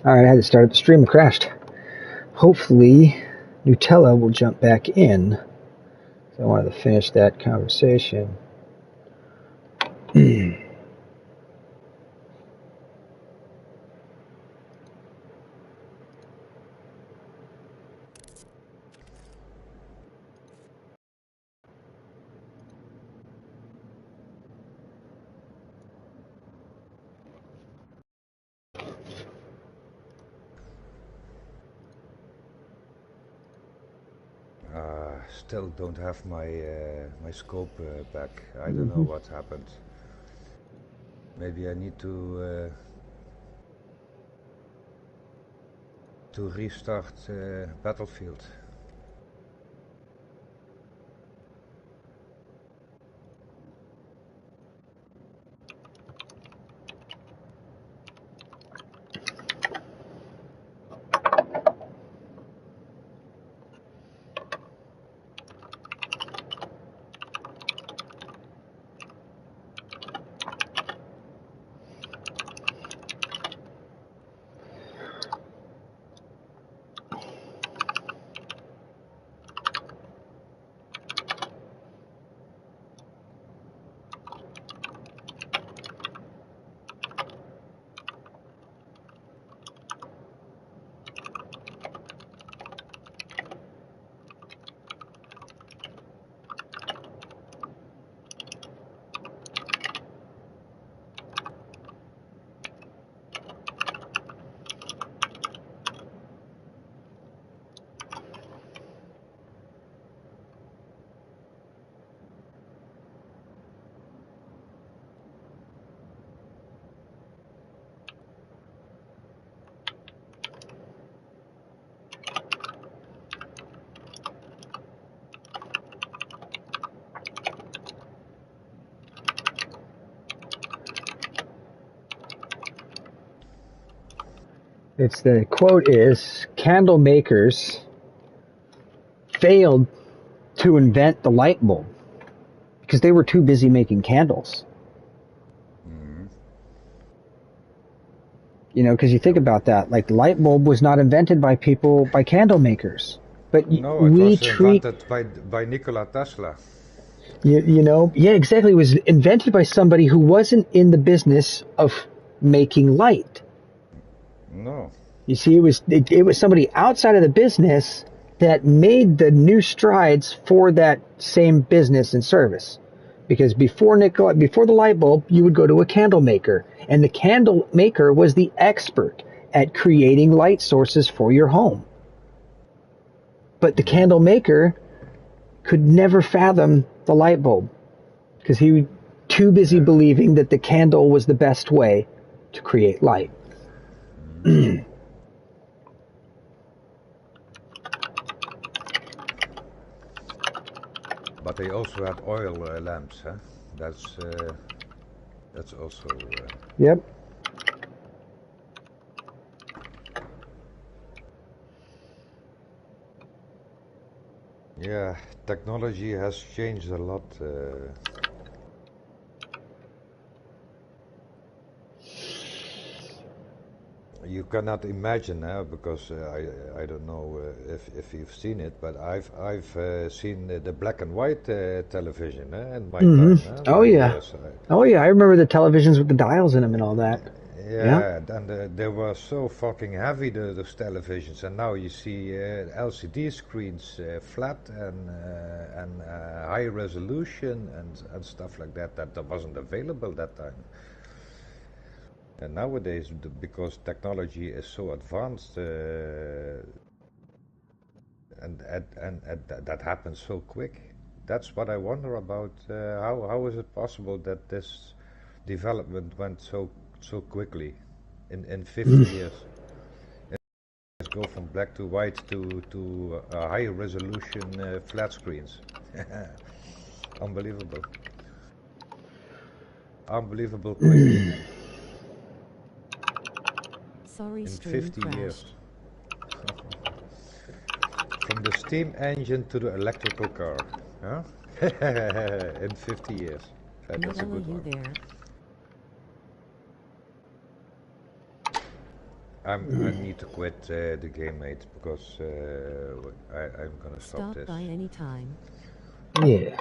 Alright, I had to start up the stream, it crashed. Hopefully, Nutella will jump back in. So I wanted to finish that conversation. Still don't have my my scope back. I don't know what happened. Maybe I need to restart Battlefield. It's the quote is, candle makers failed to invent the light bulb because they were too busy making candles. You know, because you think about that, like the light bulb was not invented by candle makers. But no, it was invented by Nikola Tesla. You know, yeah, exactly. It was invented by somebody who wasn't in the business of making light. No. You see, it was somebody outside of the business that made the new strides for that same business and service. Because before the light bulb, you would go to a candle maker, and the candle maker was the expert at creating light sources for your home. But the candle maker could never fathom the light bulb because he was too busy believing that the candle was the best way to create light. But they also had oil lamps, huh? That's also. Yep. Yeah, technology has changed a lot. You cannot imagine, because I don't know if you've seen it, but I've seen the black and white television in my time. Oh yeah. Oh yeah, I remember the televisions with the dials in them and all that. Yeah, and they were so fucking heavy, those televisions, and now you see LCD screens, flat and high resolution and stuff like that wasn't available that time. And nowadays, because technology is so advanced, and that happens so quick, that's what I wonder about. How is it possible that this development went so quickly in 50 years? Let's go from black to white to high resolution flat screens. Unbelievable. Unbelievable quick. Sorry, in stream 50 crashed. years. From the steam engine to the electrical car. Huh? In 50 years. That's a good one. There. I need to quit the game, mate, because I'm gonna stop this. Stop by any time. Yeah.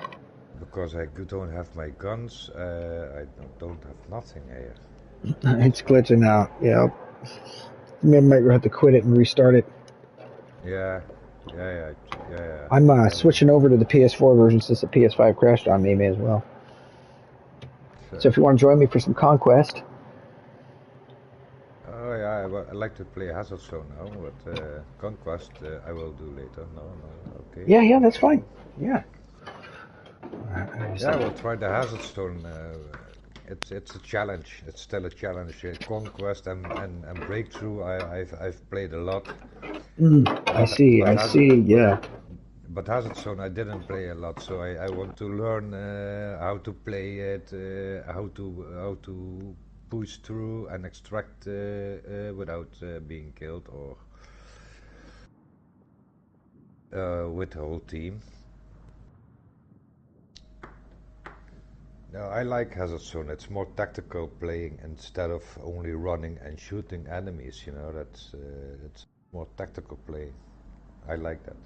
Because I don't have my guns, I don't have nothing here. It's glitching out. Yeah. Maybe I might have to quit it and restart it. Yeah. I'm switching over to the PS4 version since the PS5 crashed on me as well. So if you want to join me for some Conquest. Oh yeah, I like to play Hazard Zone now, but Conquest I will do later. No, okay. Yeah, that's fine. Yeah. Yeah, we'll try the Hazard Zone. It's a challenge. It's still a challenge. Conquest and Breakthrough. I've played a lot. I see. Yeah. But Hazard Zone I didn't play a lot, so I want to learn how to play it, how to push through and extract without being killed or with the whole team. No, I like Hazard Zone. It's more tactical playing instead of only running and shooting enemies. You know, it's more tactical playing. I like that.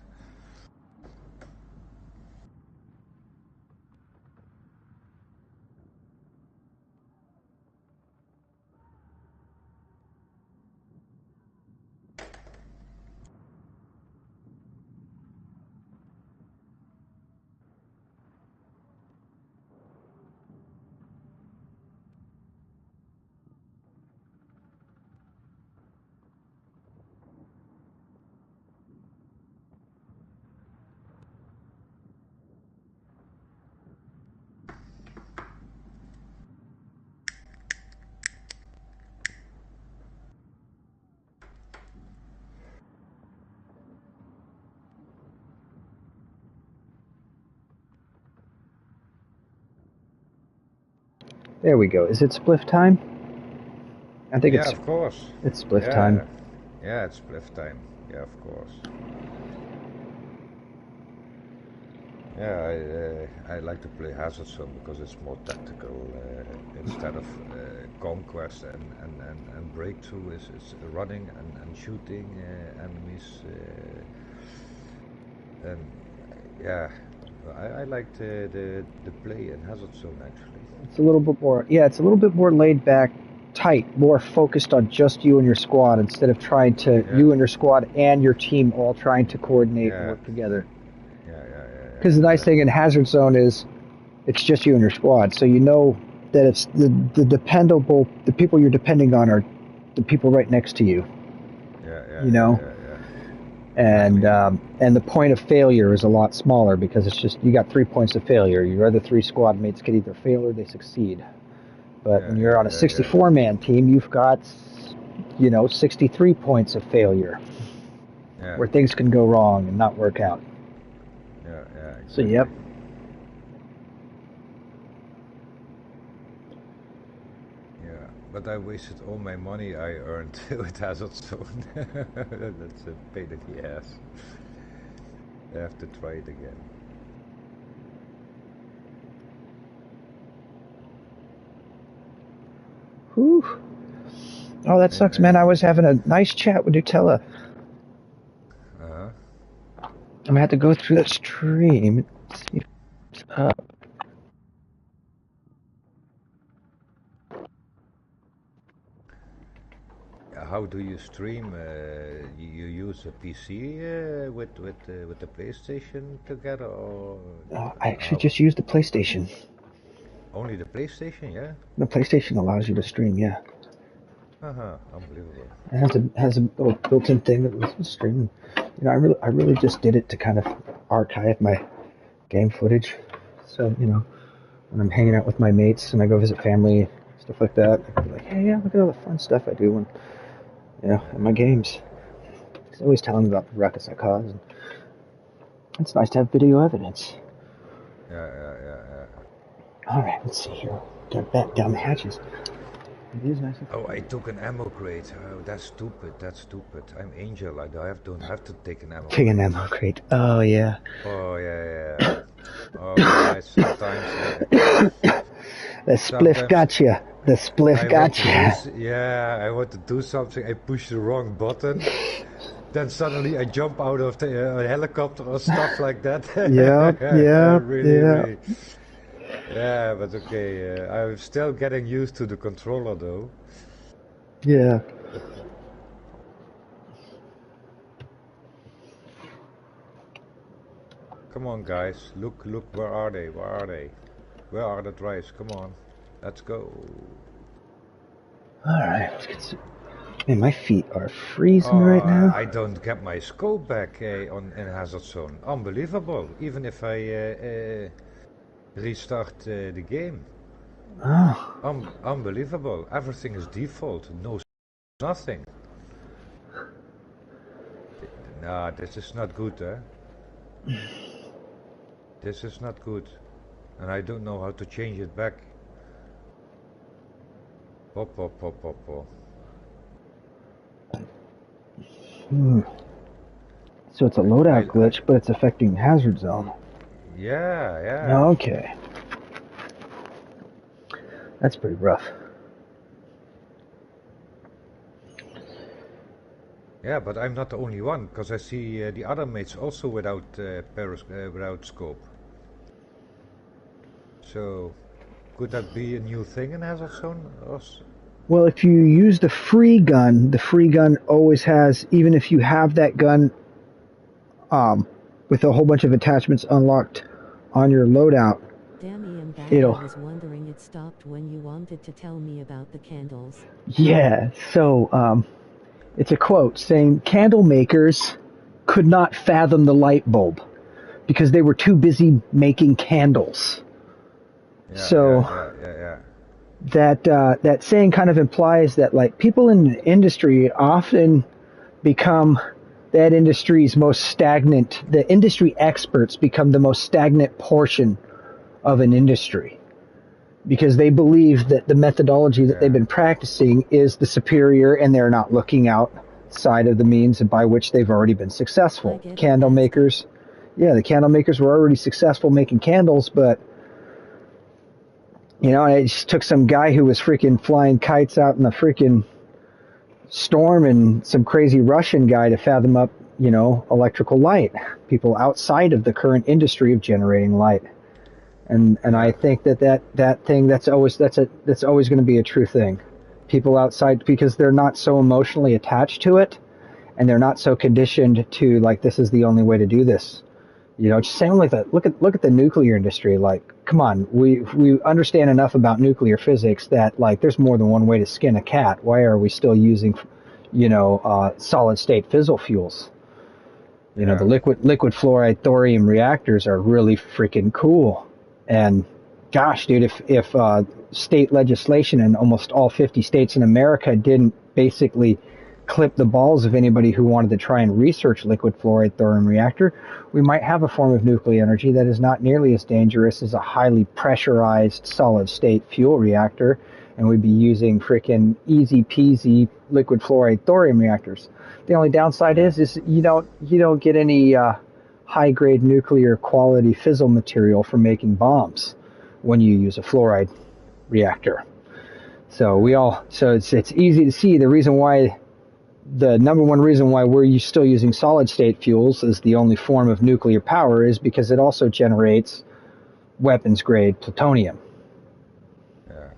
There we go. Is it spliff time? I think yeah, of course. It's spliff time. Yeah, it's spliff time. Yeah, of course. Yeah, I like to play Hazard Zone because it's more tactical instead of Conquest and Breakthrough is running and shooting enemies. And yeah, I like the play in Hazard Zone actually. It's a little bit more. Yeah, it's a little bit more laid back, tight, more focused on just you and your squad instead of trying to you and your squad and your team all trying to coordinate and work together. Because the nice thing in Hazard Zone is it's just you and your squad, so you know that it's the dependable, the people you're depending on are the people right next to you. You know, and the point of failure is a lot smaller because it's just you got 3 points of failure. Your other 3 squad mates can either fail or they succeed. But when you're on a 64-man team, you've got 63 points of failure, where things can go wrong and not work out. Exactly. So yep. Yeah, but I wasted all my money I earned with Hazard Zone. That's a pain in the ass. I have to try it again. Whew. Oh, that sucks, man. I was having a nice chat with Nutella. I'm gonna have to go through the stream and see if it's up. How do you stream? You use a PC with the PlayStation together, or? I actually just use the PlayStation. Only the PlayStation, yeah. The PlayStation allows you to stream, yeah. Unbelievable. It has a little built-in thing that lets me stream. You know, I really just did it to kind of archive my game footage. So, when I'm hanging out with my mates and I go visit family, stuff like that, I can be like, hey, yeah, look at all the fun stuff I do when, in my games. He's always telling me about the ruckus I cause. And it's nice to have video evidence. Yeah. All right, let's see here. Gotta back down the hatches. It is nice. Oh, I took an ammo crate. Oh, that's stupid. I'm Angel. I don't have to take an ammo crate. Take an ammo crate. Oh, yeah. Oh, yeah. Oh, yeah, sometimes. The spliff Sometimes gotcha. The spliff I want to do, gotcha. yeah, I want to do something. I push the wrong button. Then suddenly I jump out of the helicopter or stuff like that. Yep, yep, Really, yep. really. Yeah, but okay. I'm still getting used to the controller though. Yeah. Come on, guys. Look, look. Where are they? Where are they? Where are the drives? Come on. Let's go. All right, let's get some. Man, my feet are freezing Oh, right now. I don't get my scope back on in Hazard Zone. Unbelievable. Even if I restart the game. Oh. Unbelievable. Everything is default. No, nothing. Nah, this is not good, eh? This is not good. And I don't know how to change it back. Pop, pop, pop, pop, pop. So it's a loadout glitch, but it's affecting Hazard Zone. Yeah, yeah. Okay. That's pretty rough. Yeah, but I'm not the only one, because I see the other mates also without without scope. So, could that be a new thing in Hazard Zone? Well, if you use the free gun always has, even if you have that gun with a whole bunch of attachments unlocked on your loadout, I was wondering it stopped when you wanted to tell me about the candles. Yeah, so it's a quote saying candle makers could not fathom the light bulb because they were too busy making candles. Yeah, so yeah. That saying kind of implies that like people in the industry often become that industry's most stagnant. The industry experts become the most stagnant portion of an industry because they believe that the methodology that they've been practicing is the superior, and they're not looking outside of the means by which they've already been successful. Candle makers, the candle makers were already successful making candles, but you know, it just took some guy who was freaking flying kites out in the freaking storm and some crazy Russian guy to fathom up, you know, electrical light. People outside of the current industry of generating light. And I think that thing that's always going to be a true thing. People outside, because they're not so emotionally attached to it, and they're not so conditioned to like this is the only way to do this. You know, just saying like that. Look at the nuclear industry. Like, come on, we understand enough about nuclear physics that like there's more than one way to skin a cat. Why are we still using, you know, solid state fissile fuels? You know, the liquid fluoride thorium reactors are really freaking cool. And gosh, dude, if state legislation in almost all 50 states in America didn't basically clip the balls of anybody who wanted to try and research liquid fluoride thorium reactor, we might have a form of nuclear energy that is not nearly as dangerous as a highly pressurized solid state fuel reactor, and we'd be using freaking easy peasy liquid fluoride thorium reactors. The only downside is you don't get any high grade nuclear quality fissile material for making bombs when you use a fluoride reactor. So it's easy to see the reason why. The number one reason why we're still using solid state fuels as the only form of nuclear power is because it also generates weapons grade plutonium. Yeah.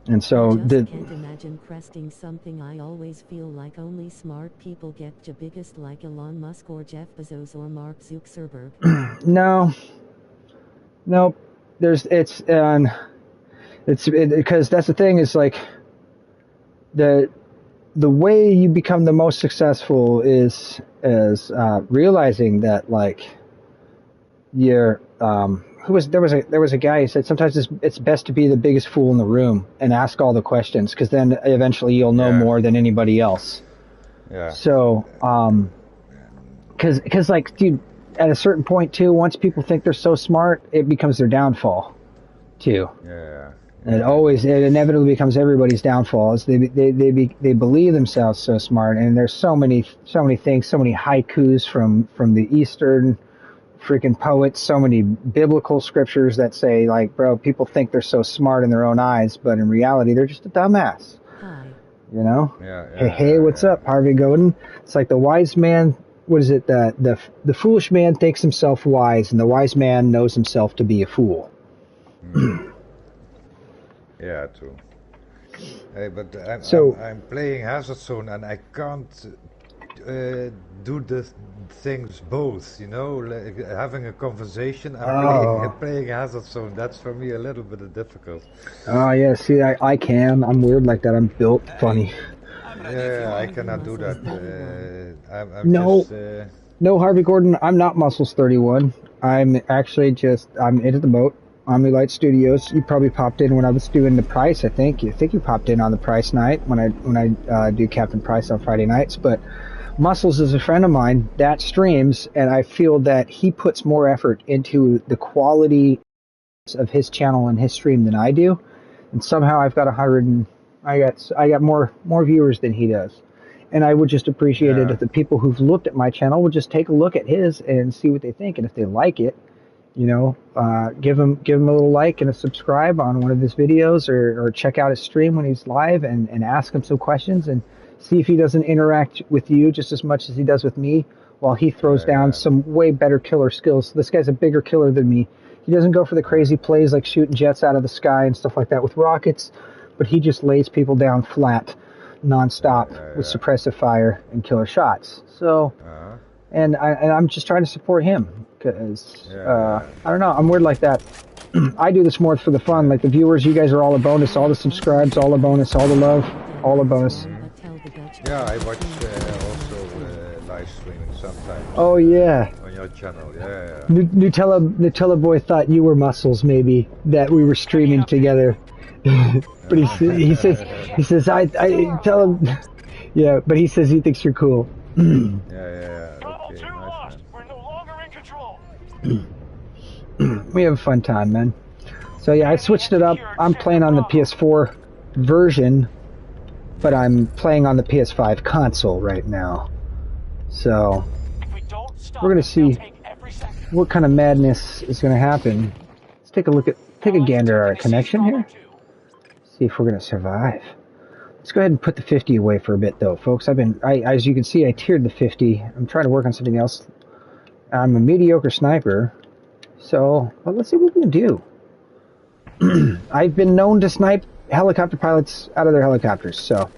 And so I just can't imagine cresting something. I always feel like only smart people get the biggest, like Elon Musk or Jeff Bezos or Mark Zuckerberg. No, it's because that's the thing is like the way you become the most successful is realizing that like you're there was a guy who said sometimes it's best to be the biggest fool in the room and ask all the questions, because then eventually you'll know more than anybody else. Yeah. So because like dude, at a certain point too, once people think they're so smart, it becomes their downfall too. Yeah. It inevitably becomes everybody's downfall. Is they believe themselves so smart, and there's so many things, so many haikus from the Eastern freaking poets, so many biblical scriptures that say, like, bro, people think they're so smart in their own eyes, but in reality, they're just a dumbass. Hi. You know? Yeah, Hey, hey, what's up, Harvey Godin? It's like the wise man, what is it? The foolish man thinks himself wise, and the wise man knows himself to be a fool. Yeah, true. Hey, but I'm playing Hazard Zone and I can't do the things both, you know, like having a conversation and playing Hazard Zone. That's for me a little bit difficult. Oh, yeah, see, I can. I'm weird like that. I'm built funny. Yeah, I cannot do that. No, Harvey Gordon, I'm not Muscles31. I'm actually I'm into the boat. Omnilight Studios. You probably popped in when I was doing the Price. I think you popped in on the Price night when I do Captain Price on Friday nights. But Muscles is a friend of mine that streams, and I feel that he puts more effort into the quality of his channel and his stream than I do. And somehow I've got I got more viewers than he does. And I would just appreciate it if the people who've looked at my channel would just take a look at his and see what they think, and if they like it, you know, give him a little like and a subscribe on one of his videos, or check out his stream when he's live and ask him some questions and see if he doesn't interact with you just as much as he does with me, while he throws down some way better killer skills. This guy's a bigger killer than me. He doesn't go for the crazy plays like shooting jets out of the sky and stuff like that with rockets, but he just lays people down flat, non-stop, with suppressive fire and killer shots. So, and I'm just trying to support him. Because, I don't know, I'm weird like that. I do this more for the fun. Like the viewers, you guys are all a bonus. All the subscribes, all a bonus. All the love, all a bonus. Yeah, I watch also live streaming sometimes. Oh, yeah. On your channel, yeah. Nutella Boy thought you were Muscles, maybe, that we were streaming together. But he says, I tell him, yeah, but he says he thinks you're cool. We have a fun time, man. So yeah, I switched it up. I'm playing on the PS4 version, but I'm playing on the PS5 console right now. So we're gonna see what kind of madness is gonna happen. Let's take a gander at our connection here. See if we're gonna survive. Let's go ahead and put the 50 away for a bit, though, folks. As you can see, I tiered the 50. I'm trying to work on something else. I'm a mediocre sniper, so let's see what we can do. I've been known to snipe helicopter pilots out of their helicopters, so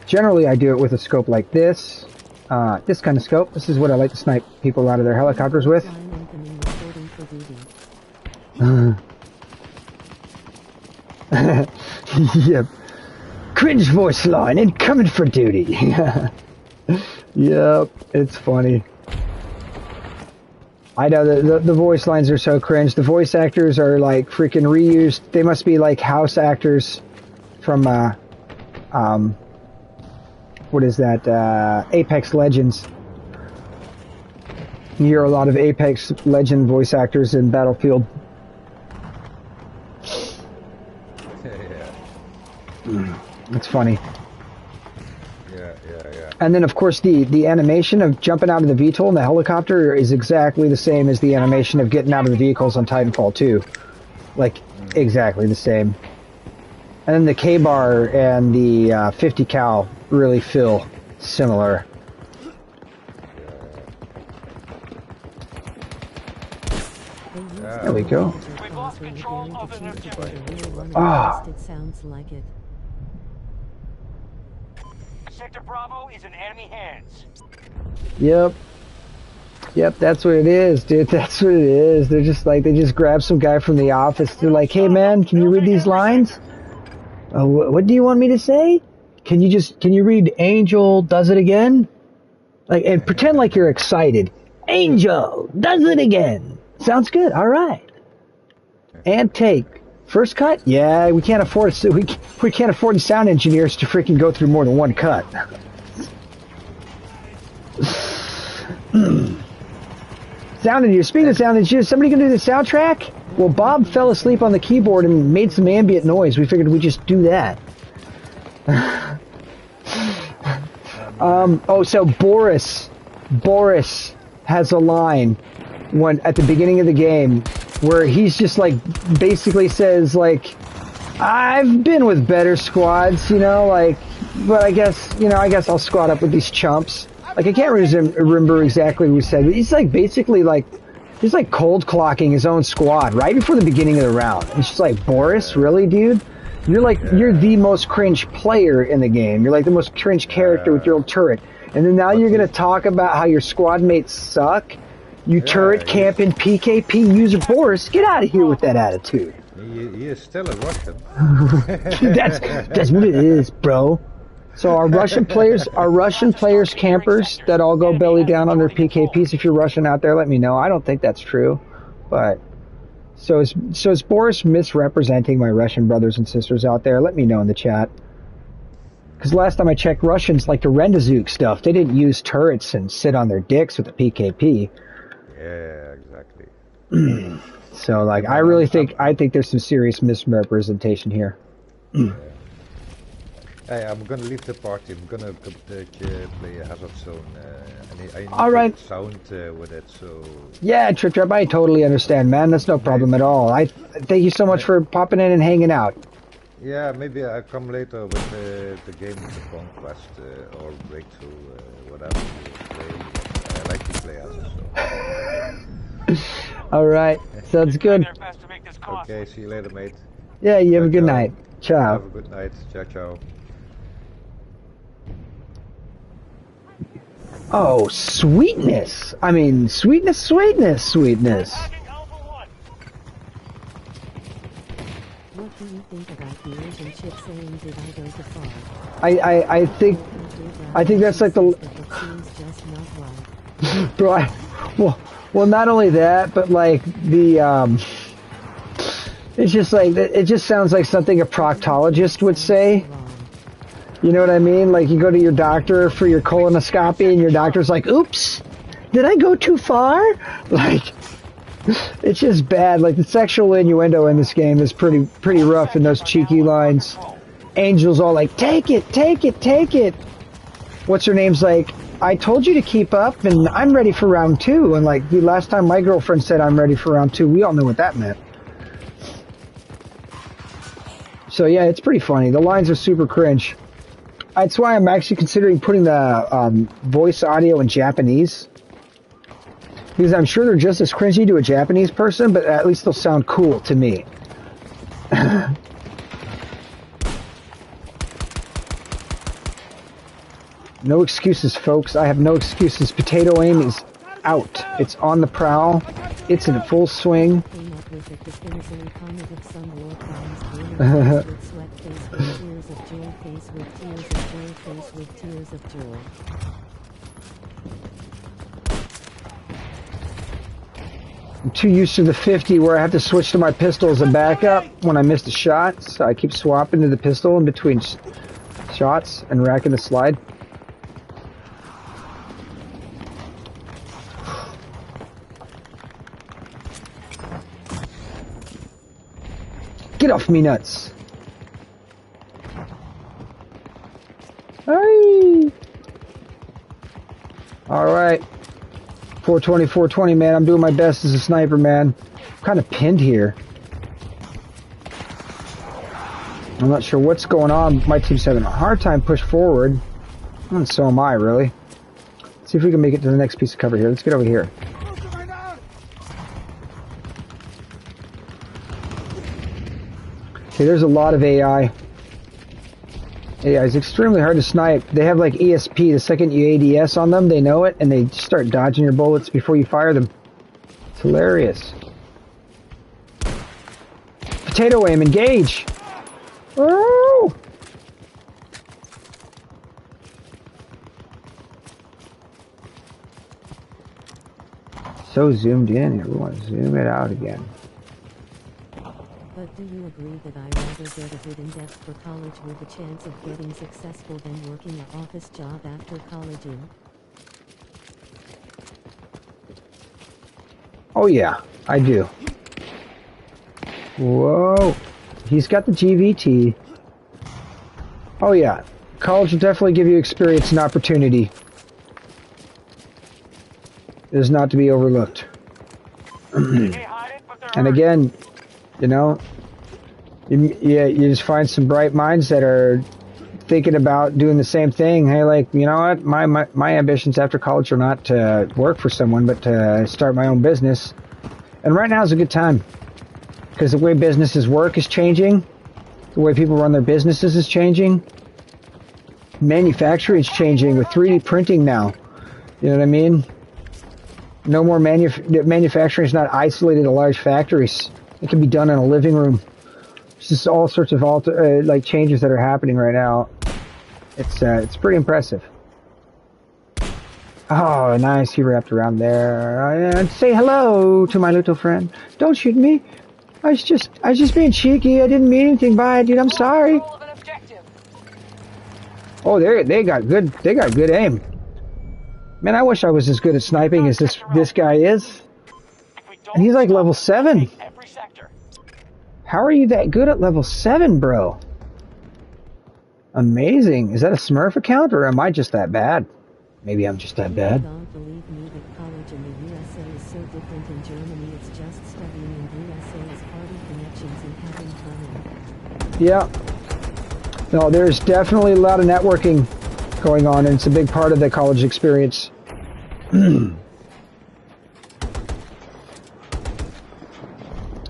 generally I do it with a scope like this, this kind of scope. This is what I like to snipe people out of their helicopters with. Yep. Cringe voice line incoming for duty. Yep, it's funny. I know the voice lines are so cringe. The voice actors are like freaking reused. They must be like house actors from what is that? Apex Legends. You hear a lot of Apex Legend voice actors in Battlefield. It's funny. Yeah. And then, of course, the animation of jumping out of the VTOL in the helicopter is exactly the same as the animation of getting out of the vehicles on Titanfall 2. Like, exactly the same. And then the K-bar and the 50 cal really feel similar. There we go. It sounds like it. Sector Bravo is in enemy hands. Yep, that's what it is, dude. That's what it is. They're just like, they just grab some guy from the office. They're like, hey man, can you read these lines? What do you want me to say? Can you read Angel does it again? Like, and pretend like you're excited. Angel does it again. Sounds good. All right. And take. First cut? Yeah, we can't afford we can't afford the sound engineers to freaking go through more than one cut. Sound engineer. Speaking of sound engineers, somebody gonna do the soundtrack? Well, Bob fell asleep on the keyboard and made some ambient noise. We figured we'd just do that. So Boris Boris has a line at the beginning of the game where he's just like basically says like, I've been with better squads, you know, like, but I guess I'll squad up with these chumps. Like, I can't remember exactly what he said, but he's like basically like, he's like cold clocking his own squad right before the beginning of the round. It's just like, Boris, really, dude? You're the most cringe player in the game. You're like the most cringe character with your old turret. And then now you're going to talk about how your squad mates suck? You turret camping PKP user Boris, get out of here with that attitude. He is still a Russian. that's what it is, bro. So are Russian players campers that all go belly down on their PKPs? If you're Russian out there, let me know. I don't think that's true. But so is Boris misrepresenting my Russian brothers and sisters out there? Let me know in the chat. Because last time I checked, Russians like to Rendazook stuff. They didn't use turrets and sit on their dicks with a PKP. Yeah, exactly. So, like, I think there's some serious misrepresentation here. Hey, I'm gonna leave the party. I'm gonna play a Hazard Zone. I need all right. Sound with it, so... Yeah, Trip, I totally understand, man. That's no problem at all. I thank you so much for popping in and hanging out. Yeah, maybe I'll come later with the game of the Conquest or Breakthrough, whatever you play. I like to play Hazard Zone. All right, sounds good. Okay, see you later, mate. Yeah, you have a good night. Ciao. Have a good night. Ciao, ciao. Oh, sweetness. I mean, sweetness. What do you think about the Asian chick saying, did I go too far? I think that's like the... Bro, well, not only that, but like the, it's just like, it just sounds like something a proctologist would say. You know what I mean? Like, you go to your doctor for your colonoscopy and your doctor's like, oops, did I go too far? Like, it's just bad. Like, the sexual innuendo in this game is pretty rough in those cheeky lines. Angel's all like, take it. What's her name's like, I told you to keep up and I'm ready for round 2. And like, the last time my girlfriend said I'm ready for round 2, we all know what that meant. So yeah, it's pretty funny. The lines are super cringe. That's why I'm actually considering putting the voice audio in Japanese. Because I'm sure they're just as cringy to a Japanese person, but at least they'll sound cool to me. No excuses, folks. I have no excuses. Potato aim is out. It's on the prowl. It's in full swing. I'm too used to the 50 where I have to switch to my pistol as a backup when I missed a shot, so I keep swapping to the pistol in between shots and racking the slide. Get off me nuts! Hey! Alright. 420, man. I'm doing my best as a sniper, man. I'm kind of pinned here. I'm not sure what's going on. My team's having a hard time push forward. And so am I, really. Let's see if we can make it to the next piece of cover here. Let's get over here. Okay, there's a lot of AI. AI is extremely hard to snipe. They have like ESP. The second you ADS on them, they know it, and they start dodging your bullets before you fire them. It's hilarious. Potato aim, engage! Oh! So zoomed in, everyone. Zoom it out again. But do you agree that I'd rather get a good in-depth for college with a chance of getting successful than working an office job after college in? Oh yeah, I do. Whoa. He's got the GVT. Oh yeah. College will definitely give you experience and opportunity. is not to be overlooked. They hide it, but they're And hurt. again, you know, you just find some bright minds that are thinking about doing the same thing. Hey, like, you know what? My ambitions after college are not to work for someone, but to start my own business. And right now is a good time because the way businesses work is changing. The way people run their businesses is changing. Manufacturing is changing with 3D printing now. You know what I mean? No more manufacturing is not isolated to large factories. It can be done in a living room. It's just all sorts of like changes that are happening right now. It's pretty impressive. Oh, nice. He wrapped around there. And say hello to my little friend. Don't shoot me. I was just being cheeky. I didn't mean anything by it, dude. I'm sorry. Control of an objective. Oh, they got good aim. Man, I wish I was as good at sniping as this guy is. If we don't And he's like stop, level 7. take every sector. How are you that good at level 7, bro? Amazing. Is that a Smurf account or am I just that bad? Maybe I'm just that bad. Don't believe me that college in the USA is so different in Germany. It's just studying in the USA is party connections and having fun. Yeah. No, there's definitely a lot of networking going on, and it's a big part of the college experience.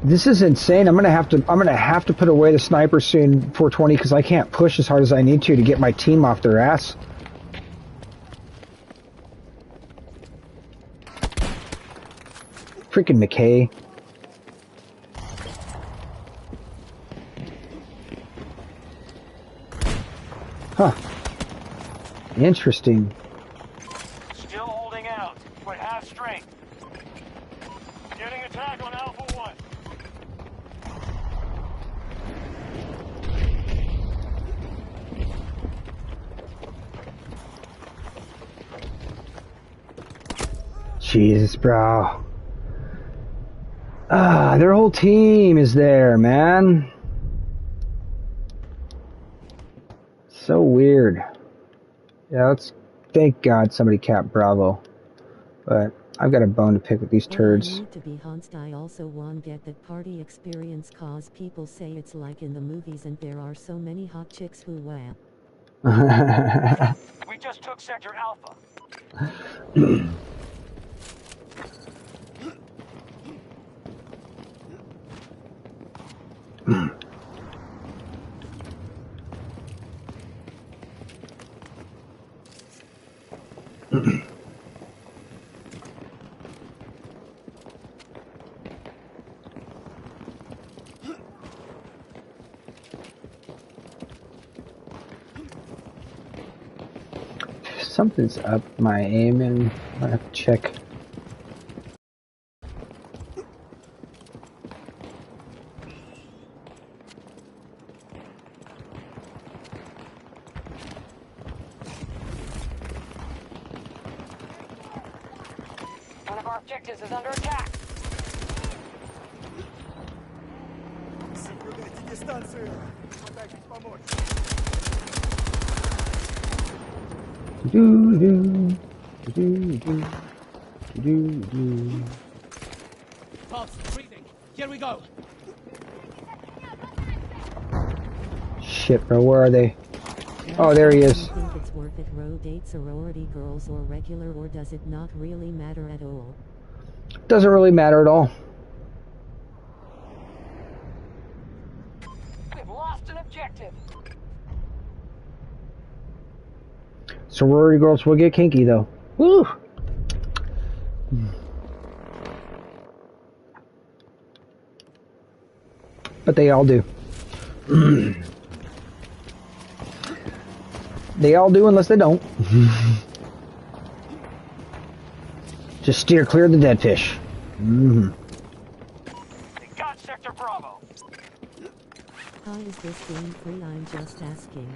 This is insane. I'm gonna have to put away the sniper soon, 420, because I can't push as hard as I need to get my team off their ass. Freaking McKay. Huh. Interesting. Still holding out, but half strength. Getting attack on Alpha 1. Jesus, bro. Ah, their whole team is there, man. So weird. Yeah, thank God somebody capped Bravo. But I've got a bone to pick with these turds. I need to be honest, I also won't get that party experience cause people say it's like in the movies and there are so many hot chicks who wow. We just took Sector Alpha. Something's up my aim, and I have to check. One of our objectives is under attack. Do do do do do do. Pulse, breathing. Here we go. Shit, bro, where are they? Oh, there he is. Do you think it's worth it, date sorority girls or regular, or does it not really matter at all? Doesn't really matter at all. We've lost an objective. Sorority girls will get kinky, though. Woo! But they all do. They all do unless they don't. Just steer clear of the dead fish. They got Sector Bravo. How is this game free? I'm just asking.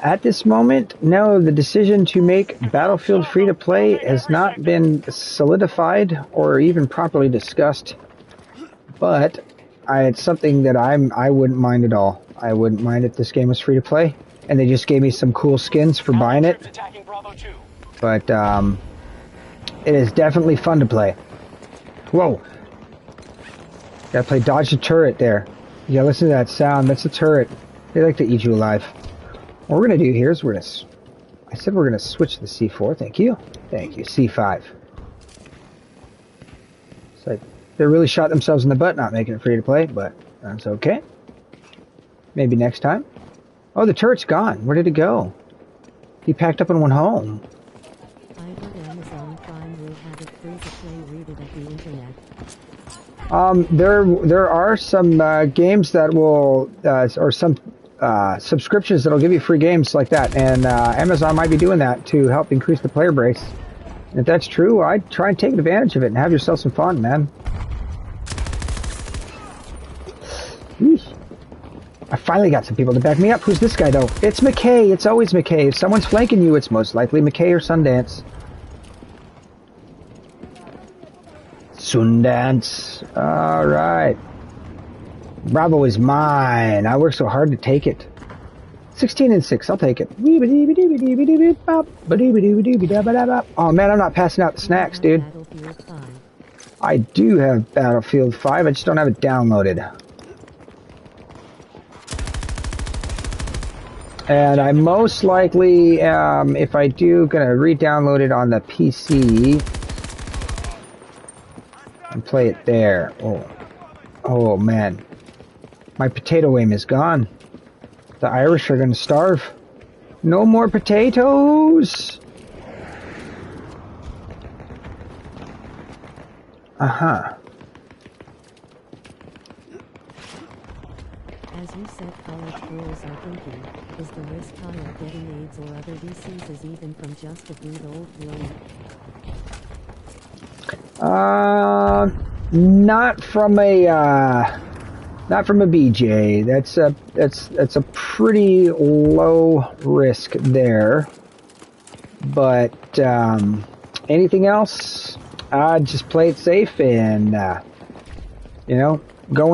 At this moment, no, the decision to make Battlefield free to play has not been solidified or even properly discussed. But it's something that I wouldn't mind at all. I wouldn't mind if this game was free to play, and they just gave me some cool skins for buying it. Attacking Bravo 2. But It is definitely fun to play. Whoa. Gotta play dodge the turret there. Yeah, listen to that sound. That's a turret. They like to eat you alive. What we're gonna do here is we're gonna... I said we're gonna switch to the C4. Thank you. Thank you. C5. It's like they really shot themselves in the butt not making it free to play, but that's okay. Maybe next time. Oh, the turret's gone. Where did it go? He packed up and went home. I heard Amazon Prime will have it free to play read it at the internet. There are some games that will, or some subscriptions that'll give you free games like that, and Amazon might be doing that to help increase the player base. And if that's true, I'd try and take advantage of it and have yourself some fun, man. Eesh. I finally got some people to back me up. Who's this guy, though? It's McKay. It's always McKay. If someone's flanking you, it's most likely McKay or Sundance. Sundance. All right. Bravo is mine. I worked so hard to take it. 16 and 6. I'll take it. Oh, man, I'm not passing out the snacks, dude. I do have Battlefield 5. I just don't have it downloaded. And I most likely, if I do, gonna re-download it on the PC and play it there. Oh man, my potato aim is gone. The Irish are gonna starve. No more potatoes. As you said, college girls are thinking, is the risk higher getting AIDS or other diseases even from just a good old blow? Not from a BJ. That's a pretty low risk there. But anything else, I'd just play it safe and go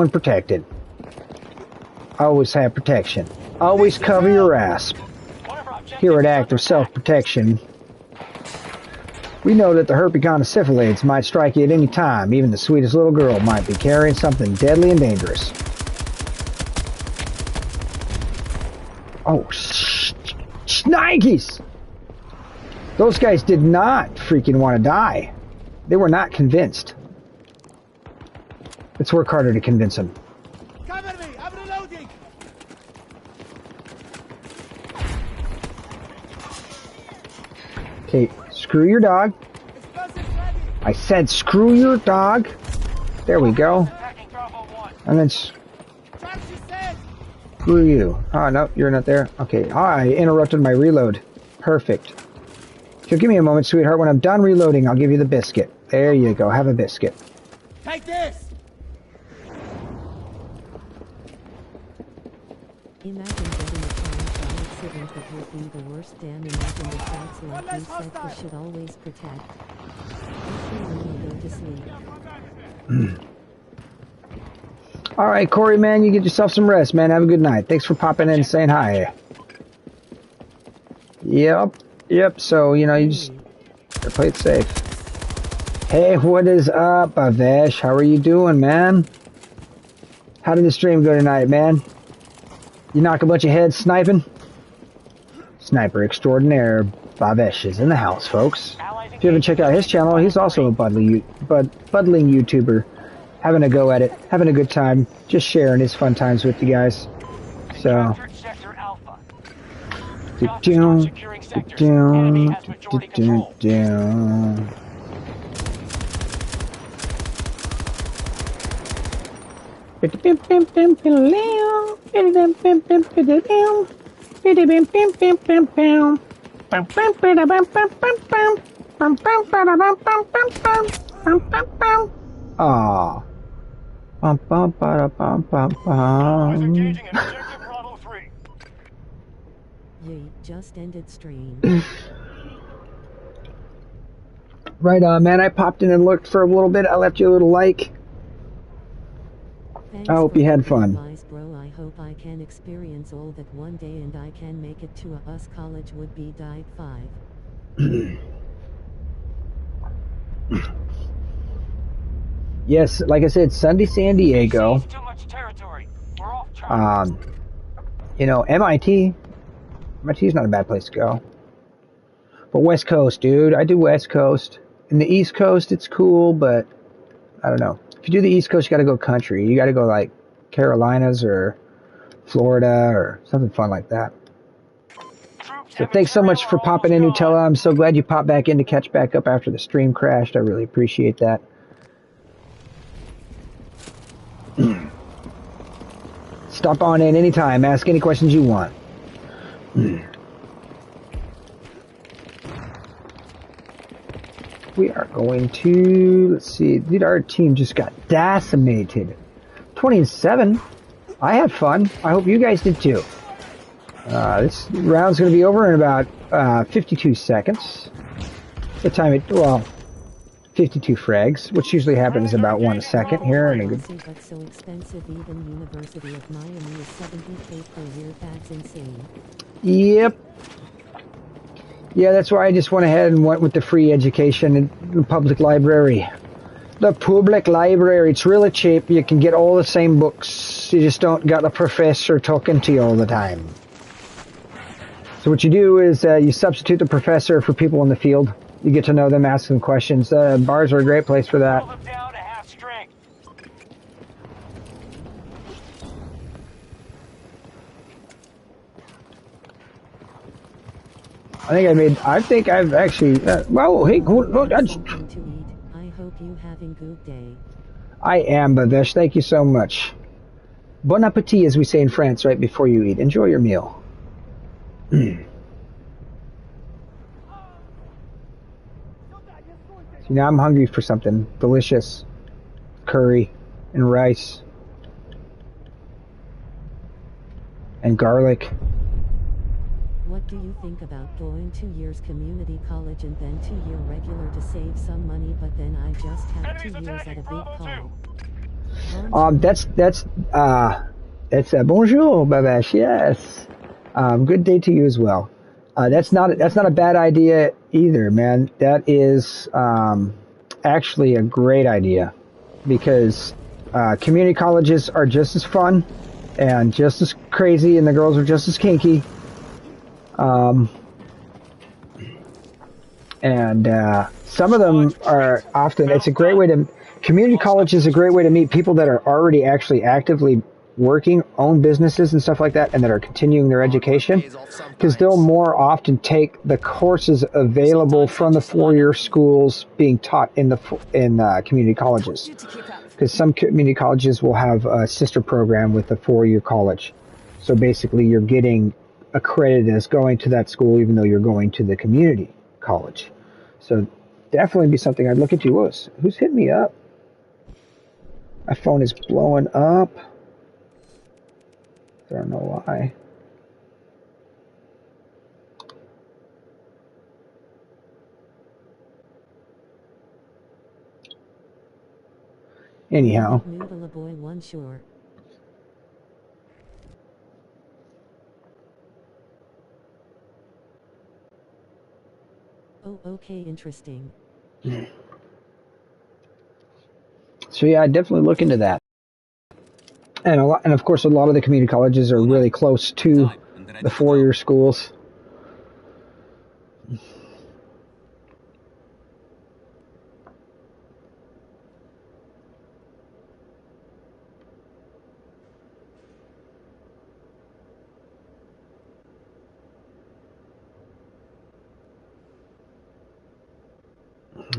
and protected. Always have protection. Always cover your ass. Here at Active Self-Protection, we know that the herpetogonosyphilis might strike you at any time. Even the sweetest little girl might be carrying something deadly and dangerous. Oh, shnikes! Those guys did not freaking want to die. They were not convinced. Let's work harder to convince them. Cover me! I'm reloading! Okay, screw your dog. I said screw your dog. There we go. And then screw you. Oh, no, you're not there. Okay, I interrupted my reload. Perfect. If you'll give me a moment, sweetheart, when I'm done reloading, I'll give you the biscuit. There you go. Have a biscuit. Take this! Imagine getting a time accident that would be the worst. Damn, imagine the facts like you said we should always protect. Especially when you go to sleep. Alright, Corey, man, you get yourself some rest, man. Have a good night. Thanks for popping in and saying hi. Yep, so, you just play it safe. Hey, what is up, Avesh? How are you doing, man? How did the stream go tonight, man? You knock a bunch of heads sniping? Sniper extraordinaire Bavesh is in the house, folks. If you haven't checked out his channel, he's also a buddling YouTuber. Having a go at it, having a good time, just sharing his fun times with you guys. So... Aww. Bum bum ba bum bum bum. Engaging objective Bravo 3. Yay, just ended stream. Right on, man. I popped in and looked for a little bit. I left you a little like. Thanks I hope you had fun. Advice, bro. I hope I can experience all that one day and I can make it to a US college would be died 5. Yes, like I said, Sunday San Diego. Too much territory. We're off track. You know, MIT is not a bad place to go. But West Coast, dude, I do West Coast. In the East Coast, it's cool, but I don't know. If you do the East Coast, you got to go country. You got to go like Carolinas or Florida or something fun like that. So thanks so much for popping in, Nutella. I'm so glad you popped back in to catch back up after the stream crashed. I really appreciate that. Stop on in anytime. Ask any questions you want. We are going to, let's see, dude, our team just got decimated. 20-7. I had fun. I hope you guys did too. This round's going to be over in about 52 seconds. The time it, well, 52 frags, which usually happens about 1 second here. And a good. But so expensive, even University of Miami is $70K per year. That's insane. Yep. Yeah, that's why I just went ahead and went with the free education in the public library. The public library, it's really cheap. You can get all the same books. You just don't got a professor talking to you all the time. So what you do is you substitute the professor for people in the field. You get to know them, ask them questions. Bars are a great place for that. Hold them down to half strength. I think I've actually, well, hey, Something to eat. I hope you having good day. I am, Bavesh. Thank you so much. Bon appetit, as we say in France, right before you eat. Enjoy your meal. See, now I'm hungry for something delicious. Curry and rice and garlic. What do you think about going 2 years community college and then 2 year regular to save some money, but then I just have 2 years at a big call? That's bonjour, Babesh. Yes. Good day to you as well. That's not a bad idea either, man. That is actually a great idea because community colleges are just as fun and just as crazy, and the girls are just as kinky. Some of them are often, it's a great way to, community college is a great way to meet people that are already actually actively working, own businesses and stuff like that, and that are continuing their education, because they'll more often take the courses available from the four-year schools being taught in community colleges. Because some community colleges will have a sister program with the four-year college. So basically you're getting accredited as going to that school even though you're going to the community college. So definitely be something I'd look into. Who's hitting me up? My phone is blowing up. I don't know why. Anyhow. Noodle a boy one sure. Oh, okay, interesting. So yeah, I'd definitely look into that. And of course, a lot of the community colleges are really close to the four-year schools.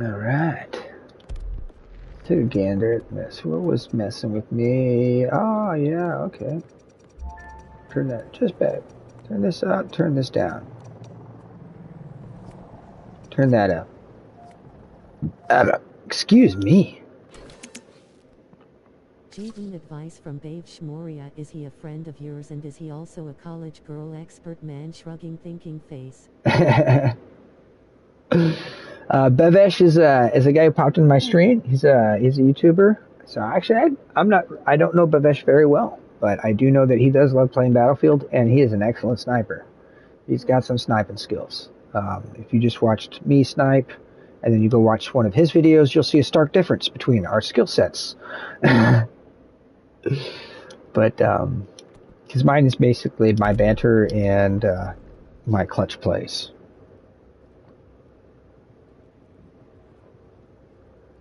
All right. Took a gander at this. What was messing with me? Oh, yeah, okay. Turn that just back. Turn this up, turn this down. Turn that up. Excuse me. Jeevin advice from Babe Shmoria. Is he a friend of yours, and is he also a college girl expert? Man shrugging thinking face. Bavesh is a guy who popped in my stream. He's a YouTuber. So actually, I don't know Bavesh very well, but I do know that he does love playing Battlefield, and he is an excellent sniper. He's got some sniping skills. If you just watched me snipe and then you go watch one of his videos, you'll see a stark difference between our skill sets. But because mine is basically my banter and my clutch plays.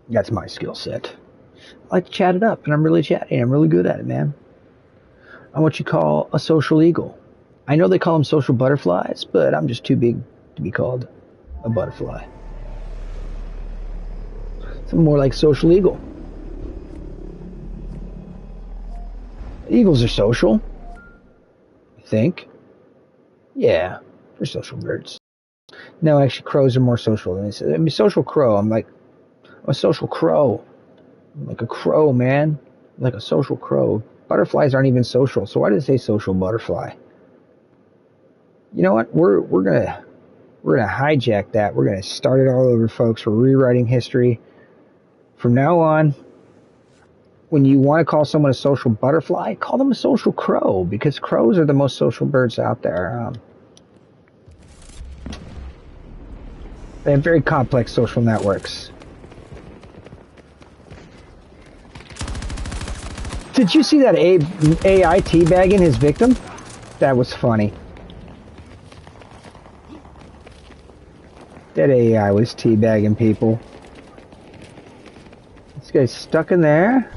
That's my skill set. I like to chat it up, and I'm really chatty. I'm really good at it, man. I'm what you call a social eagle. I know they call them social butterflies, but I'm just too big to be called a butterfly. So I'm more like social eagle. Eagles are social, I think. Yeah, they're social birds. No, actually, crows are more social. I mean, social crow. I'm a social crow. I'm like a crow, man. I'm like a social crow. Butterflies aren't even social, so why did it say social butterfly? You know what? We're gonna hijack that. We're gonna start it all over, folks. We're rewriting history. From now on, when you want to call someone a social butterfly, call them a social crow, because crows are the most social birds out there. They have very complex social networks. Did you see that AI teabagging his victim? That was funny. That AI was teabagging people. This guy's stuck in there.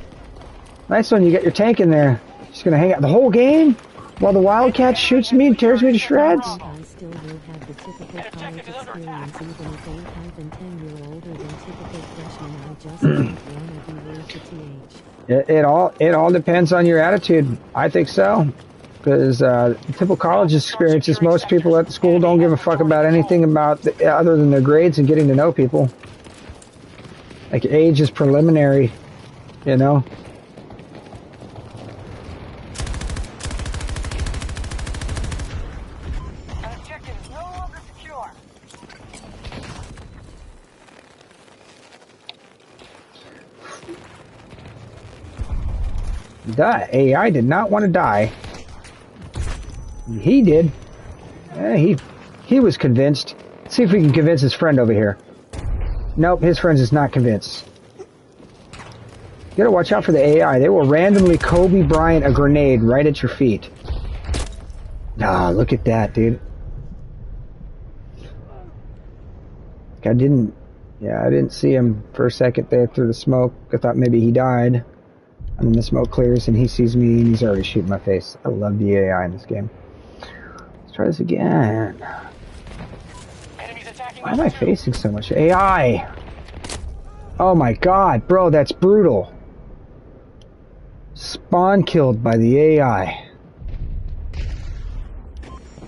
Nice one, you got your tank in there. Just gonna hang out the whole game while the Wildcat shoots me and tears me to shreds? I still will have the typical college experience even if they have been 10 years older than typical freshmen. I just don't want to be worth the TH. It all depends on your attitude. I think so. Because typical college experience is most people at the school don't give a fuck about anything other than their grades and getting to know people. Like, age is preliminary, you know? That AI did not want to die. He did. Yeah, he was convinced. Let's see if we can convince his friend over here. Nope, his friend is not convinced. You gotta watch out for the AI. They will randomly Kobe Bryant a grenade right at your feet. Ah, look at that, dude. I didn't see him for a second there through the smoke. I thought maybe he died. And then the smoke clears and he sees me and he's already shooting my face. I love the AI in this game. Let's try this again. Why am I facing so much AI? Oh my god, bro, that's brutal. Spawn killed by the AI.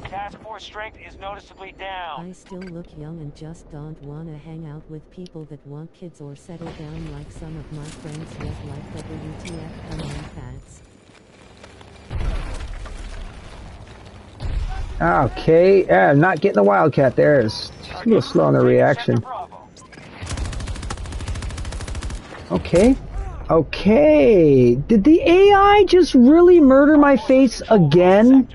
Task force strength is noticeably down. I still look young and just don't want to hang out with people that want kids or settle down like some of my friends with, like WTF. Come on, Pats. Okay, yeah, not getting the Wildcat there. It's just a little slow on the reaction. Okay. Okay. Did the AI just really murder my face again?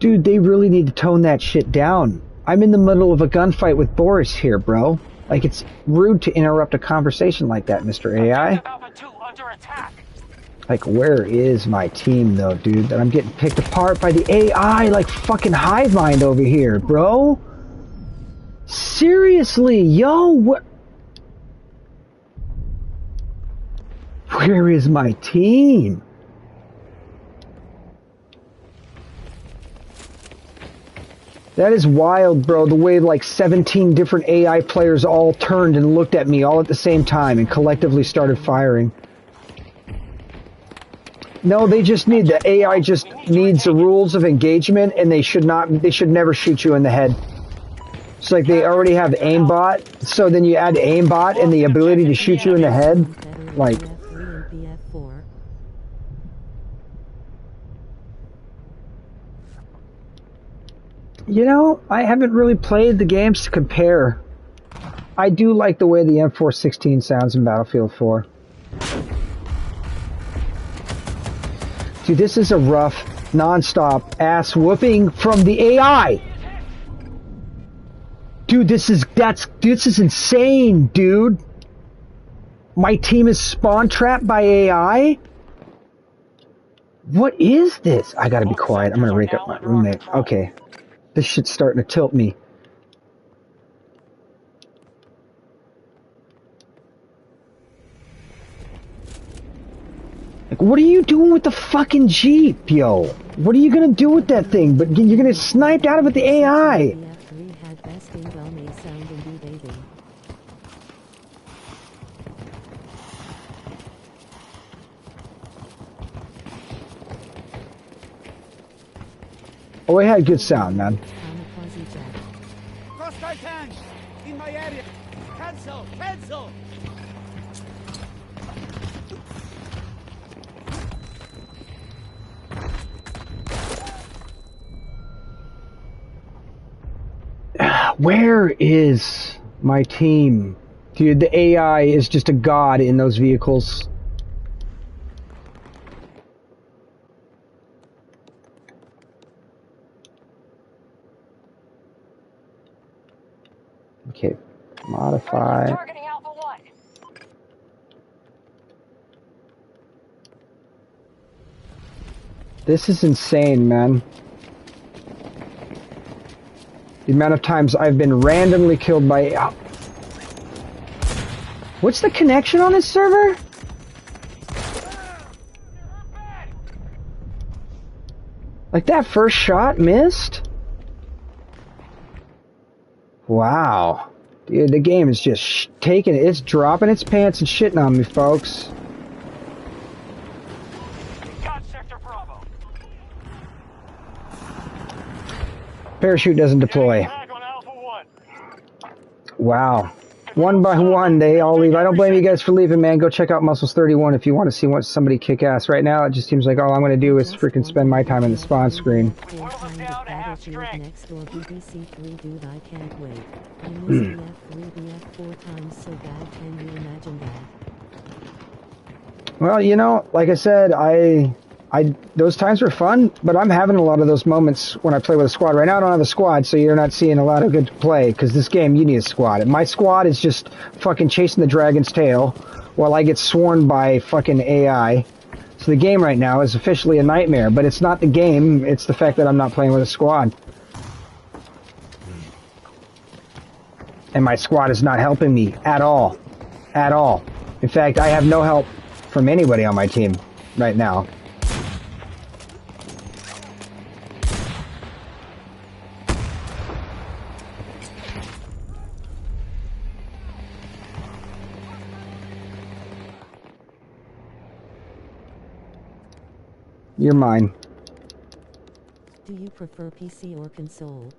Dude, they really need to tone that shit down. I'm in the middle of a gunfight with Boris here, bro. Like, it's rude to interrupt a conversation like that, Mr. AI. Like, where is my team, though, dude? That I'm getting picked apart by the AI like fucking hive mind over here, bro. Seriously, yo, what? Where is my team? That is wild, bro, the way like 17 different AI players all turned and looked at me all at the same time and collectively started firing. No, they the AI just needs the rules of engagement, and they should never shoot you in the head. It's like they already have aimbot, so then you add aimbot and the ability to shoot you in the head, like... You know, I haven't really played the games to compare. I do like the way the M416 sounds in Battlefield 4. Dude, this is a rough, non-stop ass whooping from the AI. Dude, this is insane, dude. My team is spawn trapped by AI? What is this? I gotta be quiet. I'm gonna wake up my roommate. Okay. This shit's starting to tilt me. Like, what are you doing with the fucking Jeep, yo? What are you gonna do with that thing? But you're gonna snipe out of it the AI. Oh, it had good sound, man. Hostile tanks in my area. Cancel. Cancel. Where is my team? Dude, the AI is just a god in those vehicles. Okay, modify. Targeting Alpha 1. This is insane, man. The amount of times I've been randomly killed by... What's the connection on this server? Like that first shot missed? Wow. Dude, the game is just taking it. It's dropping its pants and shitting on me, folks. Got Sector Bravo. Parachute doesn't deploy. Attack on Alpha 1. Wow. One by one, they all leave. I don't blame you guys for leaving, man. Go check out Muscles31 if you want to see what somebody kick ass. Right now, it just seems like all I'm going to do is freaking spend my time in the spawn screen. Whittle them down to half strength. Next door BBC3 dude, I can't wait. I missed BF3 BF4 times so bad, can you imagine that? Well, you know, like I said, those times were fun, but I'm having a lot of those moments when I play with a squad. Right now I don't have a squad, so you're not seeing a lot of good play, because this game, you need a squad. And my squad is just fucking chasing the dragon's tail while I get sworn by fucking AI. So the game right now is officially a nightmare, but it's not the game, it's the fact that I'm not playing with a squad. And my squad is not helping me at all. At all. In fact, I have no help from anybody on my team right now. You're mine. Do you prefer PC or console?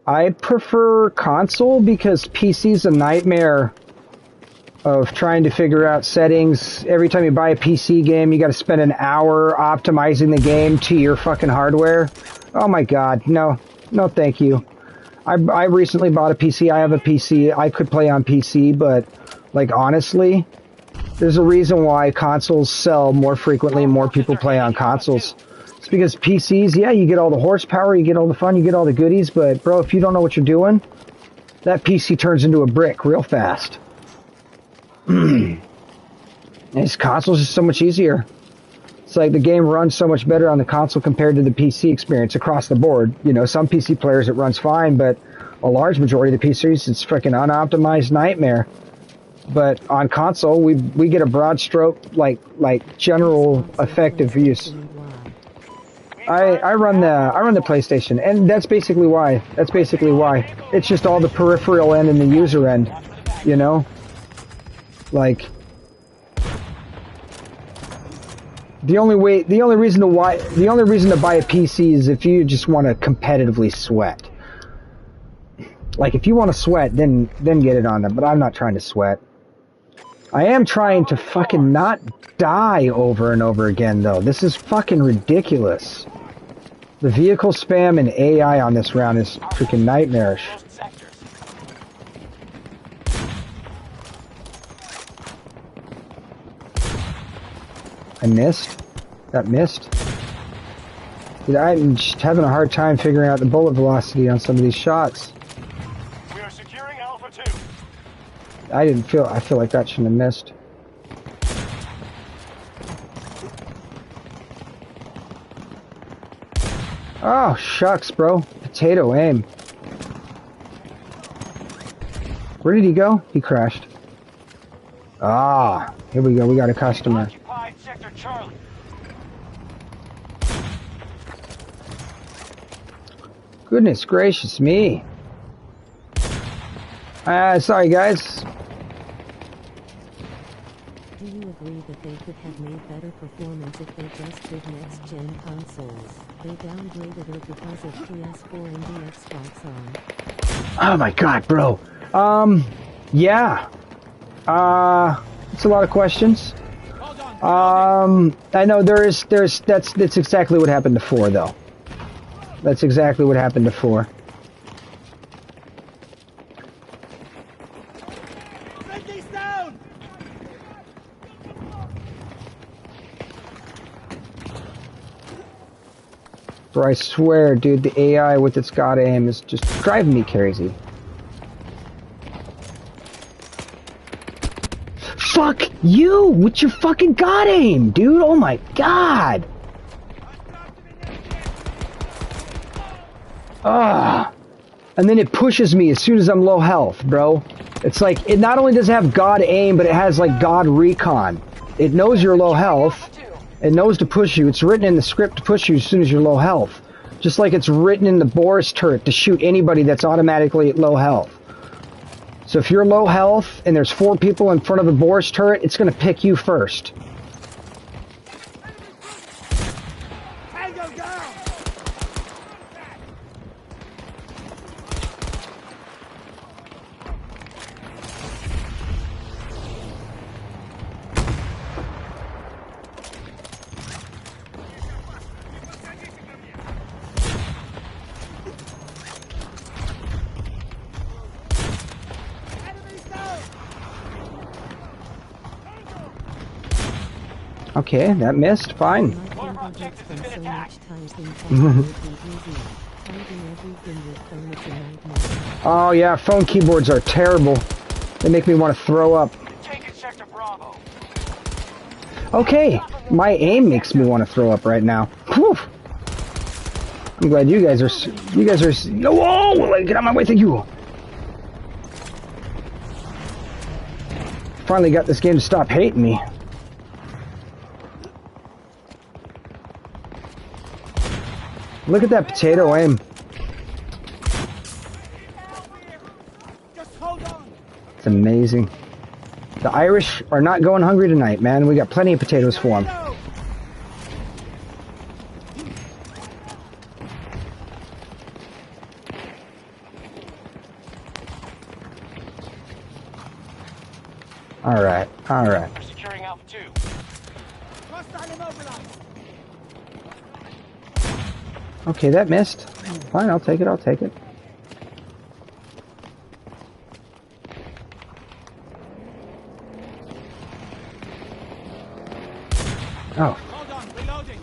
I prefer console because PC's a nightmare of trying to figure out settings. Every time you buy a PC game, you got to spend an hour optimizing the game to your fucking hardware. Oh my god, no. No thank you. I recently bought a PC. I have a PC. I could play on PC, but like honestly, there's a reason why consoles sell more frequently and more people play on consoles. It's because PCs, yeah, you get all the horsepower, you get all the fun, you get all the goodies, but bro, if you don't know what you're doing, that PC turns into a brick real fast. These consoles are so much easier. It's like the game runs so much better on the console compared to the PC experience across the board. You know, some PC players it runs fine, but a large majority of the PCs, it's freaking unoptimized nightmare. But on console, we get a broad stroke, like general effective use. I run the PlayStation, and that's basically why. It's just all the peripheral end and the user end, you know. Like the only reason to buy a PC is if you just want to competitively sweat. Like if you want to sweat, then get it on them. But I'm not trying to sweat. I am trying to fucking not die over and over again, though. This is fucking ridiculous. The vehicle spam and AI on this round is freaking nightmarish. I missed? That missed? Dude, I'm just having a hard time figuring out the bullet velocity on some of these shots. I feel like that shouldn't have missed. Oh, shucks, bro. Potato aim. Where did he go? He crashed. Ah, here we go. We got a customer. Occupied sector Charlie. Goodness gracious me. Sorry, guys. Do you agree that they could have made better performance if they just did next-gen consoles? They downgraded it because of PS4 and the Xbox on. Oh my god, bro. Yeah. It's a lot of questions. I know that's exactly what happened to 4, though. That's exactly what happened to 4. Bro, I swear, dude, the AI with its god aim is just driving me crazy. Fuck you with your fucking god aim, dude. Oh my god. Ah. And then it pushes me as soon as I'm low health, bro. It's like, it not only does it have god aim, but it has like god recon. It knows you're low health. It knows to push you. It's written in the script to push you as soon as you're low health. Just like it's written in the Boris turret to shoot anybody that's automatically at low health. So if you're low health and there's 4 people in front of the Boris turret, it's going to pick you first. Okay, that missed. Fine. Oh yeah, phone keyboards are terrible. They make me want to throw up. Okay, my aim makes me want to throw up right now. Whew. I'm glad you guys are. Whoa! Get out of my way! Thank you. Finally got this game to stop hating me. Look at that potato aim. It's amazing. The Irish are not going hungry tonight, man. We got plenty of potatoes for them. Alright, alright. Securing Alpha 2. Okay, that missed. Fine, I'll take it, I'll take it. Oh. Hold on, reloading.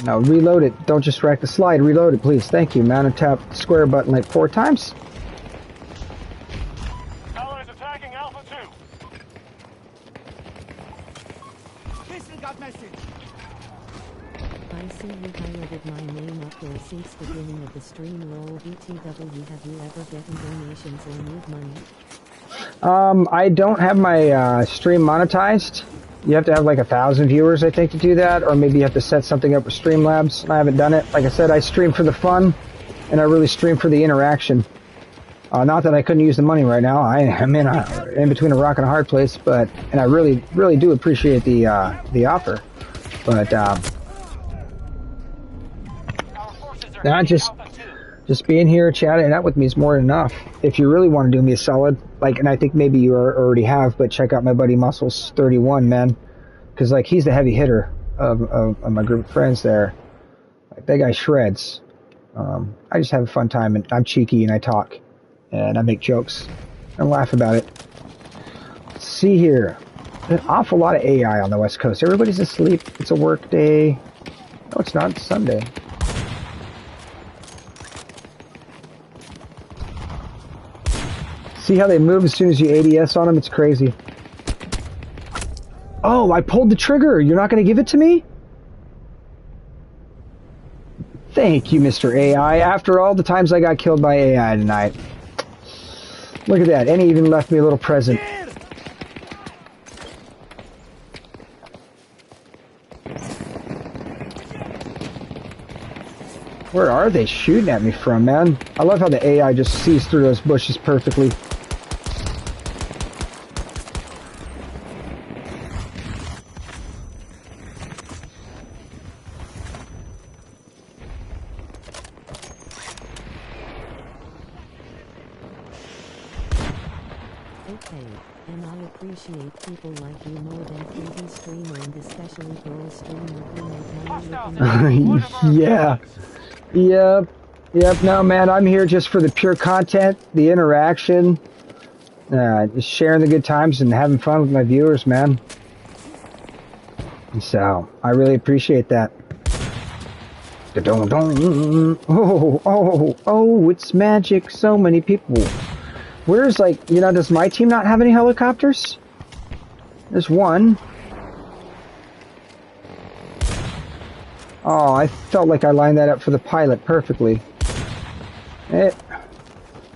No, reload it. Don't just rack the slide. Reload it, please. Thank you, man. And tap the square button like 4 times. Allies attacking Alpha 2. Listen, got message. I see you highlighted my name up there since the beginning of the stream. Roll BTW. Have you ever gotten donations or moved money? I don't have my stream monetized. You have to have like 1,000 viewers, I think, to do that, or maybe you have to set something up with Streamlabs. I haven't done it. Like I said, I stream for the fun, and I really stream for the interaction. Not that I couldn't use the money right now. I'm in between a rock and a hard place, and I really do appreciate the offer. But not just being here chatting it out with me is more than enough. If you really want to do me a solid, like, and I think maybe you already have, but check out my buddy Muscles31, man, because like he's the heavy hitter of my group of friends there. Like, that guy shreds. I just have a fun time, and I'm cheeky and I talk, and I make jokes and laugh about it. Let's see here. An awful lot of AI on the West Coast. Everybody's asleep. It's a work day. No, it's not. It's Sunday. See how they move as soon as you ADS on them? It's crazy. Oh, I pulled the trigger. You're not going to give it to me? Thank you, Mr. AI. After all the times I got killed by AI tonight. Look at that. And he even left me a little present. Where are they shooting at me from, man? I love how the AI just sees through those bushes perfectly. Okay, and I appreciate people like you more than TV streamer and especially girls streamer who make money looking Yeah. Yep. No, man, I'm here just for the pure content, the interaction, just sharing the good times and having fun with my viewers, man. And so, I really appreciate that. Oh, it's magic. So many people. Where's, like, you know, does my team not have any helicopters? There's one. Oh, I felt like I lined that up for the pilot perfectly. Alright,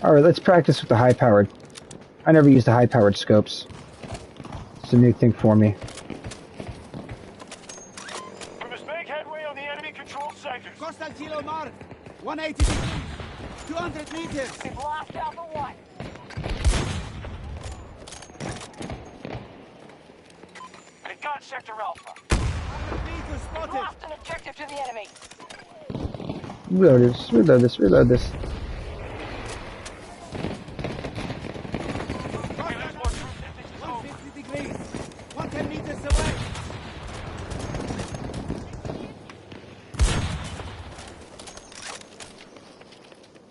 let's practice with the high-powered. I never used the high-powered scopes. It's a new thing for me. We must make headway on the enemy-controlled sectors. Coastal Kilo Mark. 180 degrees. 200 meters. We've lost Alpha 1. They got Sector Alpha. 100 meters We've spotted. lost an objective to the enemy. Reload this. We lose more troops if this is over. 150 degrees. 110 meters away.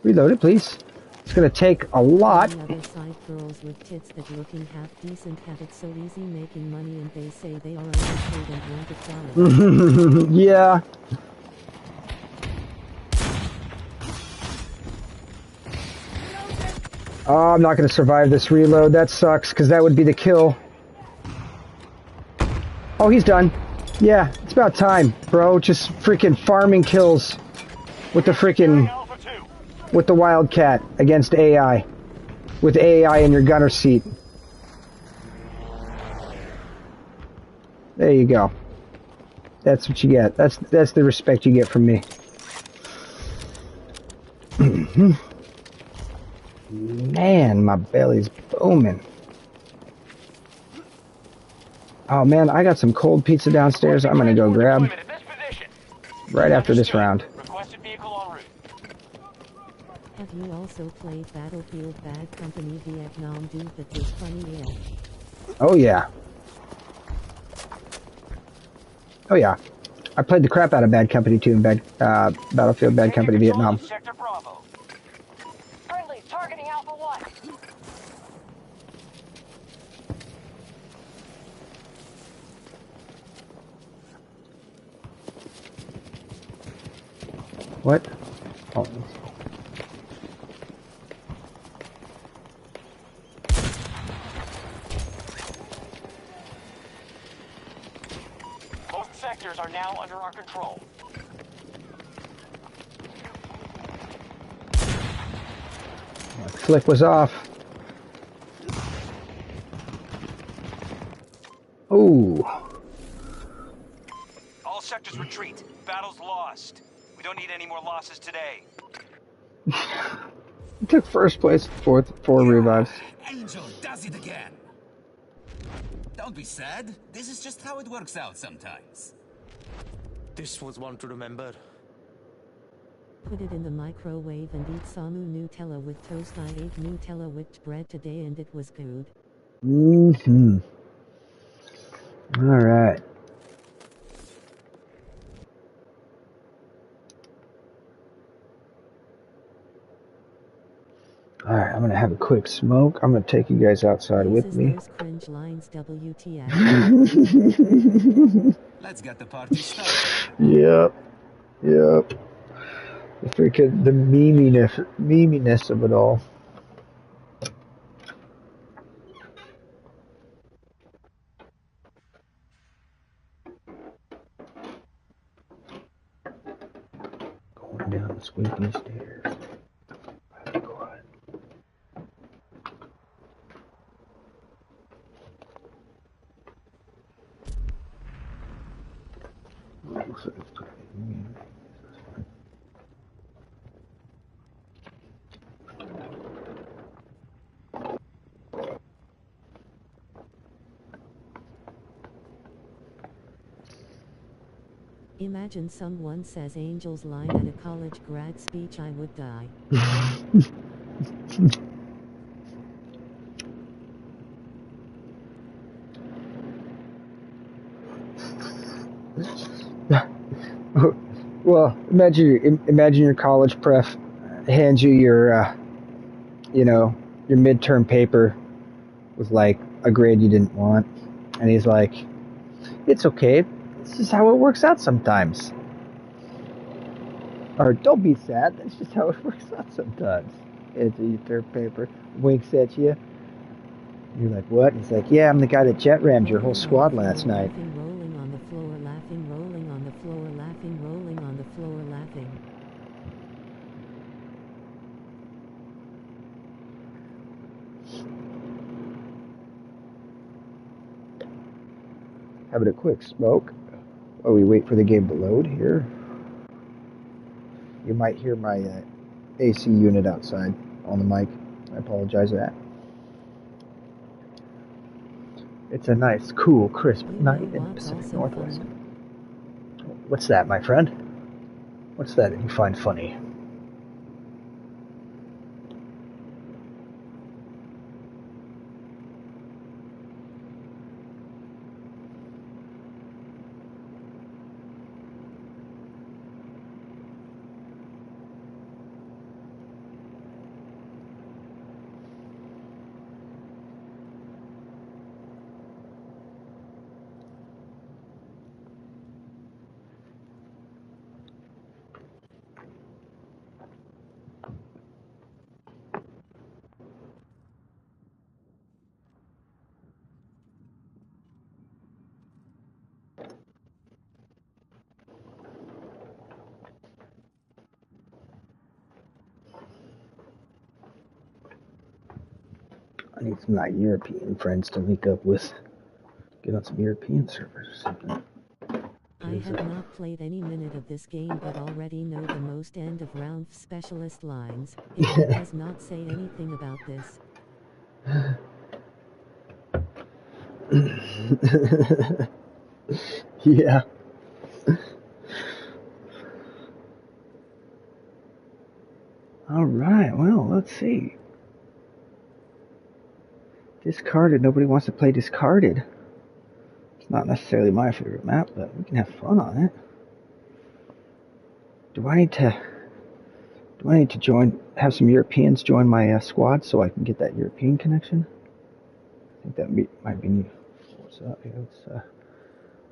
Reload it, please. It's gonna take a lot. The other side girls with tits that looking half decent have it so easy making money and they say they are underpaid and want to try it. Yeah. Oh, I'm not gonna survive this reload. That sucks, because that would be the kill. Oh, he's done. Yeah, it's about time, bro. Just freaking farming kills with the freaking... Alpha 2. with the Wildcat against AI. With AI in your gunner seat. There you go. That's what you get. That's the respect you get from me. Man, my belly's booming. Oh man, I got some cold pizza downstairs. I'm gonna go grab Deployment at this position. right after this round. Requested vehicle en route. Have you also played Battlefield Bad Company Vietnam dude that was funny AF? Oh yeah. Oh yeah. I played the crap out of Bad Company 2 in Battlefield Bad Company Vietnam. Sector Bravo. Friendly, targeting Alpha 1. What? Oh. Most sectors are now under our control. My flick was off. Ooh. All sectors retreat. Battle's lost. We don't need any more losses today. Took first place, four revives. Angel does it again. Don't be sad. This is just how it works out sometimes. This was one to remember. Put it in the microwave and eat Samu Nutella with toast. I ate Nutella whipped bread today and it was good. Mm-hmm. Alright. Alright, I'm gonna have a quick smoke. I'm gonna take you guys outside with me. Those cringe lines, WTF. Let's get the party started. Yep. The freaking the meminess of it all. Going down the squeaky stairs. Quiet. Imagine someone says Angel's line at a college grad speech, I would die. Well, imagine your college pref hands you your, your midterm paper with like a grade you didn't want, and he's like, "It's okay. This is how it works out sometimes." Or don't be sad. That's just how it works out sometimes. It's your third paper, winks at you. You're like, "What?" He's like, "Yeah, I'm the guy that jet rammed your whole squad last night." Rolling on the floor, laughing, rolling on the floor, laughing, rolling on the floor, laughing. Having a quick smoke while we wait for the game to load here. You might hear my AC unit outside on the mic. I apologize for that. It's a nice, cool, crisp night in the Pacific Northwest. What's that, my friend? What's that you find funny? I need some of my European friends to link up with. Get on some European servers or something. I have not played any minute of this game but already know the most end of round specialist lines. It does not say anything about this. Yeah. Alright, well, let's see. Discarded. Nobody wants to play Discarded. It's not necessarily my favorite map, but we can have fun on it. Do I need to have some Europeans join my squad so I can get that European connection? I think that might be neat. What's up here?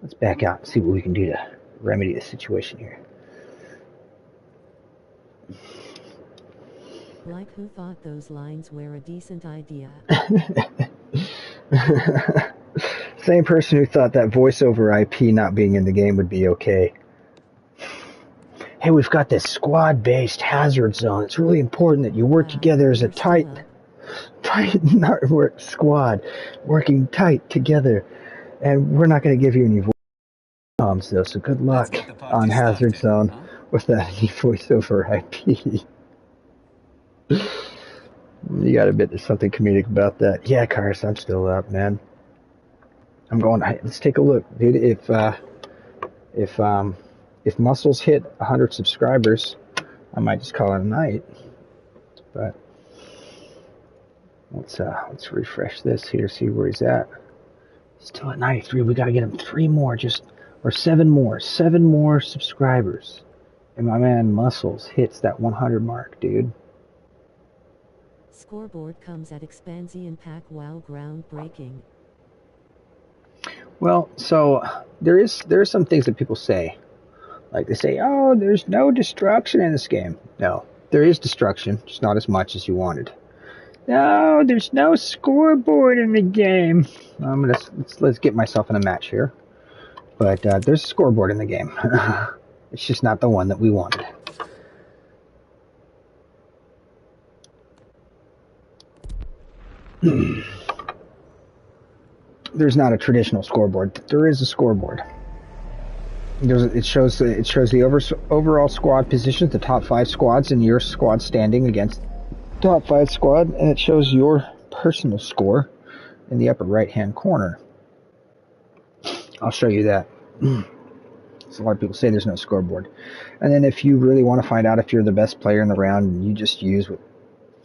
Let's back out and see what we can do to remedy the situation here. Like who thought those lines were a decent idea? Same person who thought that voice over IP not being in the game would be okay. Hey, we've got this squad-based hazard zone. It's really important that you work together as a tight network squad, working tight together. And we're not going to give you any voice comms though, so good luck on hazard zone without any voice over IP. You gotta admit there's something comedic about that. Yeah, Cars, I'm still up, man. I'm going. Let's take a look, dude. If Muscles hit 100 subscribers, I might just call it a night. But let's refresh this here, see where he's at. Still at 93. We gotta get him 7 more subscribers, and my man Muscles hits that 100 mark, dude. Scoreboard comes at expansion pack while groundbreaking. Well, so there are some things that people say. Like they say, oh, there's no destruction in this game. No, there is destruction, just not as much as you wanted. No, there's no scoreboard in the game. Let's get myself in a match here. But there's a scoreboard in the game. It's just not the one that we wanted. There's not a traditional scoreboard. There is a scoreboard. It shows the overall squad positions, the top 5 squads, and your squad standing against top 5 squad, and it shows your personal score in the upper right hand corner. I'll show you that. So a lot of people say there's no scoreboard. And then if you really want to find out if you're the best player in the round, you just use what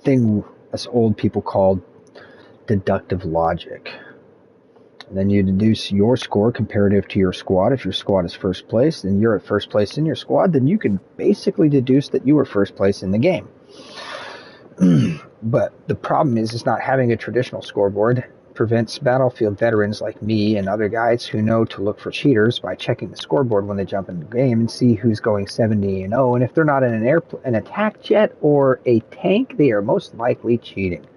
thing us old people called deductive logic. And then you deduce your score comparative to your squad. If your squad is first place and you're at first place in your squad, then you can basically deduce that you were first place in the game. But the problem is not having a traditional scoreboard prevents battlefield veterans like me and other guys who know to look for cheaters by checking the scoreboard when they jump in the game and see who's going 70-0. And if they're not in an attack jet or a tank, they are most likely cheating.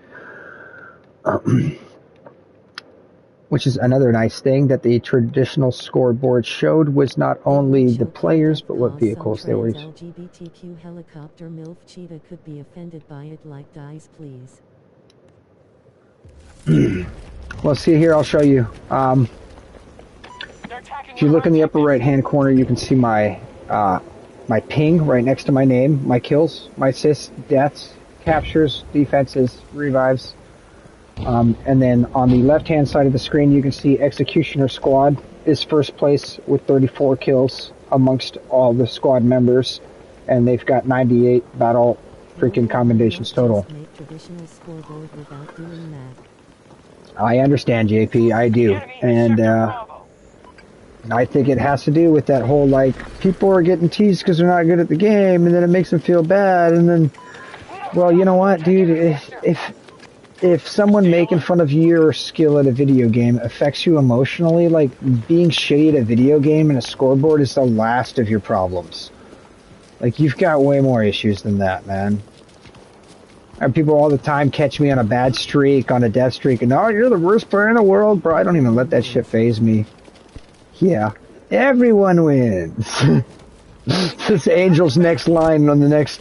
Which is another nice thing that the traditional scoreboard showed was not only the players, but what vehicles they were using. LGBTQ helicopter MILF cheetah could be offended by it, like dies please. Well, see here, I'll show you. If you look in the upper right hand corner, you can see my my ping right next to my name, my kills, my assists, deaths, captures, defenses, revives. And then on the left-hand side of the screen, you can see Executioner Squad is first place with 34 kills amongst all the squad members, and they've got 98 battle freaking commendations total. I understand, JP, I do, and I think it has to do with that whole, like, people are getting teased because they're not good at the game, and then it makes them feel bad, and then, well, you know what, dude, if someone making fun of your skill at a video game affects you emotionally, like, being shitty at a video game and a scoreboard is the last of your problems. Like, you've got way more issues than that, man. And people all the time catch me on a bad streak, on a death streak, and, oh, you're the worst player in the world, bro. I don't even let that shit faze me. Yeah, everyone wins. This Angel's next line on the next,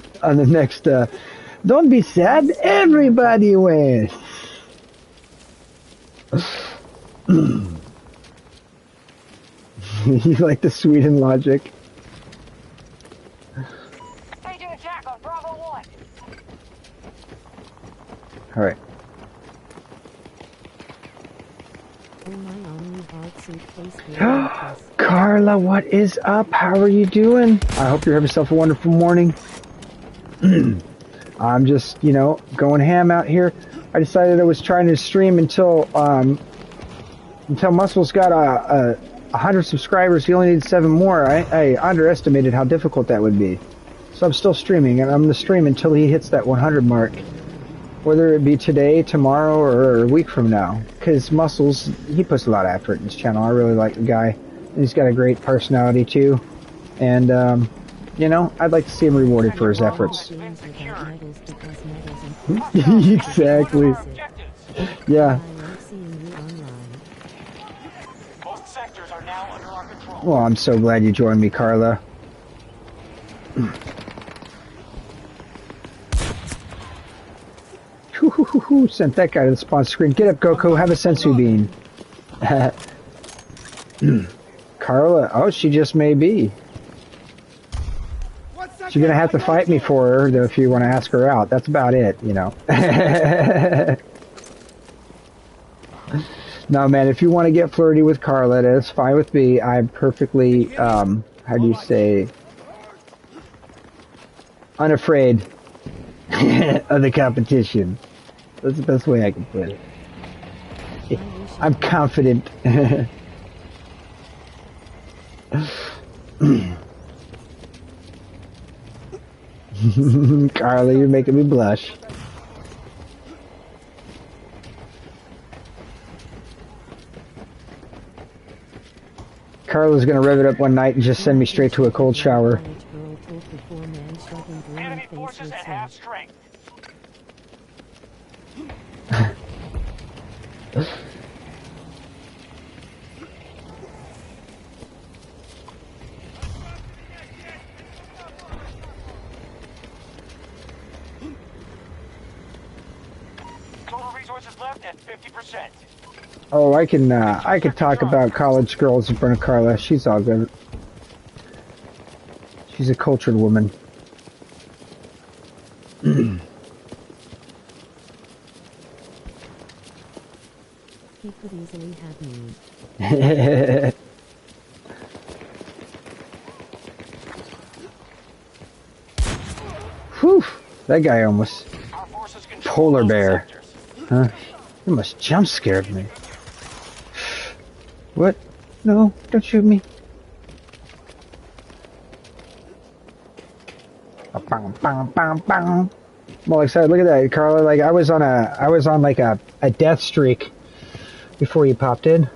don't be sad, everybody wins. You like the Sweden logic? Staging attack on Bravo 1. Alright. Carla, what is up? How are you doing? I hope you're having yourself a wonderful morning. I'm just, you know, going ham out here. I decided I was trying to stream until Muscles got 100 subscribers. He only needed 7 more. I underestimated how difficult that would be. So I'm still streaming, and I'm going to stream until he hits that 100 mark. Whether it be today, tomorrow, or a week from now. Because Muscles, he puts a lot of effort in his channel. I really like the guy. And he's got a great personality, too. And, you know, I'd like to see him rewarded for his efforts. Exactly. Yeah. Most sectors are now under our control. Well, I'm so glad you joined me, Carla. Sent that guy to the spawn screen. Get up, Goku. Have a sensu bean. Carla. Oh, she just may be. She's gonna have to fight me for her, though, if you want to ask her out. That's about it, you know. No, man, if you want to get flirty with Carla, that's fine with me. I'm perfectly, how do you say, unafraid of the competition. That's the best way I can put it. I'm confident. Carla, you're making me blush. Carla's gonna rev it up one night and just send me straight to a cold shower. Enemy forces at half strength. Total resources left at 50%. Oh, I could talk about college girls in front of Carla. She's all good. She's a cultured woman. He could easily have me. Whew, that guy almost Our forces control polar most bear. sectors. Huh? He almost jump scared me. What? No, don't shoot me. Bang, bang, bang, bang. Well, like I said, look at that, Carla. Like I was on like a death streak before you popped in,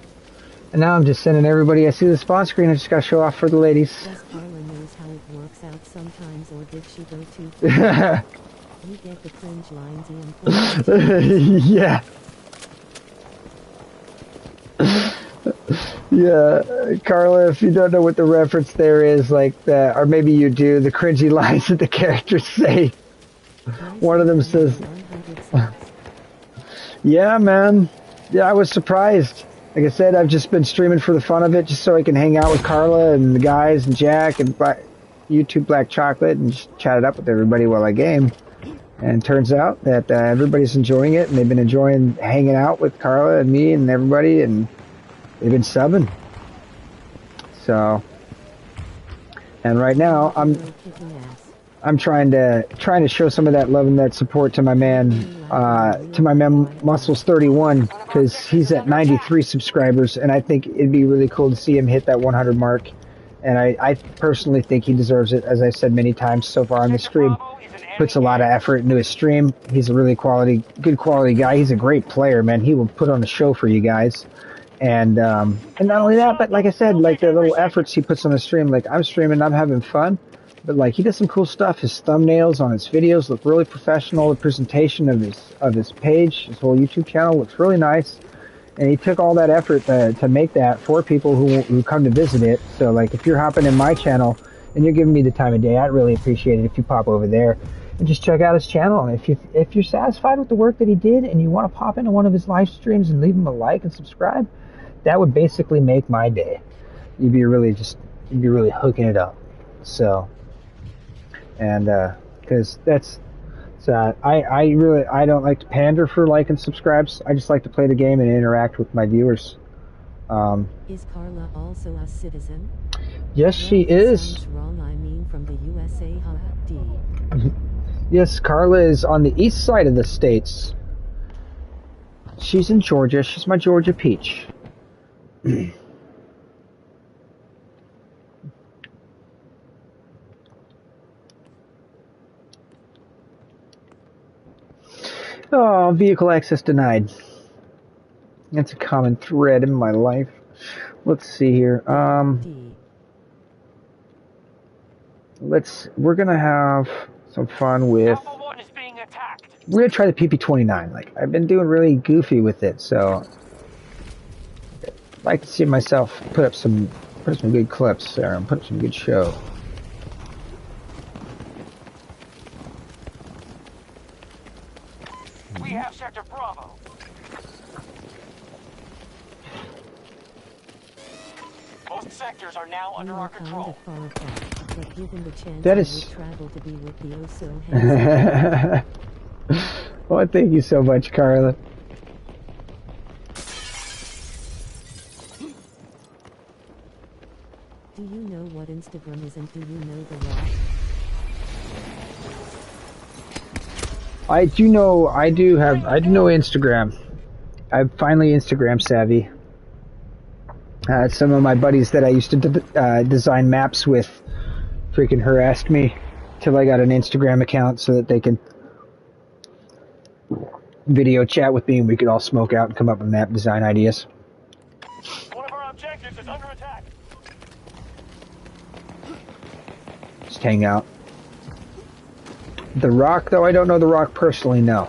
and now I'm just sending everybody. I see the spawn screen. I just gotta show off for the ladies. Guess Carla knows how it works out sometimes, or did she go too far? You get the cringe lines and Yeah. Yeah, Carla, if you don't know what the reference there is, like the, or maybe you do, the cringy lines that the characters say. One of them says, yeah, man. Yeah, I was surprised. Like I said, I've just been streaming for the fun of it, just so I can hang out with Carla and the guys and Jack and YouTube Black Chocolate and just chat it up with everybody while I game. And it turns out that everybody's enjoying it, and they've been enjoying hanging out with Carla and me and everybody, and they've been subbing. So, and right now I'm trying to show some of that love and that support to my man Muscles31, because he's at 93 subscribers, and I think it'd be really cool to see him hit that 100 mark. And I personally think he deserves it, as I've said many times so far on the stream. Puts a lot of effort into his stream. He's a really good quality guy. He's a great player, man. He will put on a show for you guys. And not only that, but like I said, like the little efforts he puts on the stream, like I'm streaming, I'm having fun, but like he does some cool stuff. His thumbnails on his videos look really professional. The presentation of his page, his whole YouTube channel looks really nice. And he took all that effort to make that for people who come to visit it. So like if you're hopping in my channel and you're giving me the time of day, I'd really appreciate it if you pop over there and just check out his channel. And if you're satisfied with the work that he did and you want to pop into one of his live streams and leave him a like and subscribe, that would basically make my day. You'd be really hooking it up. So, and because that's. So I don't like to pander for like and subscribes. I just like to play the game and interact with my viewers. Is Carla also a citizen? Yes, she is. Wrong, I mean from the USA. D. Yes, Carla is on the east side of the states. She's in Georgia. She's my Georgia peach. Oh, vehicle access denied. That's a common thread in my life. Let's see here. We're gonna have some fun with. We're gonna try the PP29. Like I've been doing really goofy with it, so I'd like to see myself put up some good clips there and put up some good show. We have Sector Bravo. Most sectors are now under our control. But given the chance That is. travel to be with the oh so handsome. Well, thank you so much, Carla. Do you know what Instagram is, and do you know the law? I do know Instagram. I'm finally Instagram savvy. Some of my buddies that I used to design maps with freaking harassed me till I got an Instagram account so that they can video chat with me and we could all smoke out and come up with map design ideas. One of our objectives Object is under attack. Just hang out. The Rock, though, I don't know The Rock personally, no.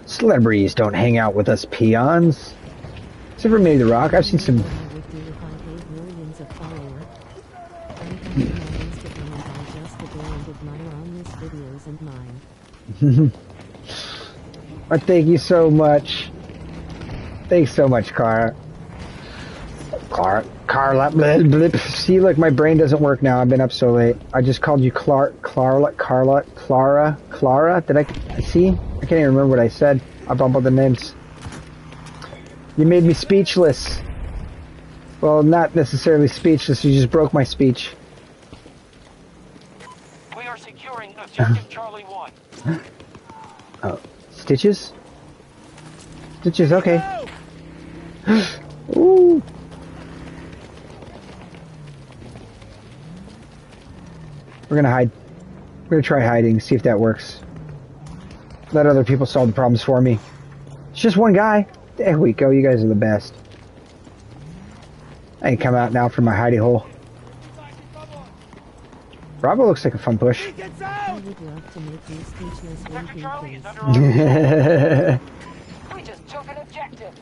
Celebrities don't hang out with us peons. Except for maybe The Rock. I've seen some... Oh, thank you so much. Thanks so much, Cara. Carla. See, look, my brain doesn't work now. I've been up so late. I just called you Clara. Did I see? I can't even remember what I said. I bumbled the names. You made me speechless. Well, not necessarily speechless. You just broke my speech. We are securing objective Charlie 1. Oh, Stitches? Stitches, okay. Ooh. We're gonna hide. We're gonna try hiding, see if that works. Let other people solve the problems for me. It's just one guy. There we go, you guys are the best. I can come out now from my hidey hole. Bravo looks like a fun push. I would love to make you speechless when Sector he Charlie is plays. under We just took an objective.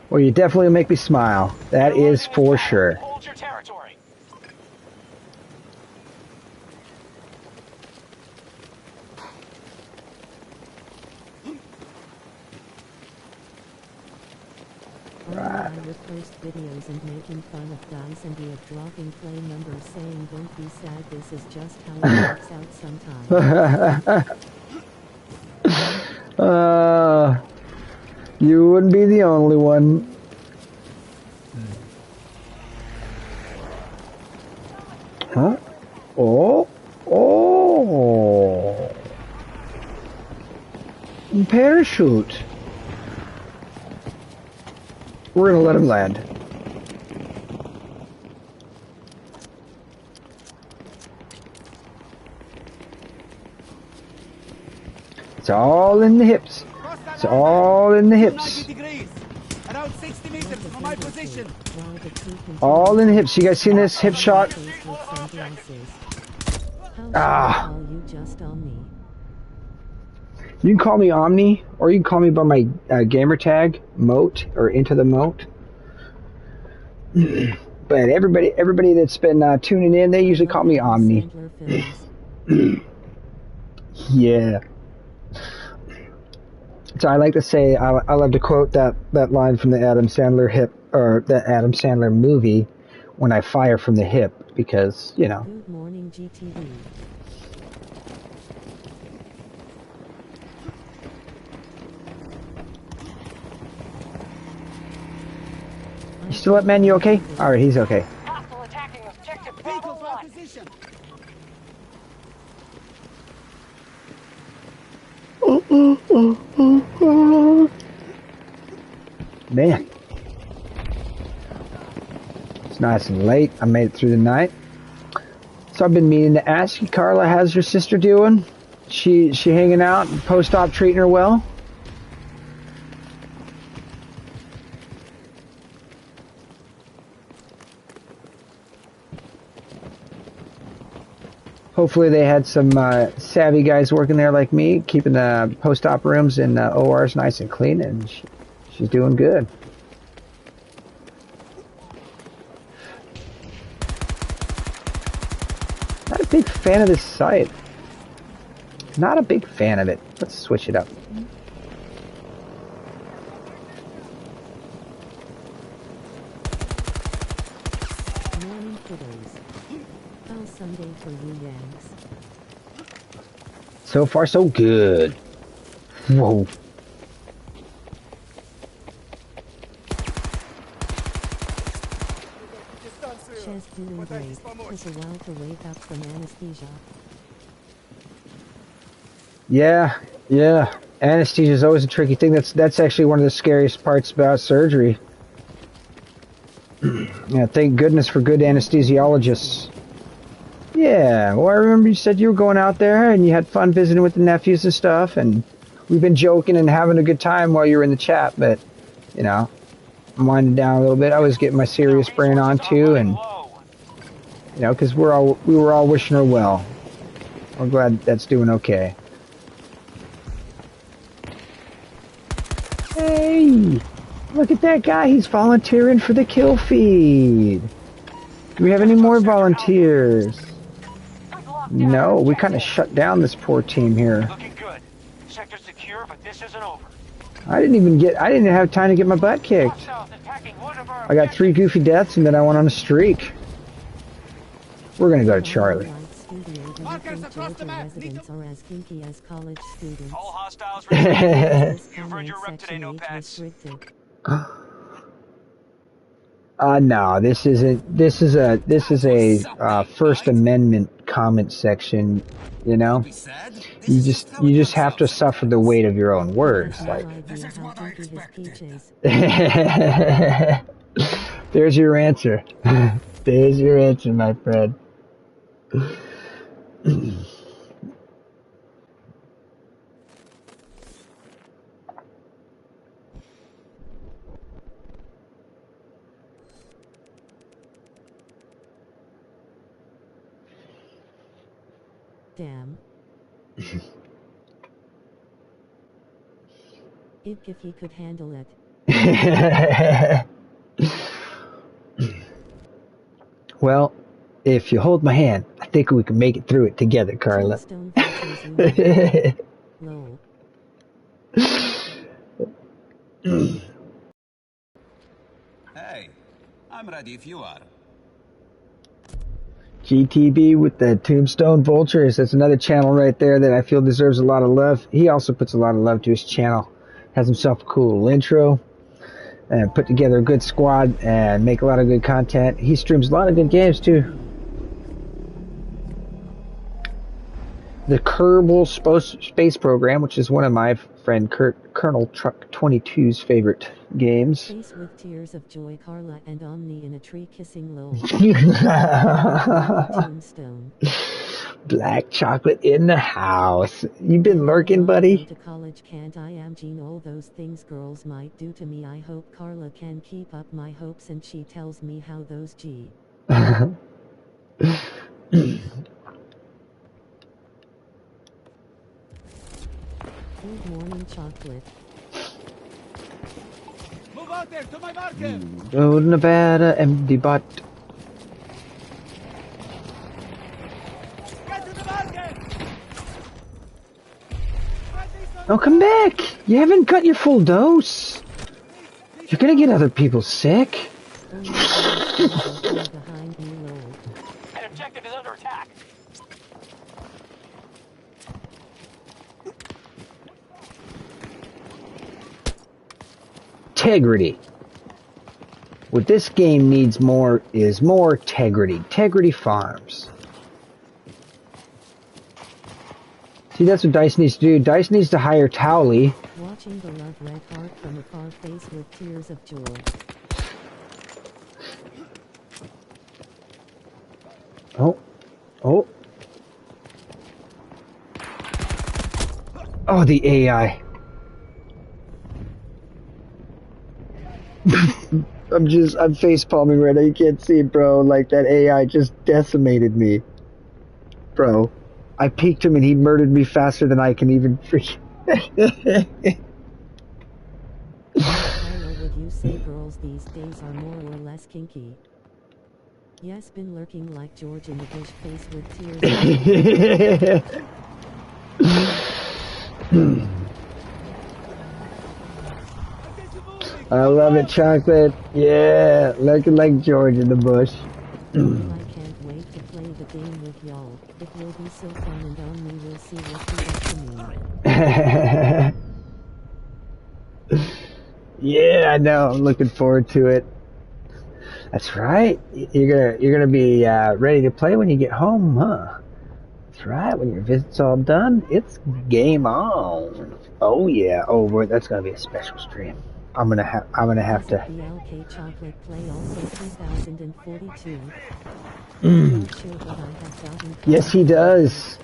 Well, you definitely make me smile. That is for sure. Hold your territory. I would post videos and making fun of guys and be of dropping play numbers saying don't be sad, this is just how it works out sometimes. You wouldn't be the only one. Huh? Oh. Parachute. We're gonna let him land. It's all in the hips. It's all in the hips. Around 60 meters from my position. All in the hips. You guys seen this hip shot? Ah. You can call me Omni, or you can call me by my gamer tag, Moat, or Into the Moat. But everybody that's been tuning in, they usually call me Omni. Yeah. So I like to say, I love to quote that line from the Adam Sandler movie, "When I fire from the hip," because, you know. Good morning, GTV. You still up, man? You okay? Alright, he's okay. Hostile attacking objective Vehicle Bravo for 1. acquisition. Man. It's nice and late. I made it through the night. So I've been meaning to ask you, Carla, how's your sister doing? She hanging out and post-op treating her well? Hopefully they had some savvy guys working there like me, keeping the post-op rooms and ORs nice and clean, and she's doing good. Not a big fan of this site. Not a big fan of it. Let's switch it up. Morning kiddos. How's Sunday for you Yanks? So far, so good. Whoa. Chess doing great. Took a while to wake up from anesthesia. Yeah. Anesthesia is always a tricky thing. That's actually one of the scariest parts about surgery. Yeah, thank goodness for good anesthesiologists. Yeah, well, I remember you said you were going out there and you had fun visiting with the nephews and stuff, and we've been joking and having a good time while you were in the chat, but, you know, I'm winding down a little bit. I was getting my serious brain on too, and, you know, because we were all wishing her well. We're glad that's doing okay. Hey, look at that guy. He's volunteering for the kill feed. Do we have any more volunteers? No, we kind of shut down this poor team here. Looking good. Sector secure, but this isn't over. I didn't have time to get my butt kicked. I got 3 goofy deaths and then I went on a streak. We're gonna go to Charlie. Markers across the map. Are as kinky as college students. All hostiles retreat. You've heard your rep today, no pets. No, this is a First Amendment comment section, you know? You just have to suffer the weight of your own words. Like, there's your answer. There's your answer, my friend. Damn. If he could handle it. Well, if you hold my hand, I think we can make it through it together, Carla. Lol. Hey, I'm ready if you are. GTB with the Tombstone Vultures. That's another channel right there that I feel deserves a lot of love. He also puts a lot of love to his channel. Has himself a cool intro and put together a good squad and make a lot of good content. He streams a lot of good games too. The Kerbal Space Program, which is one of my friend Colonel Truck 22's favorite games. Face with tears of joy, Carla and Omni in a tree kissing low. Tombstone. Black chocolate in the house. You been lurking, buddy? To college can't I am Jean, all those things girls might do to me. I hope Carla can keep up my hopes and she tells me how those G. Good morning, chocolate. Move out there to my marker. Go to Nevada, empty butt. Get to the marker. Oh, come back! You haven't got your full dose. You're gonna get other people sick. Behind me, low. An objective is under attack. Integrity. What this game needs more is more integrity. Integrity Farms. See, that's what Dice needs to do. Dice needs to hire Towley. Watching the love red heart from afar, face with tears of joy. Oh. Oh. Oh, the AI. I'm face palming right now. You can't see it, bro. Like, that AI just decimated me. Bro, I peeked him and he murdered me faster than I can even freaking. Carla, would you say girls these days are more or less kinky? Yes, been lurking like George in the bush, face with tears. I love it, chocolate. Yeah, looking like George in the bush. I can't wait to play the game with y'all. It will be so fun and Omni will see what you get to me. Yeah, I know. I'm looking forward to it. That's right. You're gonna be ready to play when you get home, huh? That's right. When your visit's all done, it's game on. Oh yeah. Oh boy, that's gonna be a special stream. I'm gonna have to. The LK chocolate play also 2042. Mm. Not sure, but I have gotten Yes, he does.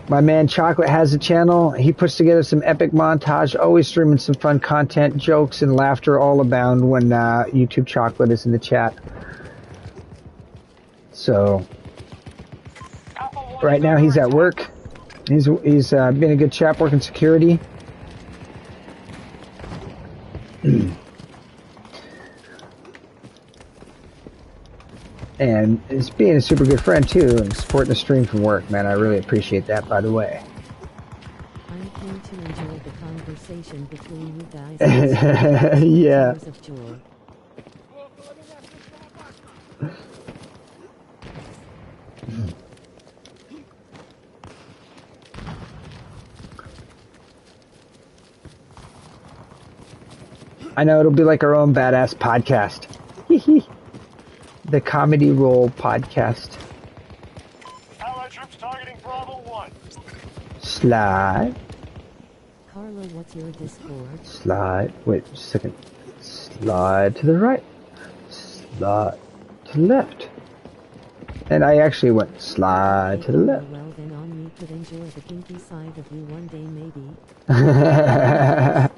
My man Chocolate has a channel. He puts together some epic montage, always streaming some fun content, jokes, and laughter all abound when YouTube Chocolate is in the chat. So, right now he's at work. He's been a good chap working security. And he's being a super good friend too, and supporting the stream from work, man. I really appreciate that, by the way. I'm keen to enjoy the conversation between you guys. Yeah. Tears of joy. I know it'll be like our own badass podcast. The Comedy Roll podcast. Allied troops targeting Bravo 1. Slide. Carla, what's your Discord? Slide. Wait just a second. Slide to the right. Slide to the left. And I actually went slide to the left. Well, then on me could enjoy the kinky side of you one day, maybe. I'm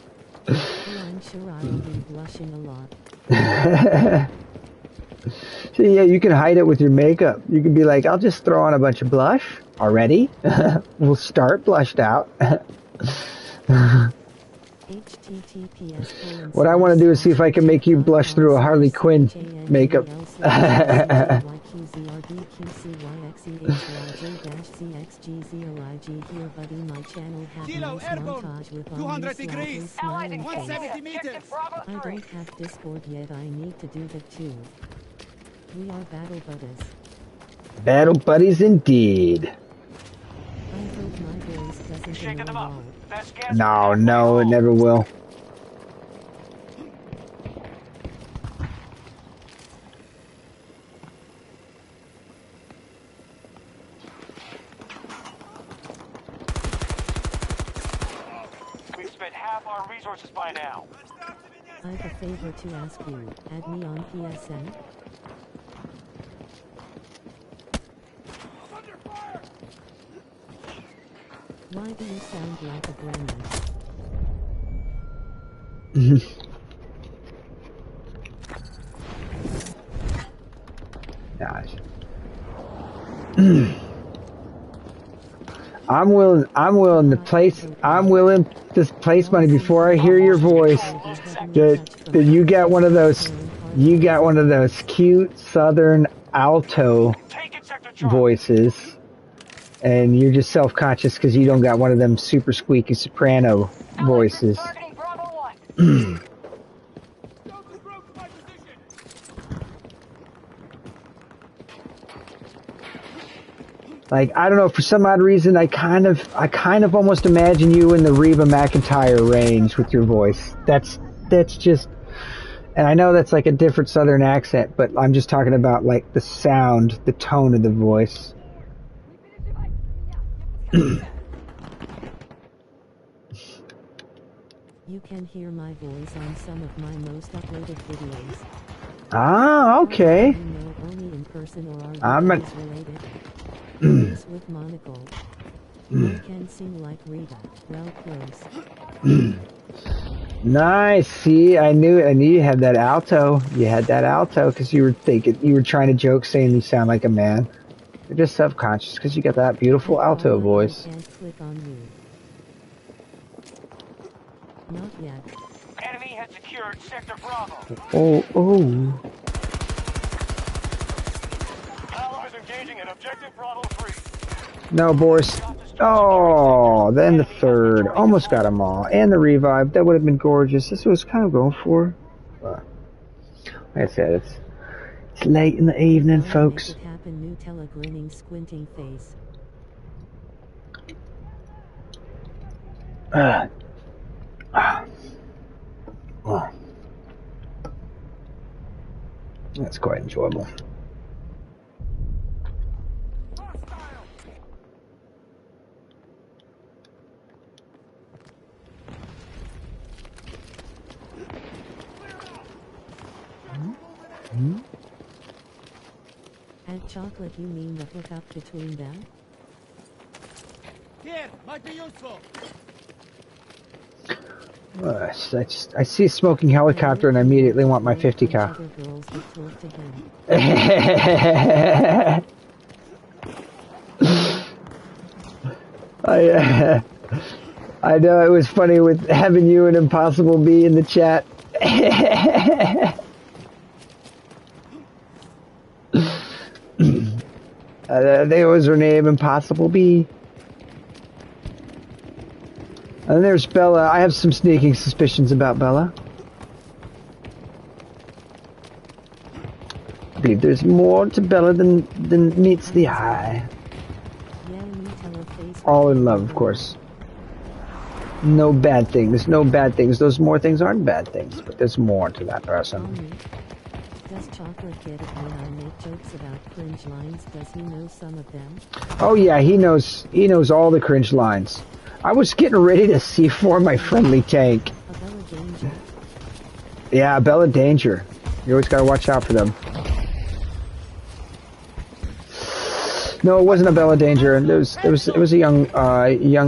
sure I'll be blushing a lot. So yeah, you can hide it with your makeup. You can be like, I'll just throw on a bunch of blush already. We'll start blushed out. What I want to do is see if I can make you blush through a Harley Quinn makeup. Kilo airborne, 200 degrees, 170 meters. I don't have Discord yet, I need to do that too. We are battle buddies. Battle buddies indeed. I hope my voice doesn't Shaking them up. Best gas No, it never will. We've spent half our resources by now. I have a favor to ask you. Add me on PSN. Why do you sound like a gremlin? Gosh. I'm willing to place money before I hear your voice that you got one of those cute southern alto voices, and you're just self-conscious because you don't got one of them super squeaky soprano voices. Like, I don't know, for some odd reason, I kind of almost imagine you in the Reba McEntire range with your voice. That's just, and I know that's like a different southern accent, but I'm just talking about like the sound, the tone of the voice. You can hear my voice on some of my most uploaded videos. Ah, okay. Do you know only in person or are you I'm guys related? Yes, with monocle. I can sing like Rita. Well, close. Nice. See, I knew you had that alto. You had that alto because you were trying to joke saying you sound like a man. You're just subconscious because you got that beautiful alto voice. I can't click on you. Not yet. Enemy has secured Sector Bravo. Oh. Allies engaging at Objective Bravo 3. No, Boris. Oh, then the third. Almost got them all. And the revive. That would have been gorgeous. This was kind of going for. Like I said, it's late in the evening, folks. Make it happen, Nutella grinning, squinting face. That's quite enjoyable. And chocolate, you mean the hookup between them? Here, might be useful. I see a smoking helicopter and I immediately want my 50 cal. Other girls would talk to him. I know it was funny with having you and Impossible B in the chat. I think it was her name, Impossible B. And there's Bella. I have some sneaking suspicions about Bella. I believe there's more to Bella than meets the eye. All in love, of course. No bad things, no bad things. Those more things aren't bad things, but there's more to that person. Does Chocolate get it when I make jokes about cringe lines? Does he know some of them? Oh yeah, he knows all the cringe lines. I was getting ready to C4 my friendly tank. A Bella Danger. Yeah, Bella Danger. You always gotta watch out for them. No, it wasn't a Bella Danger. It was a young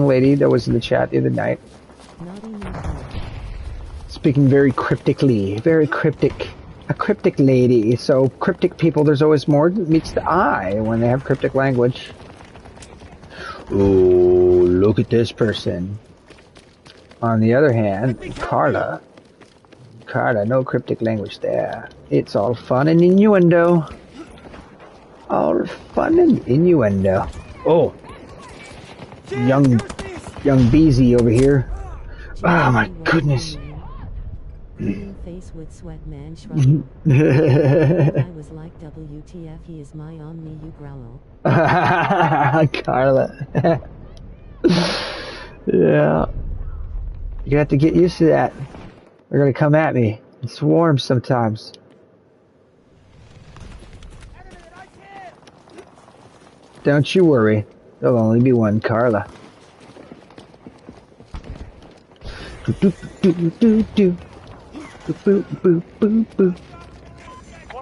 lady that was in the chat the other night. Speaking very cryptically, very cryptic. A cryptic lady. So cryptic people, there's always more that meets the eye when they have cryptic language. Oh, look at this person. On the other hand, Carla, no cryptic language there. It's all fun and innuendo. All fun and innuendo. Oh, young Beezy over here. Oh my goodness. Face with sweat man shrugging. I was like, WTF, he is my omni, you growl. Carla. Yeah. You're gonna have to get used to that. They're gonna come at me. It swarms sometimes. Don't you worry. There'll only be one Carla. Do, do, do, do, do. Boo, boo, boo, boo.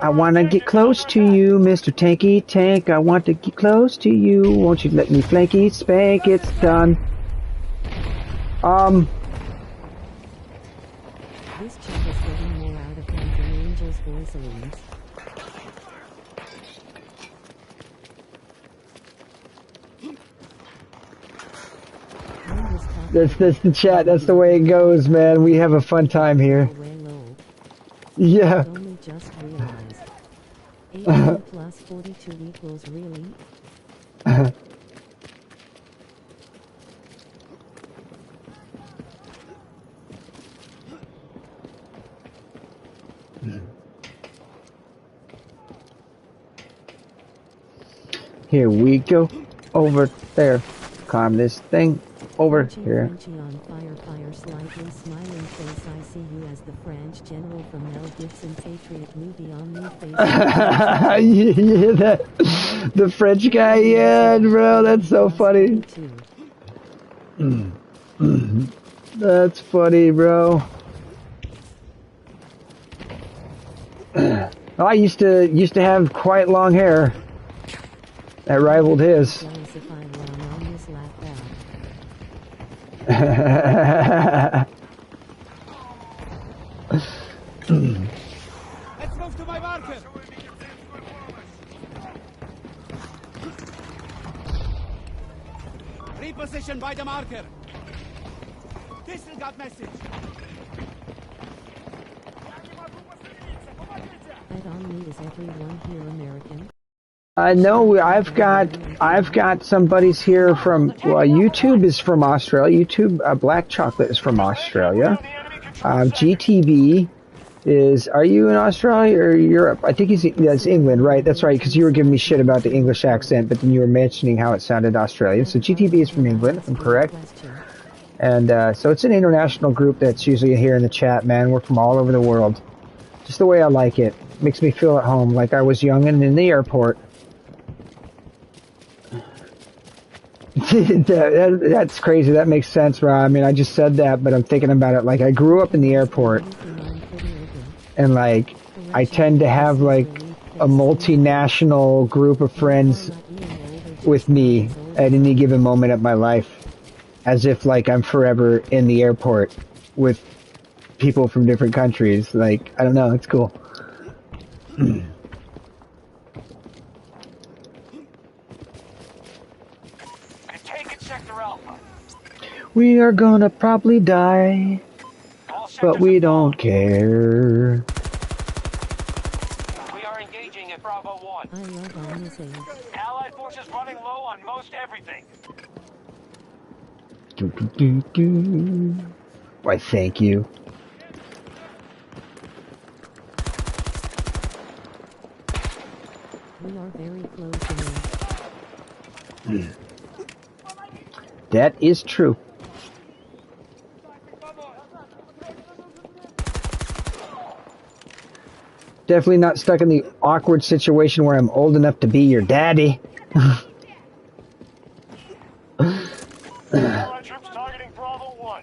I wanna get close to you, Mr. Tanky Tank. I want to get close to you. Won't you let me flanky spank? It's done. This chick is getting more out of him than Angel's voice alludes. That's the chat. That's the way it goes, man. We have a fun time here. Yeah. Only just realized. 18 plus 42 equals really? Here we go. Over there. Climb this thing. Over here. On fire, slightly smiling face. I see you as the French general from Mel Gibson Patriot movie on me face. Yeah, the French guy, yeah, bro, that's so funny. That's funny, bro. I used to have quite long hair. That rivaled his. Let's move to my marker. Reposition by the marker. Disregard message. At Omni, is everyone here American? No, I've got some buddies here from, well, YouTube is from Australia. YouTube, Black Chocolate is from Australia. GTV is, are you in Australia or Europe? I think that's England, right? That's right, because you were giving me shit about the English accent, but then you were mentioning how it sounded Australian. So GTV is from England, if I'm correct. And so it's an international group that's usually here in the chat, man. We're from all over the world. Just the way I like it. Makes me feel at home, like I was young and in the airport. That's crazy. That makes sense, Rob. I mean, I just said that, but I'm thinking about it. Like, I grew up in the airport, and like, I tend to have like a multinational group of friends with me at any given moment of my life, as if like I'm forever in the airport with people from different countries. Like, I don't know, it's cool. Take Sector Alpha. We are gonna probably die, All but sectors we are don't gone. care. We are engaging at Bravo 1. I love all musings. Allied forces running low on most everything. Do, do, do, do. Why, thank you. We are very close in. That is true. Definitely not stuck in the awkward situation where I'm old enough to be your daddy. Allied troops targeting Bravo 1.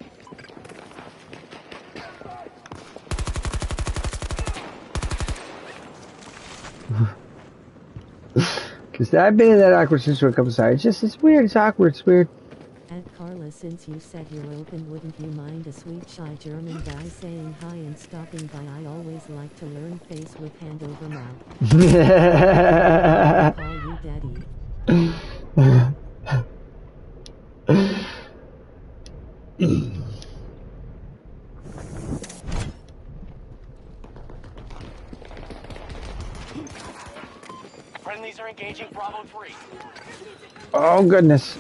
Because I've been in that awkward situation a couple of times. It's weird. It's awkward. It's weird. And Carla, since you said you're open, wouldn't you mind a sweet shy German guy saying hi and stopping by? I always like to learn face with hand over mouth. I call you daddy. Friendlies are engaging Bravo 3. Oh, goodness.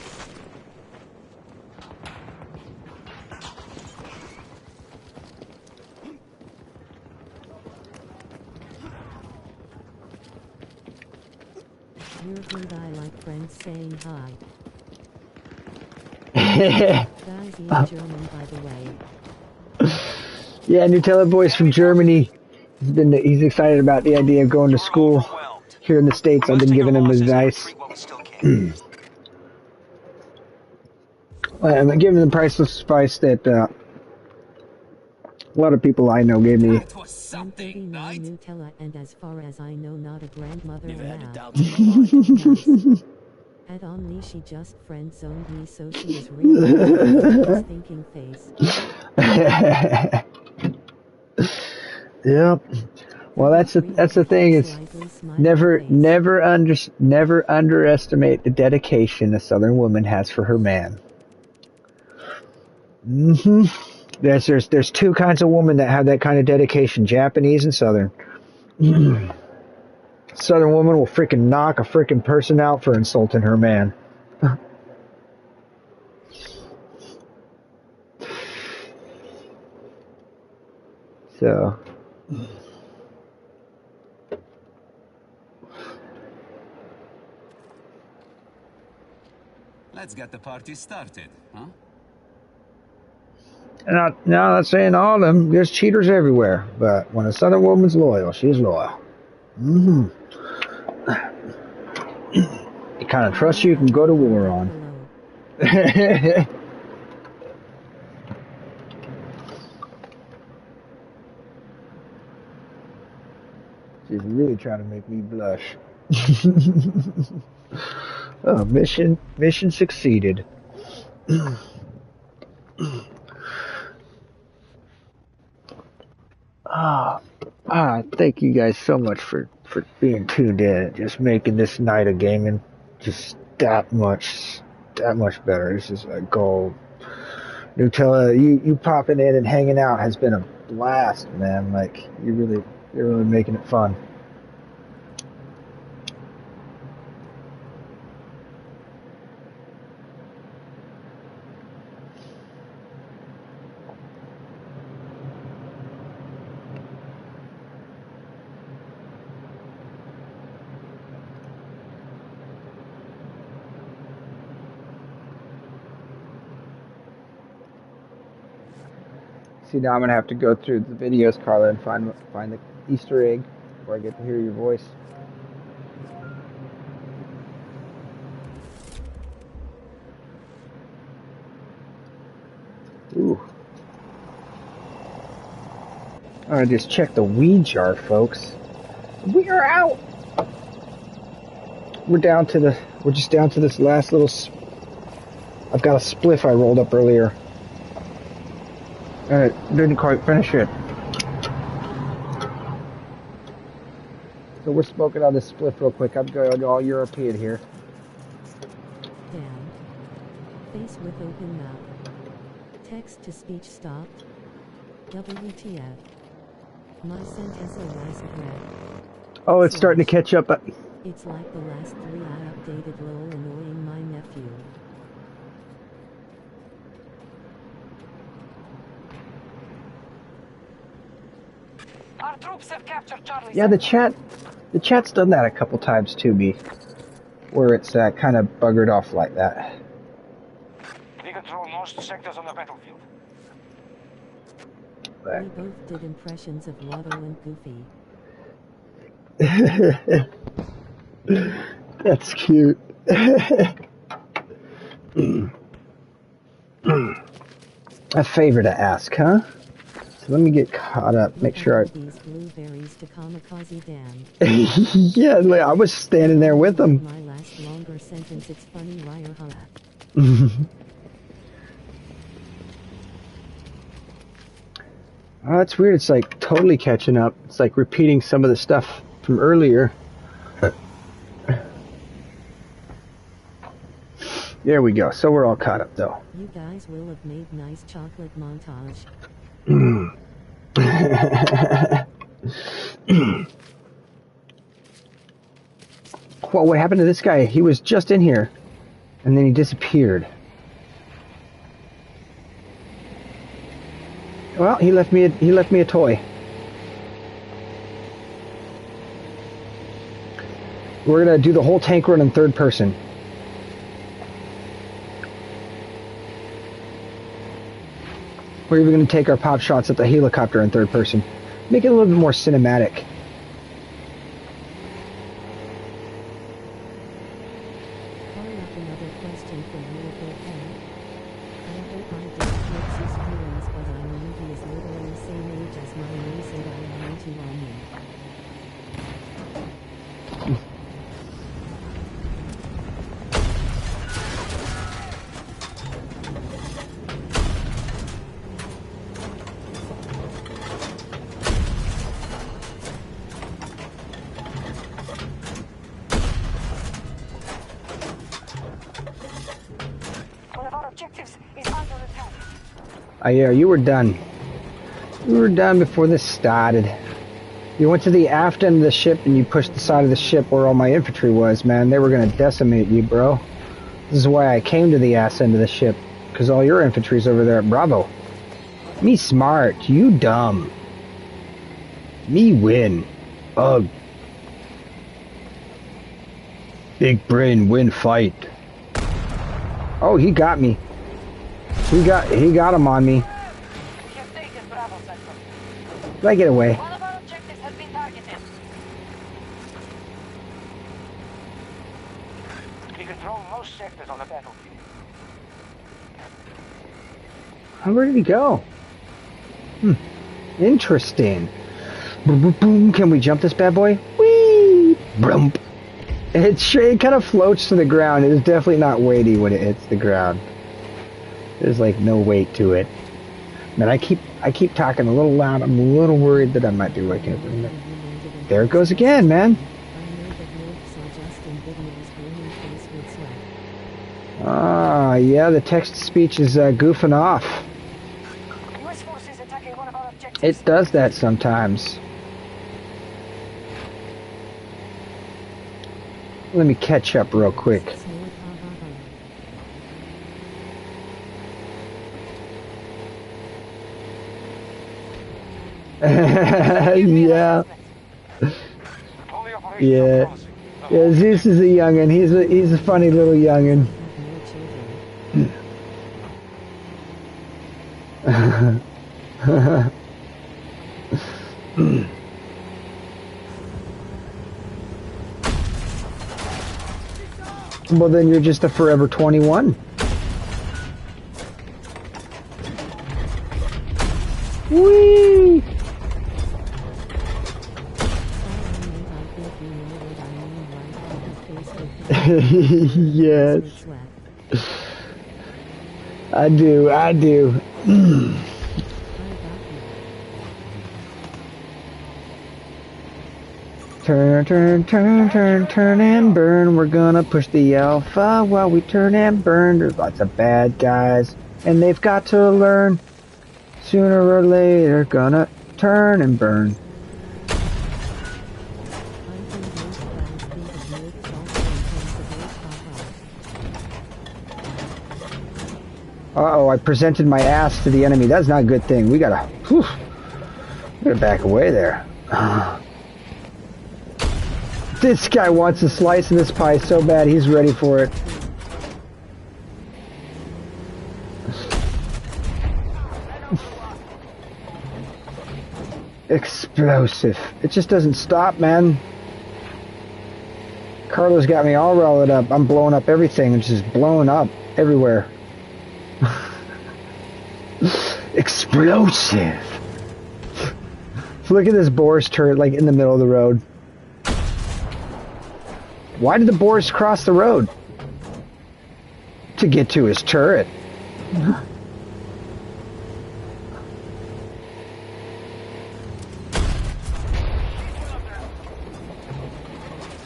Weird I like friends saying hi. Guys, he's German, by the way. Yeah, Nutella Boy's from Germany. He's excited about the idea of going to school here in the States. I've been giving him advice. I'm giving him the priceless advice that a lot of people I know gave me. That was something, right? Nutella, and as far as I know, not a grandmother. Never had a now. doubt in my mind. At Omni, she just friend zoned me, so she is really thinking face. Yep. Well, that's the thing. Is never underestimate the dedication a Southern woman has for her man. There's two kinds of women that have that kind of dedication: Japanese and Southern. Southern woman will freaking knock a freaking person out for insulting her man. So. Let's get the party started, huh? Now, I'm not saying all of them. There's cheaters everywhere. But when a Southern woman's loyal, she's loyal. The kind of trust you can go to war on. She's really trying to make me blush. Oh, mission succeeded. Thank you guys so much for being tuned in, just making this night of gaming just that much better. This is a gold. Nutella, you popping in and hanging out has been a blast, man. Like you're really making it fun. See, now I'm gonna have to go through the videos, Carla, and find the Easter egg where I get to hear your voice. Ooh. Alright, just check the weed jar, folks. We are out! We're just down to this last little... I've got a spliff I rolled up earlier. Alright, didn't quite finish it. So we're smoking on this spliff real quick. I'm going all European here. Down. Face with open mouth. Text-to-speech stopped. WTF. My sent SOS breath. Oh, it's starting to catch up. It's like the last 3 I updated lol annoying my nephew. Our troops have captured Charlie. Yeah, the chat's done that a couple times to me, where it's kind of buggered off like that. We control most sectors on the battlefield. We both did impressions of Waddle and Goofy. That's cute. A favor to ask, huh? So let me get caught up. Make sure I. These blueberries to kamikaze Dan. Yeah, I was standing there with them. My last longer sentence. It's funny, liar, huh? Oh, that's weird. It's like totally catching up. It's like repeating some of the stuff from earlier. There we go. So we're all caught up, though. You guys will have made nice chocolate montage. Well, what happened to this guy? He was just in here, and then he disappeared. Well, he left me a toy. We're gonna do the whole tank run in third person. We're even gonna take our pop shots at the helicopter in third person. Make it a little bit more cinematic. Hurry up, another question for you, okay? I hope I didn't hurt his feelings, but I mean he is literally the same age as my niece and I want to on you. One of our objectives is under attack. Yeah, you were done. You were done before this started. You went to the aft end of the ship and you pushed the side of the ship where all my infantry was, man. They were gonna decimate you, bro. This is why I came to the ass end of the ship, because all your infantry's over there at Bravo. Me smart, you dumb. Me win. Ugh. Big brain win fight. Oh, he got me. He got him on me. We have taken Bravo sector. Did I get away? One of our objectives has been targeted. We control most sectors on the battlefield. Where did he go? Interesting. Boom, boom, boom. Can we jump this bad boy? Whee! Brump. It kind of floats to the ground. It is definitely not weighty when it hits the ground. There's like no weight to it. Man, I keep talking a little loud. I'm a little worried that I might be waking up in a minute. There it goes again, man. I know that North saw Justin videos burning face with sweat. Ah, yeah, the text-to-speech is goofing off. U.S. forces attacking one of our objectives. It does that sometimes. Let me catch up real quick. Snort, ha ha ha. Yeah. Only operation Yeah. promising. Yeah, Zeus is a youngin'. He's a funny little youngin'. Have more children. Well, then you're just a forever 21. Whee! Yes. I do. Turn and burn. We're gonna push the alpha while we turn and burn. There's lots of bad guys, and they've got to learn. Sooner or later, gonna turn and burn. Uh-oh, I presented my ass to the enemy. That's not a good thing. We gotta back away there. This guy wants a slice of this pie so bad, he's ready for it. Explosive. It just doesn't stop, man. Carlos got me all riled up. I'm blowing up everything. It's just blowing up everywhere. Explosive. Look at this Boris turret, like, in the middle of the road. Why did the Boris cross the road? To get to his turret.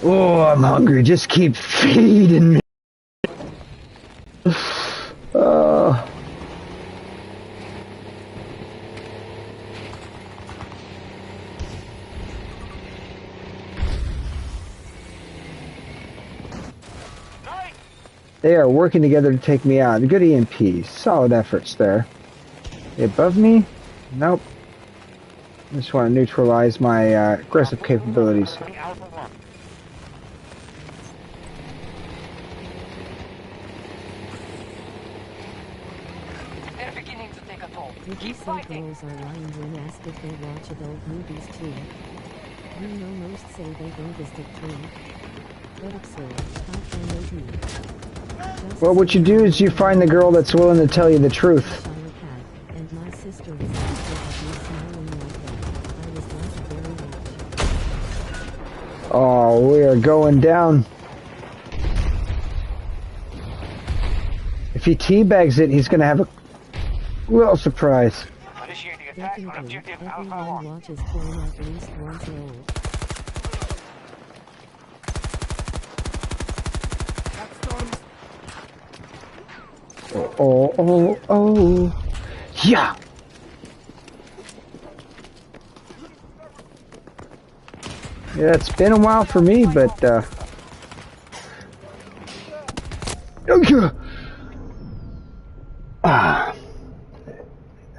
Oh, I'm hungry. Just keep feeding me. They are working together to take me out. Good EMP. Solid efforts there. They above me? Nope. I just want to neutralize my aggressive capabilities. They're beginning to take a toll. Would you say girls are lying when asked if they watch adult movies too? You know most say they don't stick to. But it's so, how can they do? Well, what you do is you find the girl that's willing to tell you the truth. And my sister was smiling like that. I was not very much. Oh, we are going down. If he teabags it, he's going to have a little surprise. Definitely, everyone watches porn at least once old. Oh. Yeah. Yeah, it's been a while for me, but, I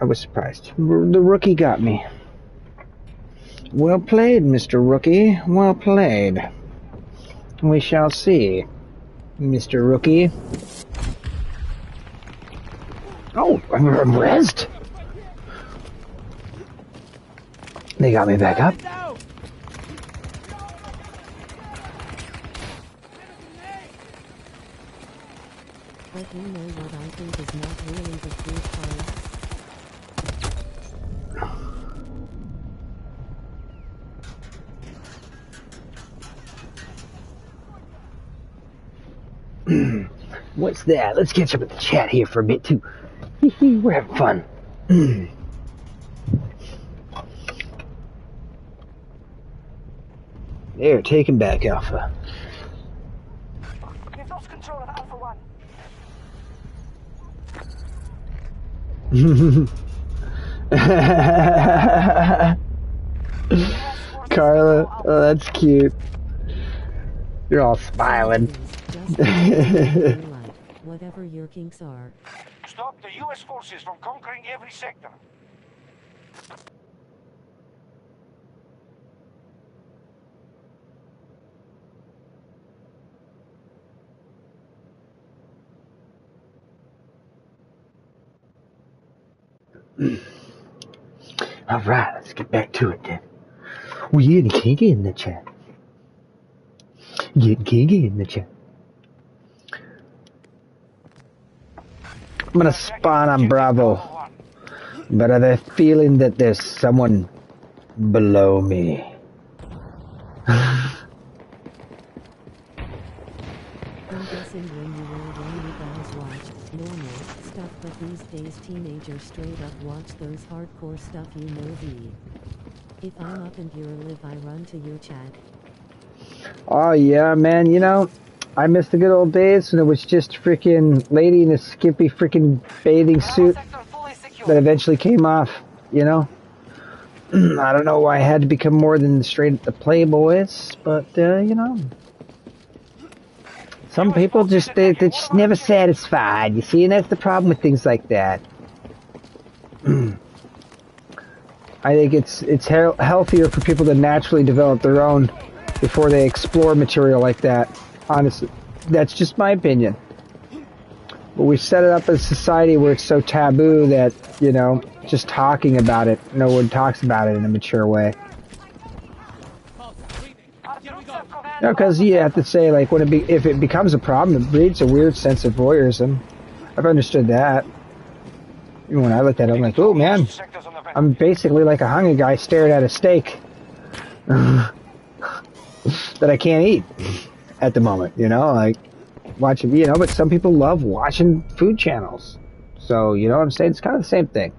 was surprised. The rookie got me. Well played, Mr. Rookie. Well played. We shall see, Mr. Rookie. Oh, I'm rezzed. They got me back up. But you know what I think is not really the true part. What's that? Let's catch up with the chat here for a bit too. We're having fun. They're taking back Alpha. We've lost control of Alpha 1. Carla, oh, that's cute. You're all smiling. Whatever your kinks are. Stop the U.S. forces from conquering every sector. Alright, let's get back to it then. We're getting kinky in the chat. Getting kinky in the chat. I'm gonna spawn on Bravo. But I have a feeling that there's someone below me. listened when you guys watched normal stuff, but these days teenagers straight up watch those hardcore stuff, you know me. If I'm up and you're live, I run to your chat. Oh yeah, man, you know, I miss the good old days when it was just freaking lady in a skimpy freaking bathing suit that eventually came off, you know? I don't know why I had to become more than straight the playboys, but, you know. Some people just, they're just never satisfied, you see, and that's the problem with things like that. I think it's healthier for people to naturally develop their own before they explore material like that. Honestly, that's just my opinion. But we set it up as a society where it's so taboo that, you know, just talking about it, no one talks about it in a mature way. You know, because you have to say, like, if it becomes a problem, it breeds a weird sense of voyeurism. I've understood that. Even when I looked at it, I'm like, oh man, I'm basically like a hungry guy staring at a steak that I can't eat at the moment, you know, like watching, you know, but some people love watching food channels. So, you know what I'm saying? It's kind of the same thing.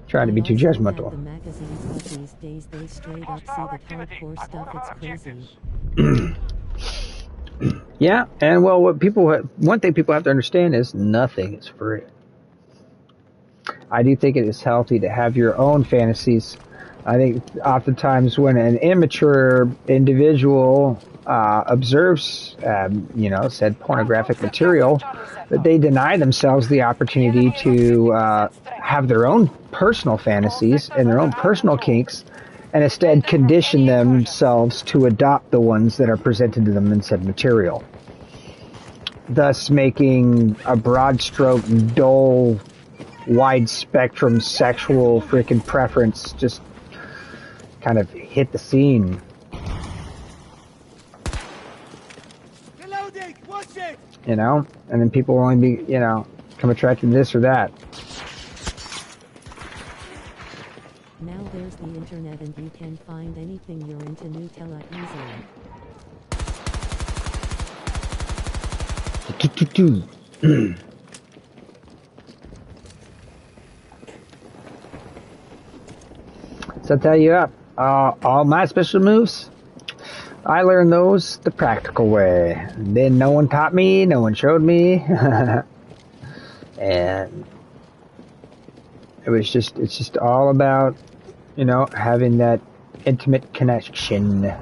Trying to be too judgmental. The magazines, but these days they straight up see the hardcore stuff, it's crazy. Yeah, and well, one thing people have to understand is nothing is free. I do think it is healthy to have your own fantasies. I think oftentimes when an immature individual observes, you know, said pornographic material, that they deny themselves the opportunity to have their own personal fantasies and their own personal kinks, and instead condition themselves to adopt the ones that are presented to them in said material, thus making a broad stroke, dull, wide spectrum sexual freaking preference just kind of hit the scene. Reloading, watch it. You know, and then people will only be, you know, become attracted to this or that. Now there's the internet and you can find anything you're into Nutella easily. So I'll tell you up, all my special moves, I learned those the practical way. Then no one taught me, no one showed me, and it's just all about, you know, having that intimate connection.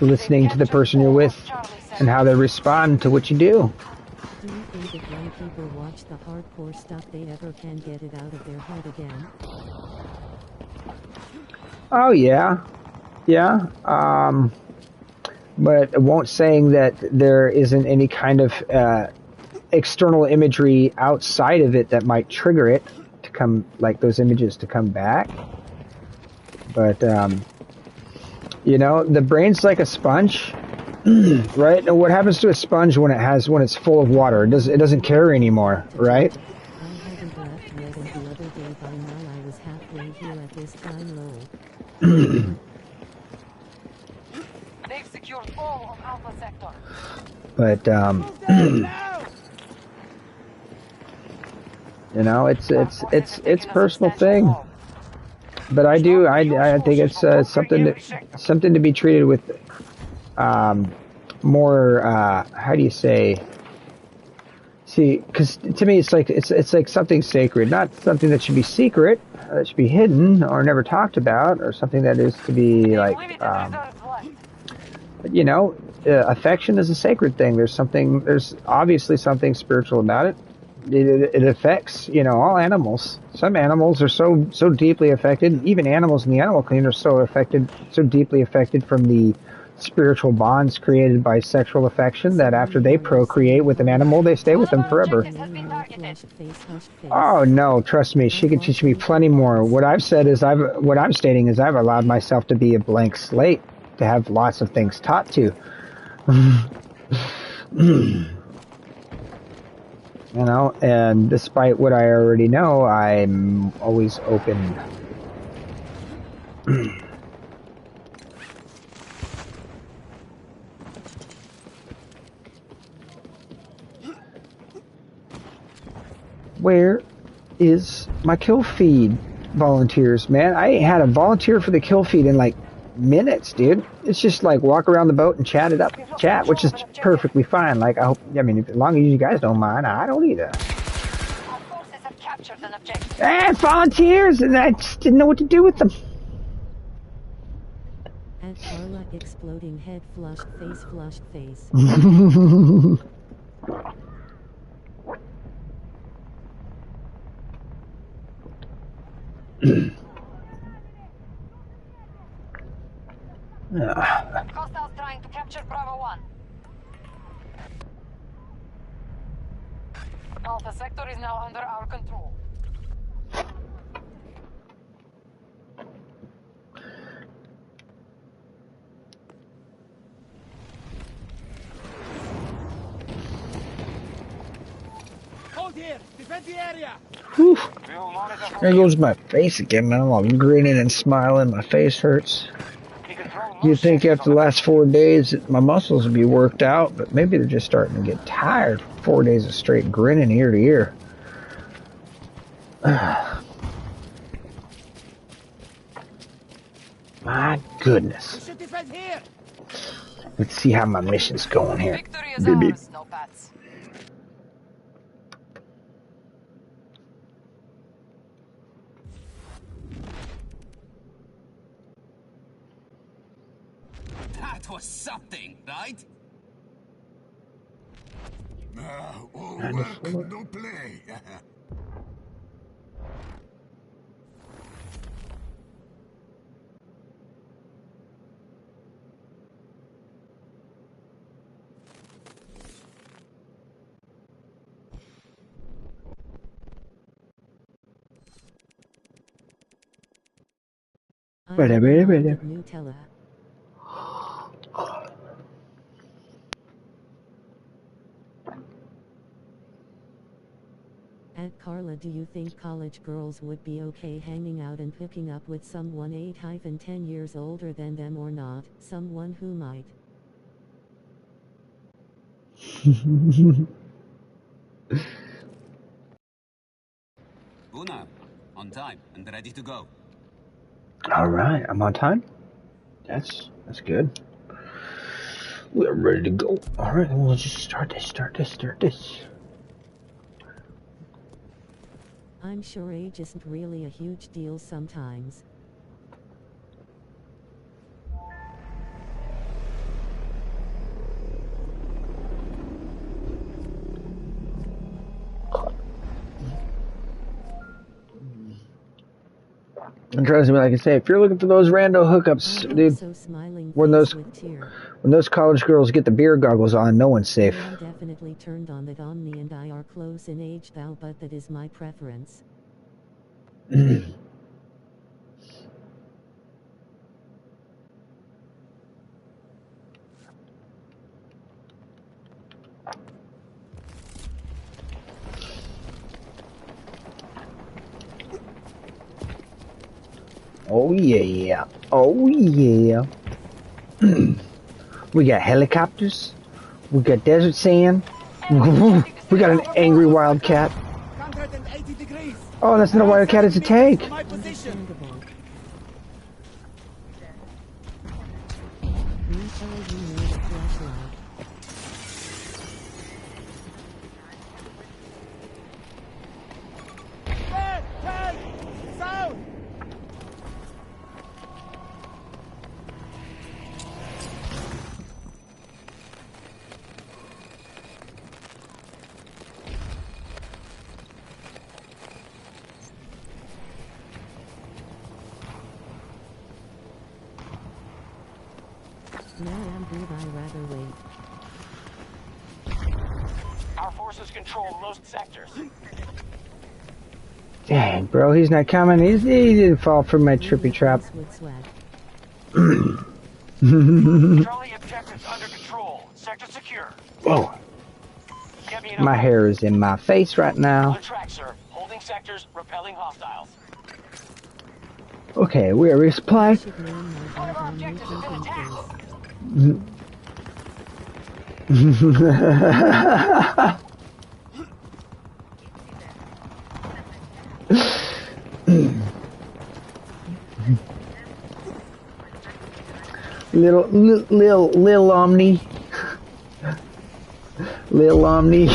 Listening to the person you're with and how they respond to what you do. Do you think if young people watch the hardcore stuff they ever can get it out of their head again? Oh yeah. Yeah. But it won't saying that there isn't any kind of external imagery outside of it that might trigger it to come, like those images to come back. But you know, the brain's like a sponge, right? And what happens to a sponge when it's full of water? It doesn't carry anymore, right? I haven't left yet, and the other day by now I was halfway here at this time low. They've secured all of Alpha Sector. But you know, it's personal thing. But I think it's something to be treated with more how do you say? See, because to me it's like something sacred, not something that should be secret, that should be hidden or never talked about, or something that is to be like. But you know, affection is a sacred thing. There's obviously something spiritual about it. It affects, you know, all animals. Some animals are so deeply affected. Even animals in the animal kingdom are so deeply affected from the spiritual bonds created by sexual affection that after they procreate with an animal, they stay with them forever. Oh no, trust me, she can teach me plenty more. What I'm stating is I've allowed myself to be a blank slate, to have lots of things taught to. You know, and despite what I already know, I'm always open. Where is my kill feed volunteers, man? I ain't had a volunteer for the kill feed in like minutes, dude. It's just like walk around the boat and chat, which is perfectly fine. Like, I mean, as long as you guys don't mind, I don't either. Volunteers, and I just didn't know what to do with them. And Carla exploding head flushed face. Hostiles trying to capture Bravo 1. Alpha sector is now under our control. Hold here! Defend the area! Whew. There goes my face again, man. I'm grinning and smiling. My face hurts. You'd think after the last 4 days that my muscles would be worked out, but maybe they're just starting to get tired. 4 days of straight grinning ear to ear. My goodness. We should defend here! Let's see how my mission's going here. Victory is ours, no bats. That was something, right? All work, no play. Nutella. And Carla, do you think college girls would be okay hanging out and hooking up with someone 8-10 years older than them or not? Someone who might. Una, on time and ready to go. All right, I'm on time. That's good. We're ready to go. All right, we'll just start this. I'm sure age isn't really a huge deal sometimes. And trust me, like I say, if you're looking for those rando hookups, dude, when those college girls get the beer goggles on, no one's safe. I'm definitely turned on that Omni and I are close in age thou, but that is my preference. Oh yeah. Oh yeah. We got helicopters. We got desert sand. We got an angry wildcat. 180 degrees! Oh, that's not a wildcat, it's a tank. My position! Understandable. Nutella, you need a flashlight. Red! 10! South! No, I'd rather wait. Our forces control most sectors. Dang, bro, he's not coming. He didn't fall for my trippy trap. With swag. Charlie objectives under control. Sector secure. Whoa. Get me My hair is in my face right now. on track, sir. Holding sectors, repelling hostiles. Okay, we are resupply. Should name my Our objective has been attacked. Lil Omni. Lil Omni.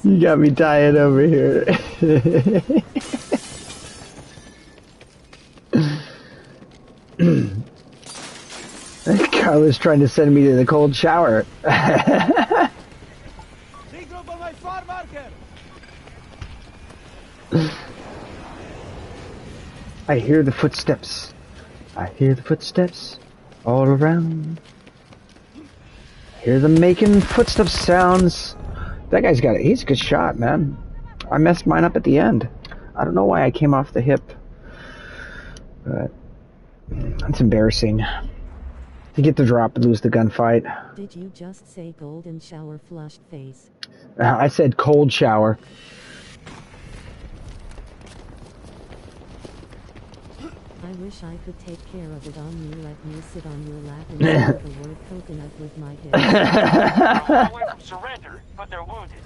You got me tired over here. Carla's trying to send me to the cold shower. Regroup on my far marker. I hear the footsteps. I hear the footsteps all around. I hear them making footsteps sounds. That guy's got it. He's a good shot, man. I messed mine up at the end. I don't know why I came off the hip. But that's embarrassing. To get the drop and lose the gunfight. Did you just say golden shower flushed face? I said cold shower. I wish I could take care of it on you. Let me sit on your lap and say the word coconut with my hips. They're away from surrender, but they're wounded.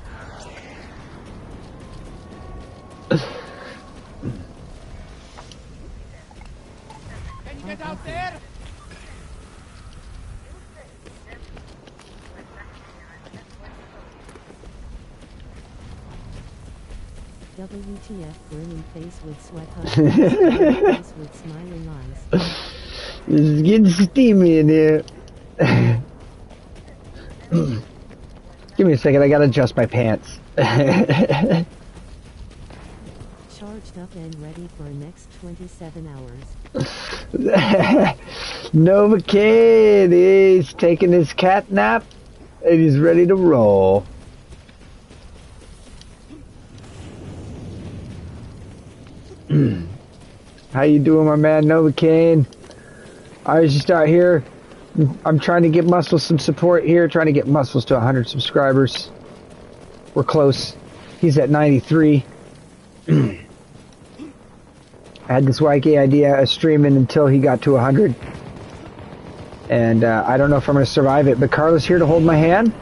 Can you get out there? WTF, grinning face with sweat face with smiling eyes. This is getting steamy in here. Give me a second, I gotta adjust my pants. Charged up and ready for next 27 hours. Nova Kid, he's taking his cat nap and he's ready to roll. How you doing, my man, Novocaine? I was just out here. I'm trying to get Muscles some support here, trying to get Muscles to 100 subscribers. We're close. He's at 93. I had this wacky idea of streaming until he got to 100. And I don't know if I'm going to survive it, but Carla's here to hold my hand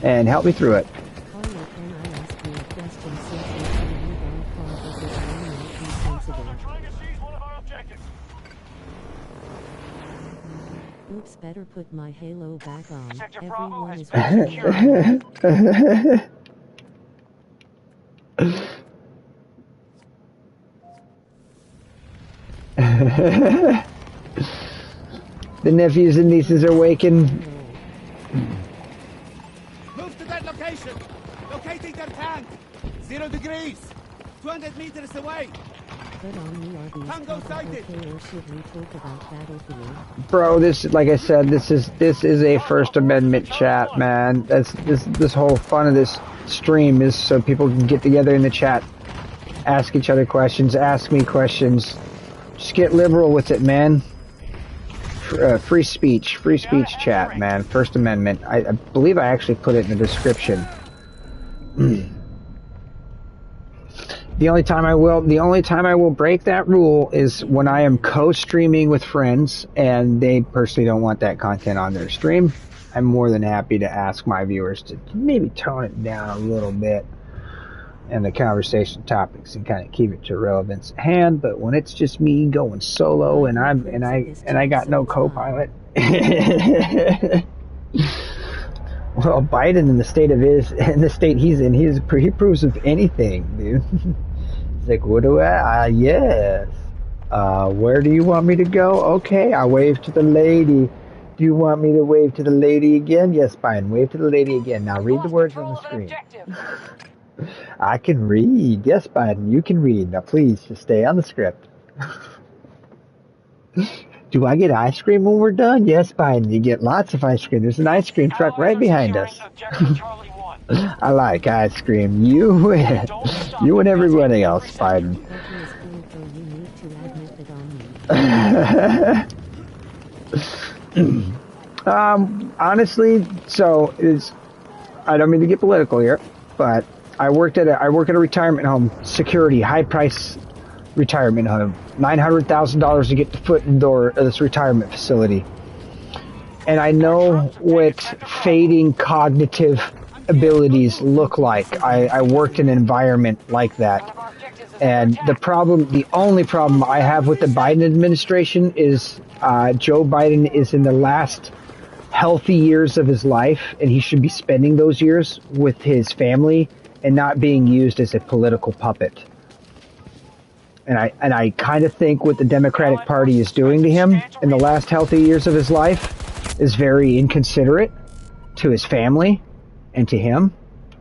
and help me through it. Carla, can I ask you a question since you say you don't call this enemy insensitive? Trying to seize one of our objectives. Oops, better put my halo back on. Sector Bravo Everyone has is been secured. The nephews and nieces are waking. Move to that location. Locating their tank. 0 degrees. 200 meters away. But on you are these Tango topical sighted. or should we talk about battlefield? Bro, this, like I said, this is a First Amendment chat, man. That's this whole fun of this stream is so people can get together in the chat, ask each other questions, ask me questions. Just get liberal with it, man. Free speech chat, man. First Amendment. I believe I actually put it in the description. The only time I will break that rule is when I am co-streaming with friends and they personally don't want that content on their stream. I'm more than happy to ask my viewers to maybe tone it down a little bit and the conversation topics and kind of keep it to relevance at hand. But when it's just me going solo and I got no co-pilot. Well, Biden in the state he's in, he approves of anything, dude. He's like, what do yes. Where do you want me to go? Okay, I'll wave to the lady. Do you want me to wave to the lady again? Yes, Biden, wave to the lady again. Now read the words on the screen. I can read. Yes, Biden, you can read. Now please, just stay on the script. Do I get ice cream when we're done? Yes, Biden, you get lots of ice cream. There's an ice cream truck right behind us. I like ice cream. You and everybody else, Biden. Honestly, so I don't mean to get political here, but I work at a retirement home, security, high price retirement home, $900,000 to get the foot in the door of this retirement facility. and I know what fading cognitive abilities look like. I worked in an environment like that. And the only problem I have with the Biden administration is Joe Biden is in the last healthy years of his life, and he should be spending those years with his family and not being used as a political puppet. And I kind of think what the Democratic Party is doing to him in the last healthy years of his life is very inconsiderate to his family and to him.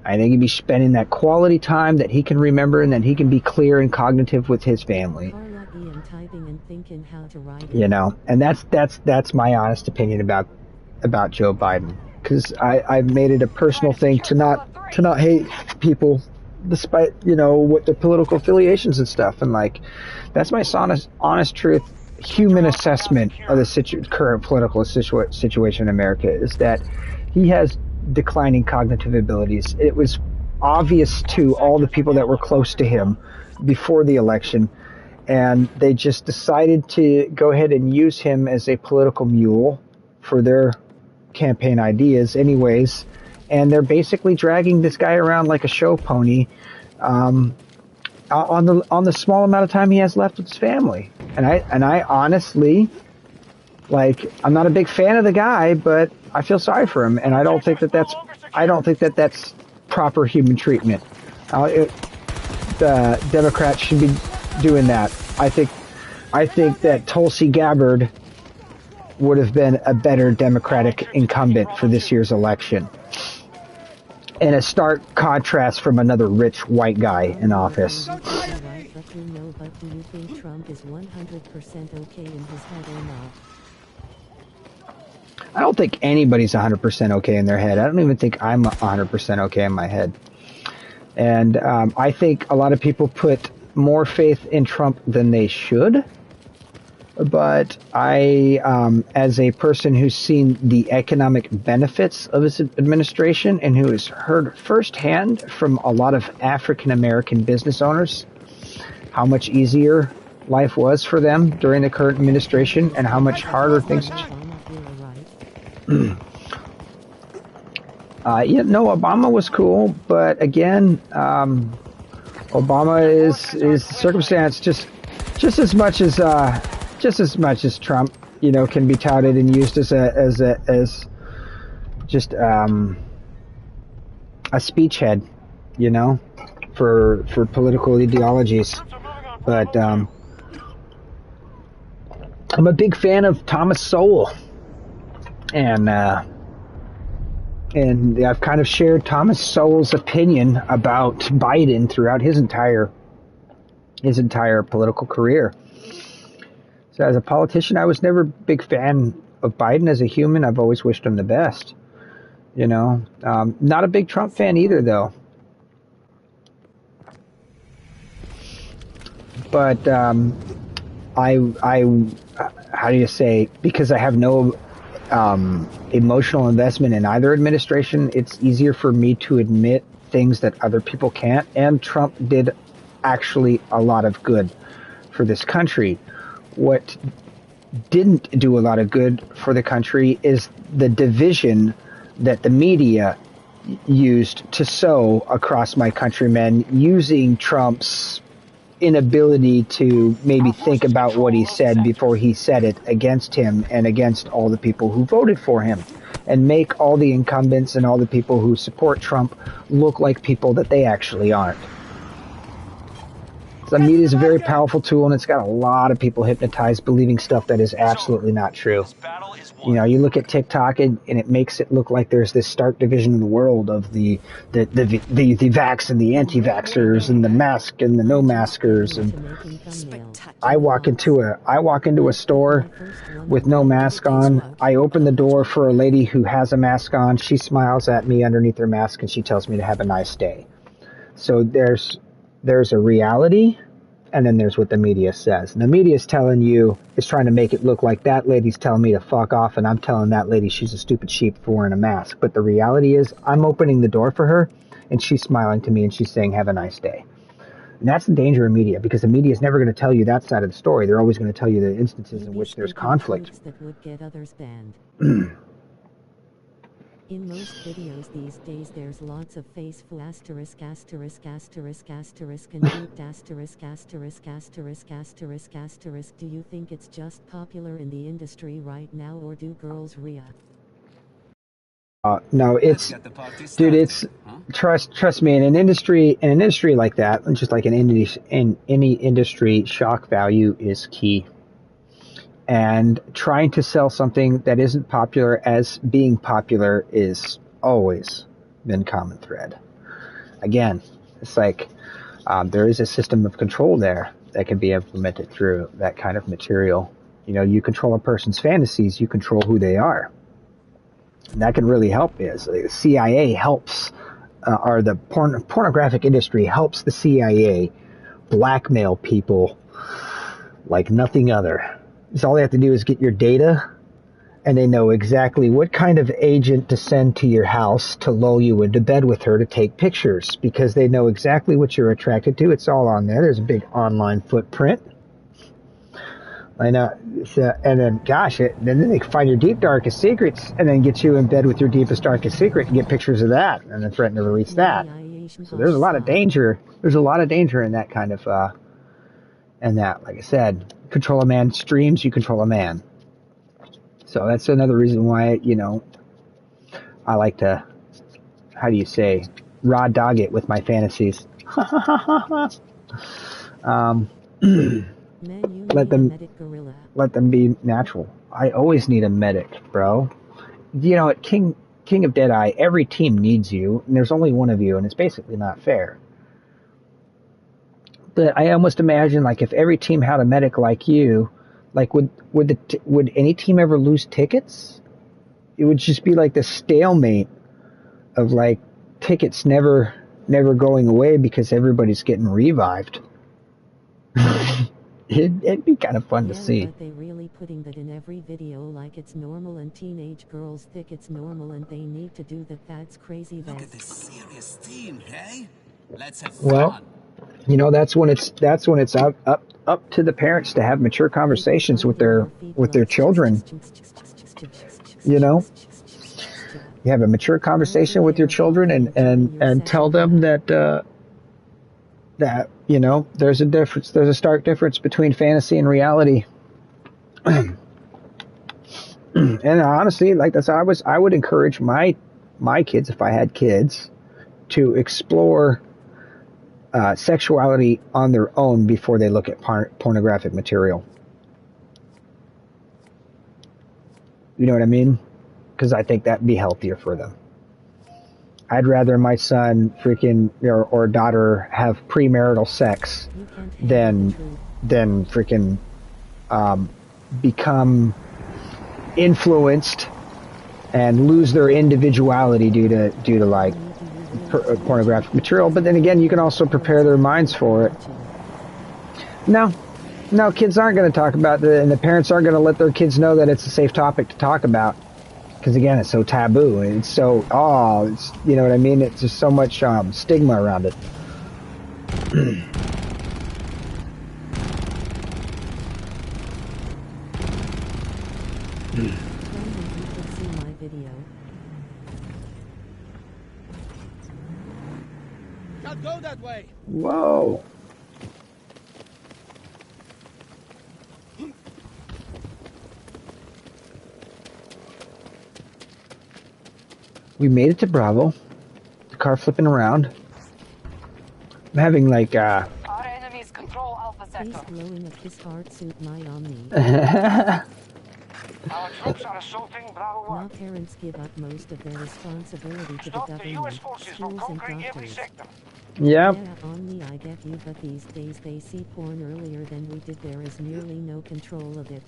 I think he'd be spending that quality time that he can remember and that he can be clear and cognitive with his family. You know, and that's my honest opinion about Joe Biden. Because I've made it a personal thing to not hate people despite, you know, what their political affiliations and stuff. And like, that's my honest truth, human assessment of the current political situation in America is that he has declining cognitive abilities. It was obvious to all the people that were close to him before the election, and they just decided to go ahead and use him as a political mule for their campaign ideas anyways, and they're basically dragging this guy around like a show pony on the small amount of time he has left with his family. And I honestly, like, I'm not a big fan of the guy, but I feel sorry for him, and I don't think that that's proper human treatment. The Democrats should be doing that. I think that Tulsi Gabbard would have been a better Democratic incumbent for this year's election. And a stark contrast from another rich white guy in office. But do you think Trump is 100% okay in his head or not? I don't think anybody's 100% okay in their head. I don't even think I'm 100% okay in my head. And I think a lot of people put more faith in Trump than they should. But I, as a person who's seen the economic benefits of his administration and who has heard firsthand from a lot of African American business owners how much easier life was for them during the current administration and how much harder things. Obama was cool, but again, Obama is circumstance just as much as Trump, you know, can be touted and used as just a speechhead, you know, for political ideologies. But I'm a big fan of Thomas Sowell, and I've kind of shared Thomas Sowell's opinion about Biden throughout his entire political career. So as a politician, I was never a big fan of Biden. As a human, I've always wished him the best. You know, not a big Trump fan either, though. But how do you say? Because I have no emotional investment in either administration, it's easier for me to admit things that other people can't. And Trump did actually a lot of good for this country. What didn't do a lot of good for the country is the division that the media used to sow across my countrymen, using Trump's inability to maybe think about what he said before he said it against him and against all the people who voted for him, and make all the incumbents and all the people who support Trump look like people that they actually aren't. The media is a very powerful tool, and it's got a lot of people hypnotized believing stuff that is absolutely not true. You know, you look at TikTok and it makes it look like there's this stark division in the world of the vax and the anti-vaxxers and the mask and the no maskers. And I walk into a store with no mask on. I open the door for a lady who has a mask on. She smiles at me underneath her mask and she tells me to have a nice day. So there's a reality, and then there's what the media says. And the media is trying to make it look like that lady's telling me to fuck off, and I'm telling that lady she's a stupid sheep for wearing a mask. But the reality is, I'm opening the door for her, and she's smiling to me, and she's saying, have a nice day. And that's the danger of media, because the media is never going to tell you that side of the story. They're always going to tell you the instances in which there's conflict. That would get others banned. In most videos these days there's lots of face fu asterisk asterisk asterisk asterisk and duped asterisk asterisk asterisk asterisk asterisk. Do you think it's just popular in the industry right now, or do girls react? No, Let's it's, get the party dude, started. it's, Huh? trust me, in an industry like that, just like in any industry, shock value is key. And trying to sell something that isn't popular as being popular is always been common thread. Again, it's like there is a system of control there that can be implemented through that kind of material. You know, you control a person's fantasies, you control who they are. And that can really help. Is the CIA helps, or the pornographic industry helps the CIA blackmail people like nothing other. So all they have to do is get your data, and they know exactly what kind of agent to send to your house to lull you into bed with her to take pictures, because they know exactly what you're attracted to. It's all on there. There's a big online footprint. I know. And then, gosh, then they can find your deep, darkest secrets and then get you in bed with your deepest, darkest secret and get pictures of that and then threaten to release that. So there's a lot of danger. There's a lot of danger in that kind of, and that, like I said, control a man's dreams, you control a man. So that's another reason why, you know, I like to, how do you say, raw dog it with my fantasies. Let them be natural. I always need a medic, bro. You know, at King of Deadeye, every team needs you, and there's only one of you, and it's basically not fair. But I almost imagine, like, if every team had a medic like you, like, would any team ever lose tickets? It would just be like the stalemate of, like, tickets never going away because everybody's getting revived. It'd be kind of fun to see. But they really putting that in every video like it's normal, and teenage girls think it's normal and they need to do that. That's crazy. Look at this serious team, hey? Let's have Well, fun. you know, that's when it's up to the parents to have mature conversations with their children. You know, you have a mature conversation with your children and tell them that that, you know, there's a difference. There's a stark difference between fantasy and reality. And honestly, like that's I would encourage my kids, if I had kids, to explore sexuality on their own before they look at pornographic material. You know what I mean? Because I think that'd be healthier for them. I'd rather my son freaking or daughter have premarital sex than freaking become influenced and lose their individuality due to like pornographic material. But then again, you can also prepare their minds for it. No, kids aren't going to talk about it, and the parents aren't going to let their kids know that it's a safe topic to talk about. Because again, it's so taboo, and it's so, it's, you know what I mean? It's just so much stigma around it. Can't go that way. Whoa. We made it to Bravo. The car flipping around. I'm having like Our enemies control Alpha Sector. He's blowing up his heart suit, my Omni. Our troops are assaulting Bravo 1. Now parents give up most of their responsibility to the Stop the government, US forces from schools and conquering every doctors. sector. Yep. Yeah, Omni, I get you, but these days they see porn earlier than we did. There is nearly no control of it.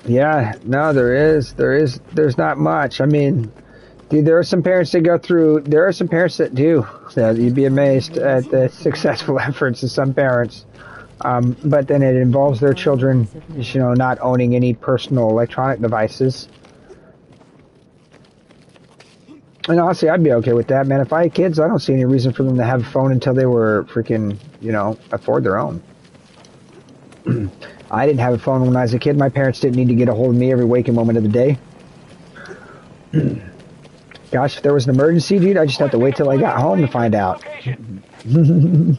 Yeah, no, there's not much. I mean, dude, there are some parents that go through, there are some parents that do. So you'd be amazed at the successful efforts of some parents. But then it involves their children, you know, not owning any personal electronic devices. And honestly, I'd be okay with that, man. If I had kids, I don't see any reason for them to have a phone until they were freaking, you know, afford their own. I didn't have a phone when I was a kid. My parents didn't need to get a hold of me every waking moment of the day. Gosh, if there was an emergency, dude, I just have to wait till I got home to find out. I'm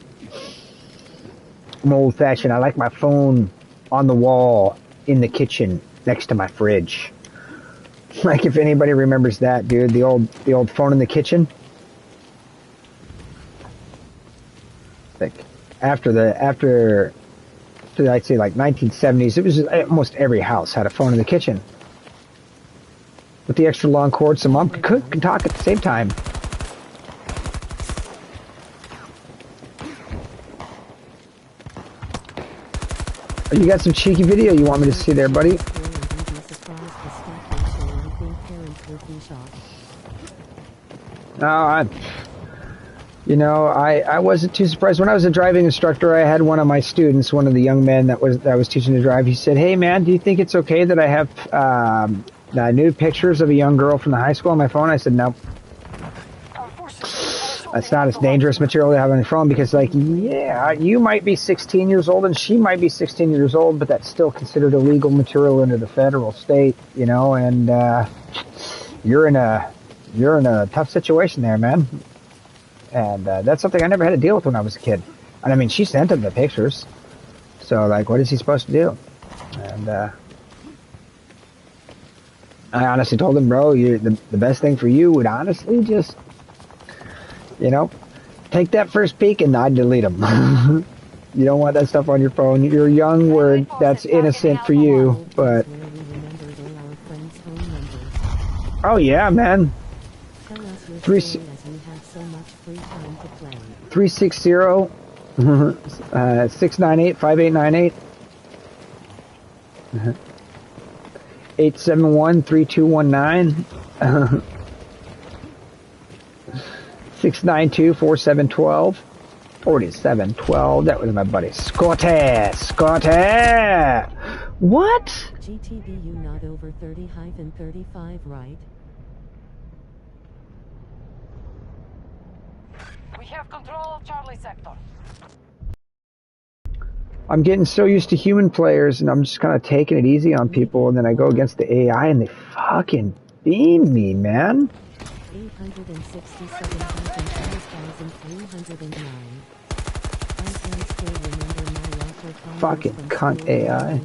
old-fashioned. I like my phone on the wall in the kitchen next to my fridge. Like if anybody remembers that, dude, the old phone in the kitchen. Like after I'd say like 1970s, it was almost every house had a phone in the kitchen. With the extra long cord so mom could cook and talk at the same time. Oh, you got some cheeky video you want me to see there, buddy? No, I wasn't too surprised. When I was a driving instructor, I had one of my students, one of the young men that I was teaching to drive. He said, "Hey, man, do you think it's okay that I have nude pictures of a young girl from the high school on my phone?" I said, "No. That's not as dangerous material to have on your phone because, like, yeah, you might be 16 years old and she might be 16 years old, but that's still considered illegal material under the federal state, and you're in a tough situation there, man." And that's something I never had to deal with when I was a kid. And I mean, she sent him the pictures. So, like, what is he supposed to do? And I honestly told him, bro, the best thing for you would honestly just, take that first peek and not delete them. You don't want that stuff on your phone. You're young where that's innocent for you, but... Oh, yeah, man. 360 698 5898 871 3219 692 4712 4712. That was my buddy Scotty. What? GTBU not over 30-35, right? We have control of Charlie sector. I'm getting so used to human players, and I'm just kind of taking it easy on people, and then I go against the AI, and they fucking beam me, man. 867,309. Fucking cunt AI.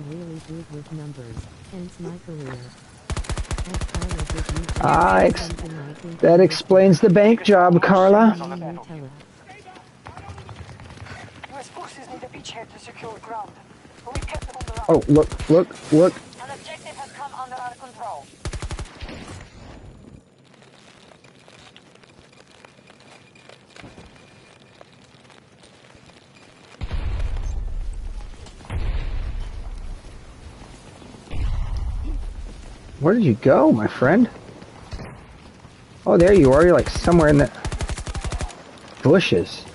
That explains the bank job, Carla. Oh, look. An objective has come under our control. Where did you go, my friend? Oh, there you are. You're like somewhere in the bushes.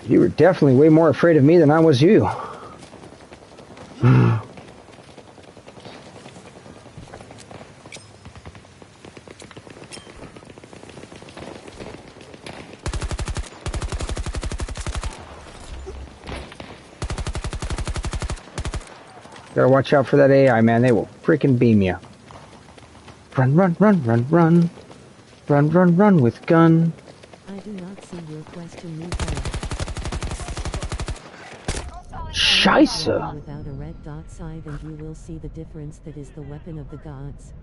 You were definitely way more afraid of me than I was you. Gotta watch out for that AI, man. They will freaking beam you. Run, run, run, run, run. Run, run, run with gun. I do not see your question, Scheisse. Without a red dot side, and you will see the difference that is the weapon of the gods.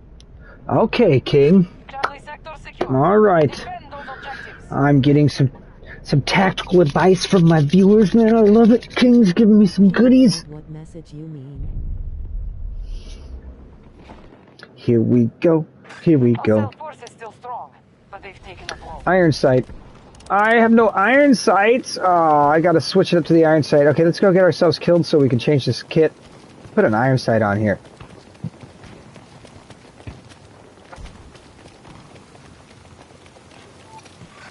Okay, King. Charlie sector secure. All right. Defend those objectives. I'm getting some tactical advice from my viewers, man. I love it. King's giving me some goodies. What message you mean? Here we go. Here we go. Force is still strong, but they've taken a blow. Iron sight. I have no iron sights. Oh, I gotta switch it up to the iron sight. Okay, let's go get ourselves killed so we can change this kit. Put an iron sight on here.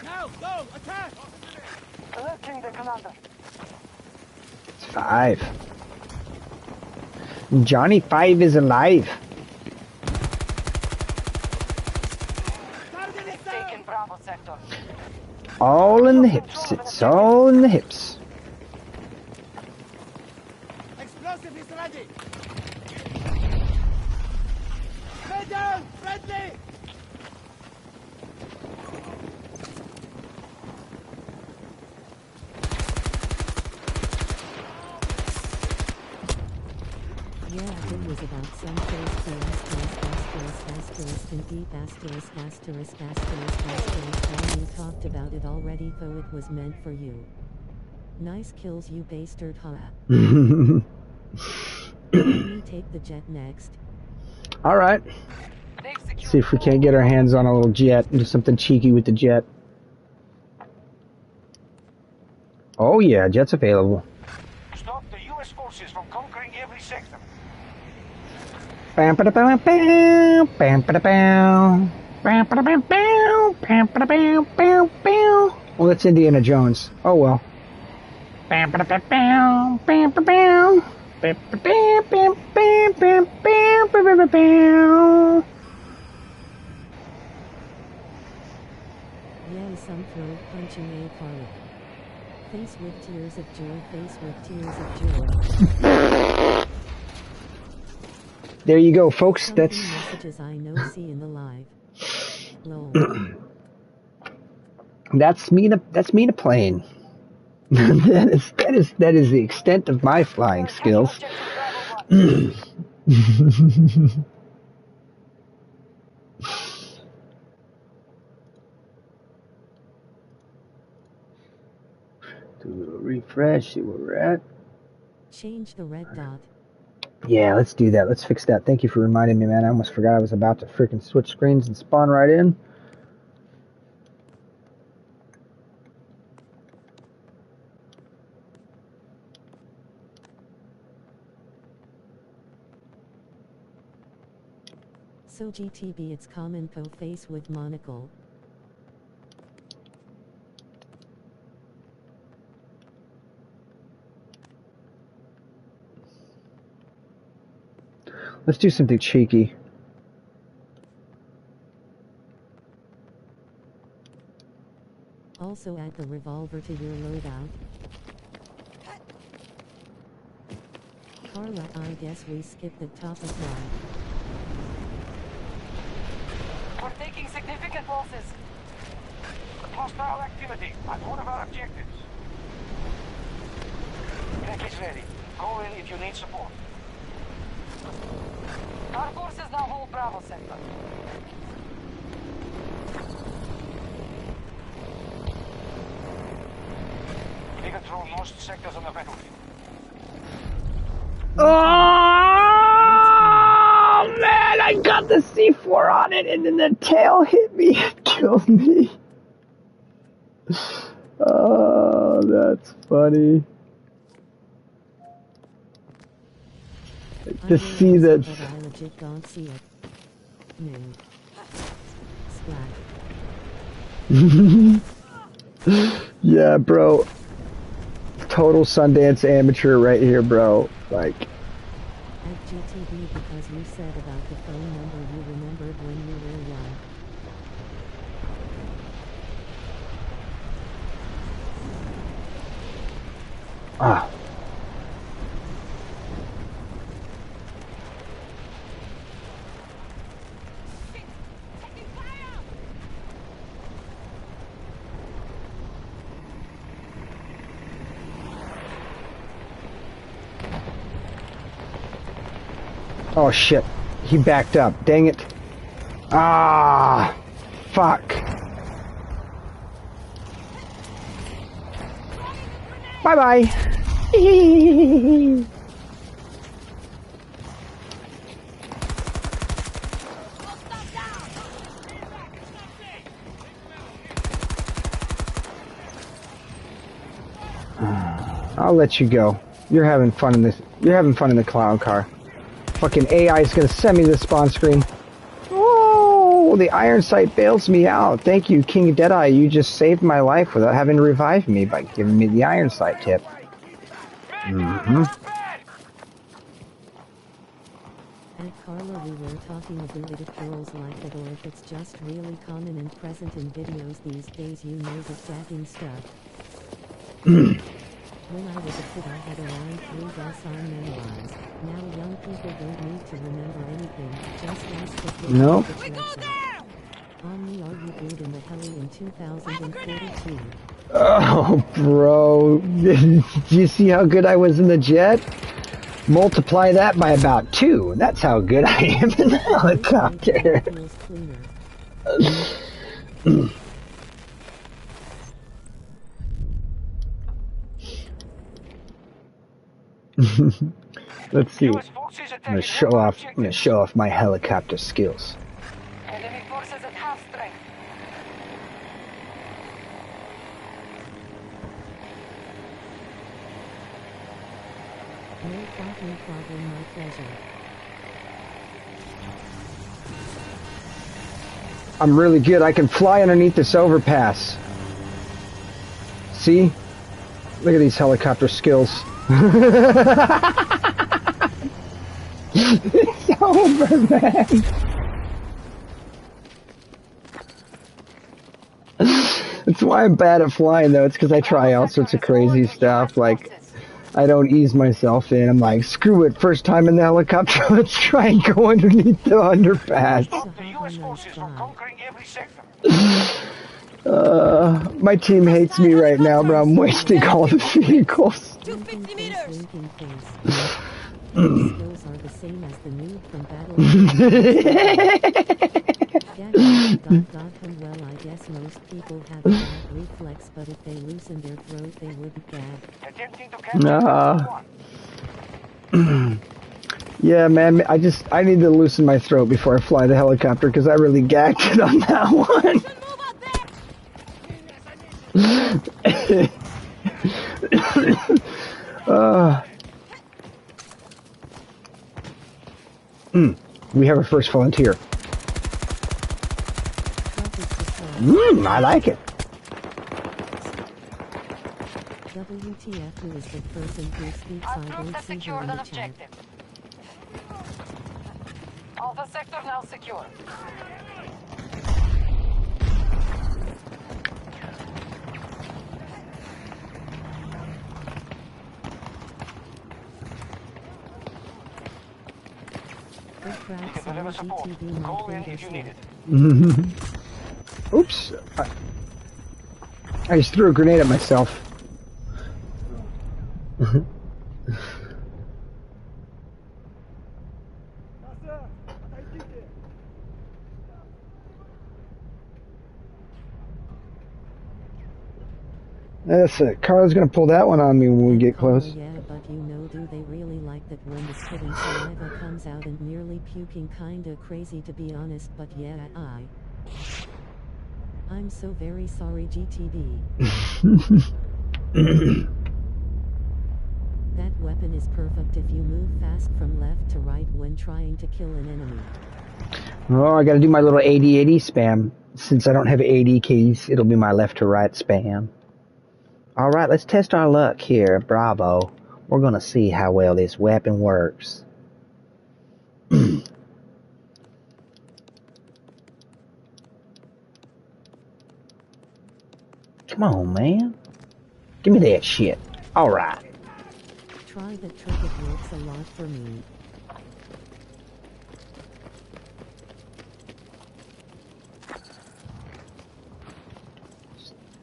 Now, go, attack! Alerting the commander. It's 5. Johnny 5 is alive. They've taken Bravo sector. All in the hips. It's all in the hips. Explosive is ready. ready! Head down! Friendly! Yeah, it was about some first asterisk and deep asterisk asterisk asterisk asterisk and you talked about it already though it was meant for you. Nice kills you bastard ha. Let me take the jet next. Alright. See if we can't get our hands on a little jet and do something cheeky with the jet. Oh yeah, jet's available. Stop the U.S. forces from conquering every sector. Bam ba bam bam bam ba bam bam ba bam bam bam ba bam bam bam. Well, that's Indiana Jones. Oh well. Bam ba bam bam bam ba bam bam bam bam bam bam bam bam bam. Yay, some throat punching a Carla. Face with tears of joy, face with tears of joy. There you go, folks. Some That's messages I know see in the live. Lol. that's me to plane. that is the extent of my flying skills. Do a little refresh, see where we're at. Change the red dot. Yeah, let's do that. Let's fix that. Thank you for reminding me, man. I almost forgot I was about to freaking switch screens and spawn right in. So GTB it's common po face with monocle. Let's do something cheeky. Also add the revolver to your loadout. Carla, I guess we skipped the top of life. We're taking significant losses. Hostile activity at one of our objectives. Package ready. Call in if you need support. Our forces now hold Bravo sector. We control most sectors on the battlefield. Oh man, I got the C4 on it and then the tail hit me and killed me. Oh, that's funny. To see that. But I legit don't see it. Nude. Splat. Yeah, bro. Total Sundance amateur right here, bro. Like. At GTB because you said about the phone number you remembered when you were young. Ah. Oh shit, he backed up, dang it. Ah, fuck. Bye-bye. I'll let you go. You're having fun in this. You're having fun in the clown car. Fucking AI is gonna send me to the spawn screen. Oh, the iron sight bails me out. Thank you, King Deadeye. You just saved my life without having to revive me by giving me the iron sight tip. And Carla, we were talking about it if girls like it or if it's just really common and present in videos these days, you know, the gagging stuff. When I was a kid I had around 3 guess on memorized. Now young people don't need to remember anything. Just ask the kid No. which lesson. Omni, are you good in the heli in 2042? Oh, bro. Do you see how good I was in the jet? Multiply that by about 2. That's how good I am in the helicopter. Let's see. I'm gonna show off my helicopter skills. Enemy forces at half strength. No fucking problem, my pleasure. I'm really good. I can fly underneath this overpass. See? Look at these helicopter skills. It's over, man. That's why I'm bad at flying, though. It's because I try all sorts of crazy stuff. Like, I don't ease myself in. I'm like, screw it. First time in the helicopter, let's try and go underneath the underpass. The U.S. forces from conquering every sector. My team hates me right now, but I'm wasting all the vehicles. 250 meters. Skills are the same as the noob from Battle. Well, I guess most people have a gag reflex, but if they loosen their throat, they wouldn't gag. Attempting to capture Yeah, man, I need to loosen my throat before I fly the helicopter, because I really gagged it on that one. We have our first volunteer. I like it. WTF, who is the person who speaks? I don't see her in the chat. Alpha sector now secure. Deliver support. Call in if you need it. Oops. I just threw a grenade at myself. That's it. Carla's gonna pull that one on me when we get close. Yeah, but you know, do they really like that when the spitting saliva comes out and nearly puking? Kinda crazy, to be honest, but yeah, I'm so very sorry, GTB. That weapon is perfect if you move fast from left to right when trying to kill an enemy. Oh, I gotta do my little 80-80 spam. Since I don't have 80 keys, it'll be my left to right spam. Alright, let's test our luck here. Bravo. We're gonna see how well this weapon works. Come on, man. Give me that shit. Alright. Try the trick, it works a lot for me.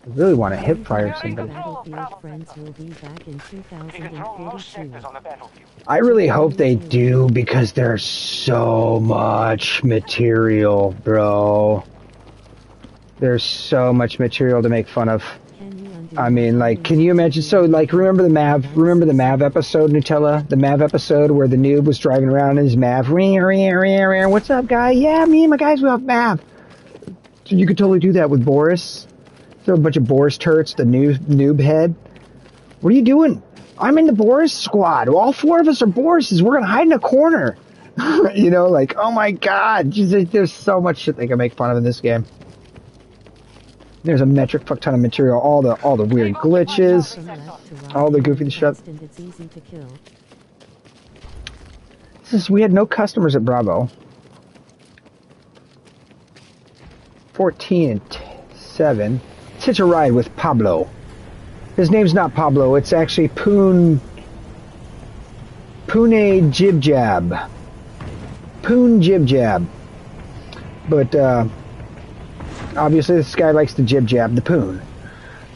I really want to hip fire somebody. Battlefield friends will be back in 2042. I really hope they do, because there's so much material, bro. There's so much material to make fun of. I mean, like, can you imagine? So, like, remember the Mav episode, Nutella? The Mav episode where the noob was driving around in his Mav. What's up, guy? Yeah, me and my guys, we have Mav. So you could totally do that with Boris. Throw a bunch of Boris turrets, the noob head. What are you doing? I'm in the Boris squad. All 4 of us are Borises. We're gonna hide in a corner. You know, like, oh my god. There's so much shit they can make fun of in this game. There's a metric fuck ton of material. All the weird glitches. All the goofy shit. We had no customers at Bravo. 14 and 7. Hitch a ride with Pablo. His name's not Pablo. It's actually Pune Jib Jab. Poon Jib Jab. But obviously this guy likes to jib jab the poon.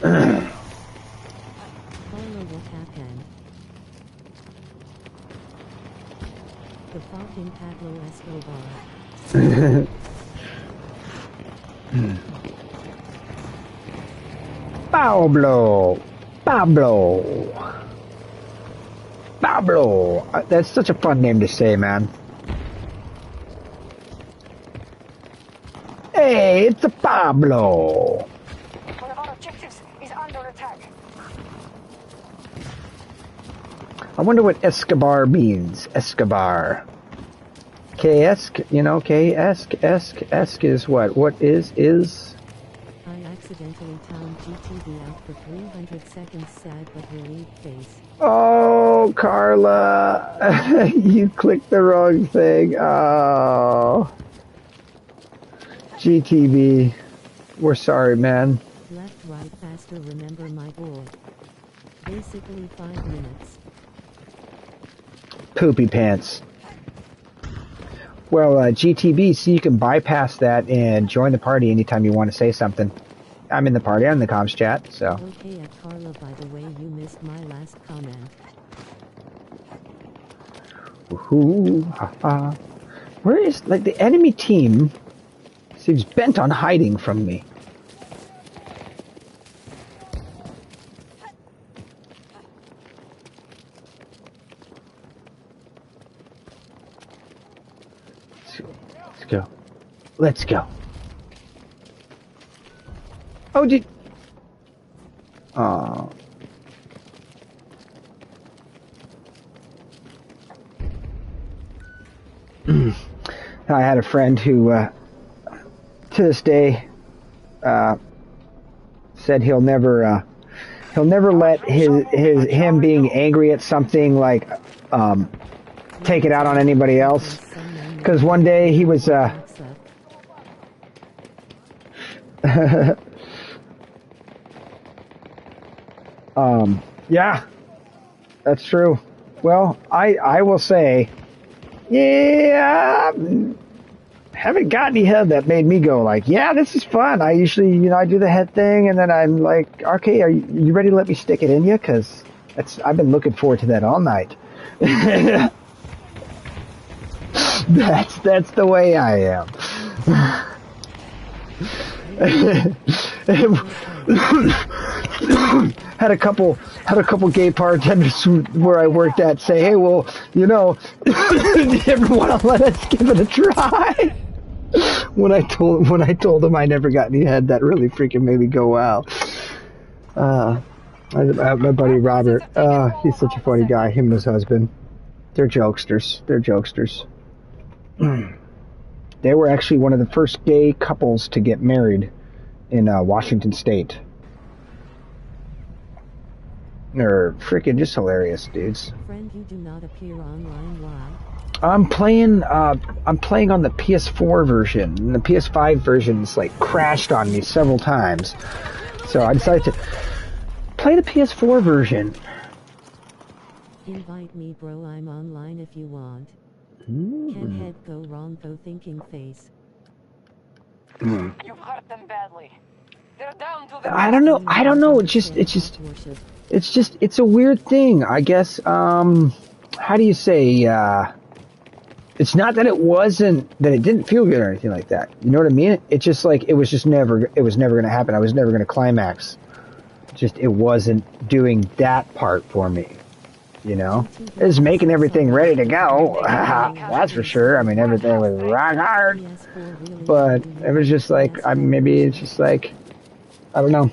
Carlo, what happened? The fucking Pablo Escobar. Pablo. That's such a fun name to say, man. Hey, it's a Pablo. One of our objectives is under attack. I wonder what Escobar means. Escobar. K-esque, you know, K-esque is what? What is? I accidentally timed GTV out for 300 seconds, sad but relieved face. Oh, Carla. You clicked the wrong thing. Oh. GTV. We're sorry, man. Left, right, faster, remember my boy. Basically 5 minutes. Poopy pants. Well, GTV, so you can bypass that and join the party anytime you want to say something. I'm in the party, I'm in the comms chat, so. Okay, Carla, by the way, you missed my last comment. Ooh, ha. Where is, like, the enemy team seems bent on hiding from me. Let's go. Oh, oh. I had a friend who, to this day, said he'll never let him being angry at something like, take it out on anybody else. Because one day he was, yeah, that's true. Well, I will say, yeah, haven't got any head that made me go like, yeah, this is fun. I usually, I do the head thing and then I'm like, okay, are you ready to let me stick it in you? Because I've been looking forward to that all night. That's the way I am. had a couple gay bartenders where I worked at say, hey, well, everyone, let us give it a try. When I told them I never got any head, that really freaking made me go, wow. My buddy Robert, he's such a funny guy. Him and his husband, they're jokesters. They were actually one of the first gay couples to get married in Washington State. They're freaking just hilarious dudes. Friend, you do not appear online. Why? I'm playing on the PS4 version, and the PS5 version's like crashed on me several times. So I decided to play the PS4 version. Invite me, bro. I'm online if you want. Can head go wrong though, thinking face. You've hurt them badly. They're down to the I don't know. It's a weird thing. I guess, how do you say, it's not that it didn't feel good or anything like that. You know what I mean? It's just like, it was never going to happen. I was never going to climax. It wasn't doing that part for me. It was making everything ready to go. That's for sure. I mean, everything was rock hard. But it was just like, maybe it's just like, I don't know.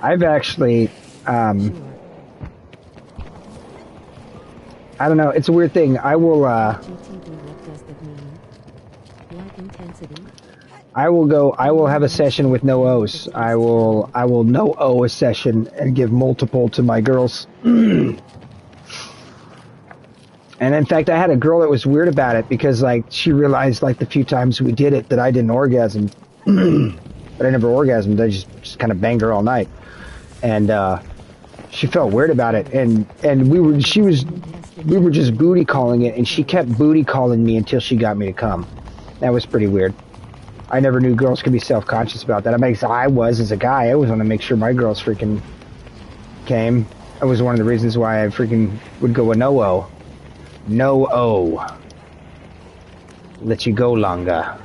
I've actually, I don't know. It's a weird thing. I will, I will have a session with no O's. I will no O a session and give multiple to my girls. And in fact, I had a girl that was weird about it because like she realized like the few times we did it that I didn't orgasm. but I never orgasmed. I just kind of banged her all night, and she felt weird about it, and we were just booty calling it, and she kept booty calling me until she got me to come. That was pretty weird. I never knew girls could be self-conscious about that. I was as a guy. I always want to make sure my girls freaking came. That was one of the reasons why I freaking would go a no-o. No-o. Let you go longer.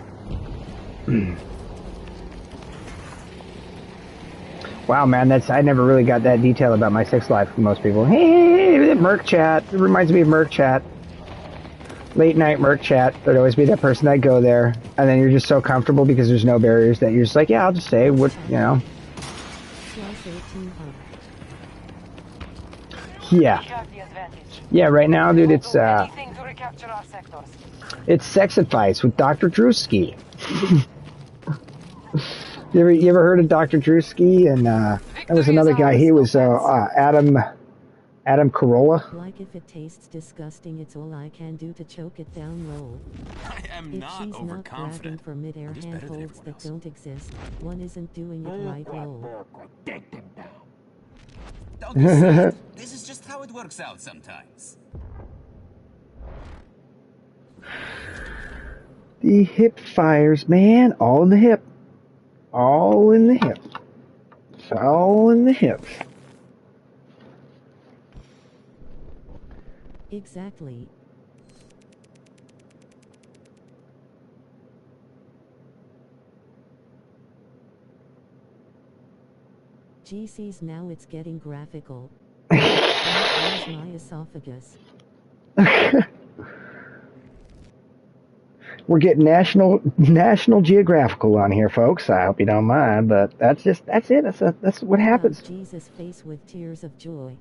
Wow, man, I never really got that detail about my sex life from most people. Hey, Merc Chat. It reminds me of Merc Chat. Late night Merc Chat. There'd always be that person that'd go there, and then you're just so comfortable because there's no barriers that you're just like, yeah, I'll just say what, you know. Yeah. Yeah, right now, dude, it's sex advice with Dr. Drewski. You ever heard of Dr. Drewski? And that was another guy. He was Adam Carolla. Like if it tastes disgusting, it's all I can do to choke it down low. I am if not she's not grabbing overconfident. for mid-air handholds that don't exist, one isn't doing it right low. Don't be sad. This is just how it works out sometimes. The hip fires, man. All in the hip. All in the hip. It's all in the hips. Exactly. GC's now it's getting graphical. Where's my esophagus? We're getting National Geographical on here, folks. I hope you don't mind, but that's it. That's what happens. Jesus' face with tears of joy.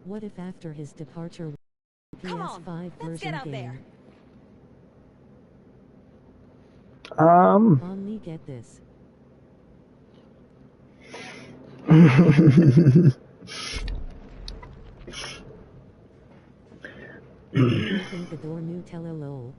What if after his departure, PS5 version game? Only get this. Open the door, Nutella lol.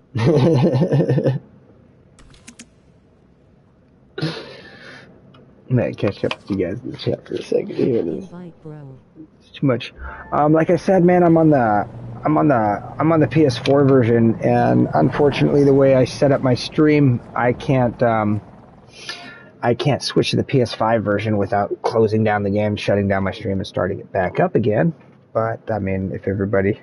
I'm gonna catch up with you guys in the chat for a second. Here it is. Invite, bro. It's too much. Like I said, man, I'm on the PS4 version, and unfortunately, the way I set up my stream, I can't switch to the PS5 version without closing down the game, shutting down my stream, and starting it back up again. But I mean, if everybody,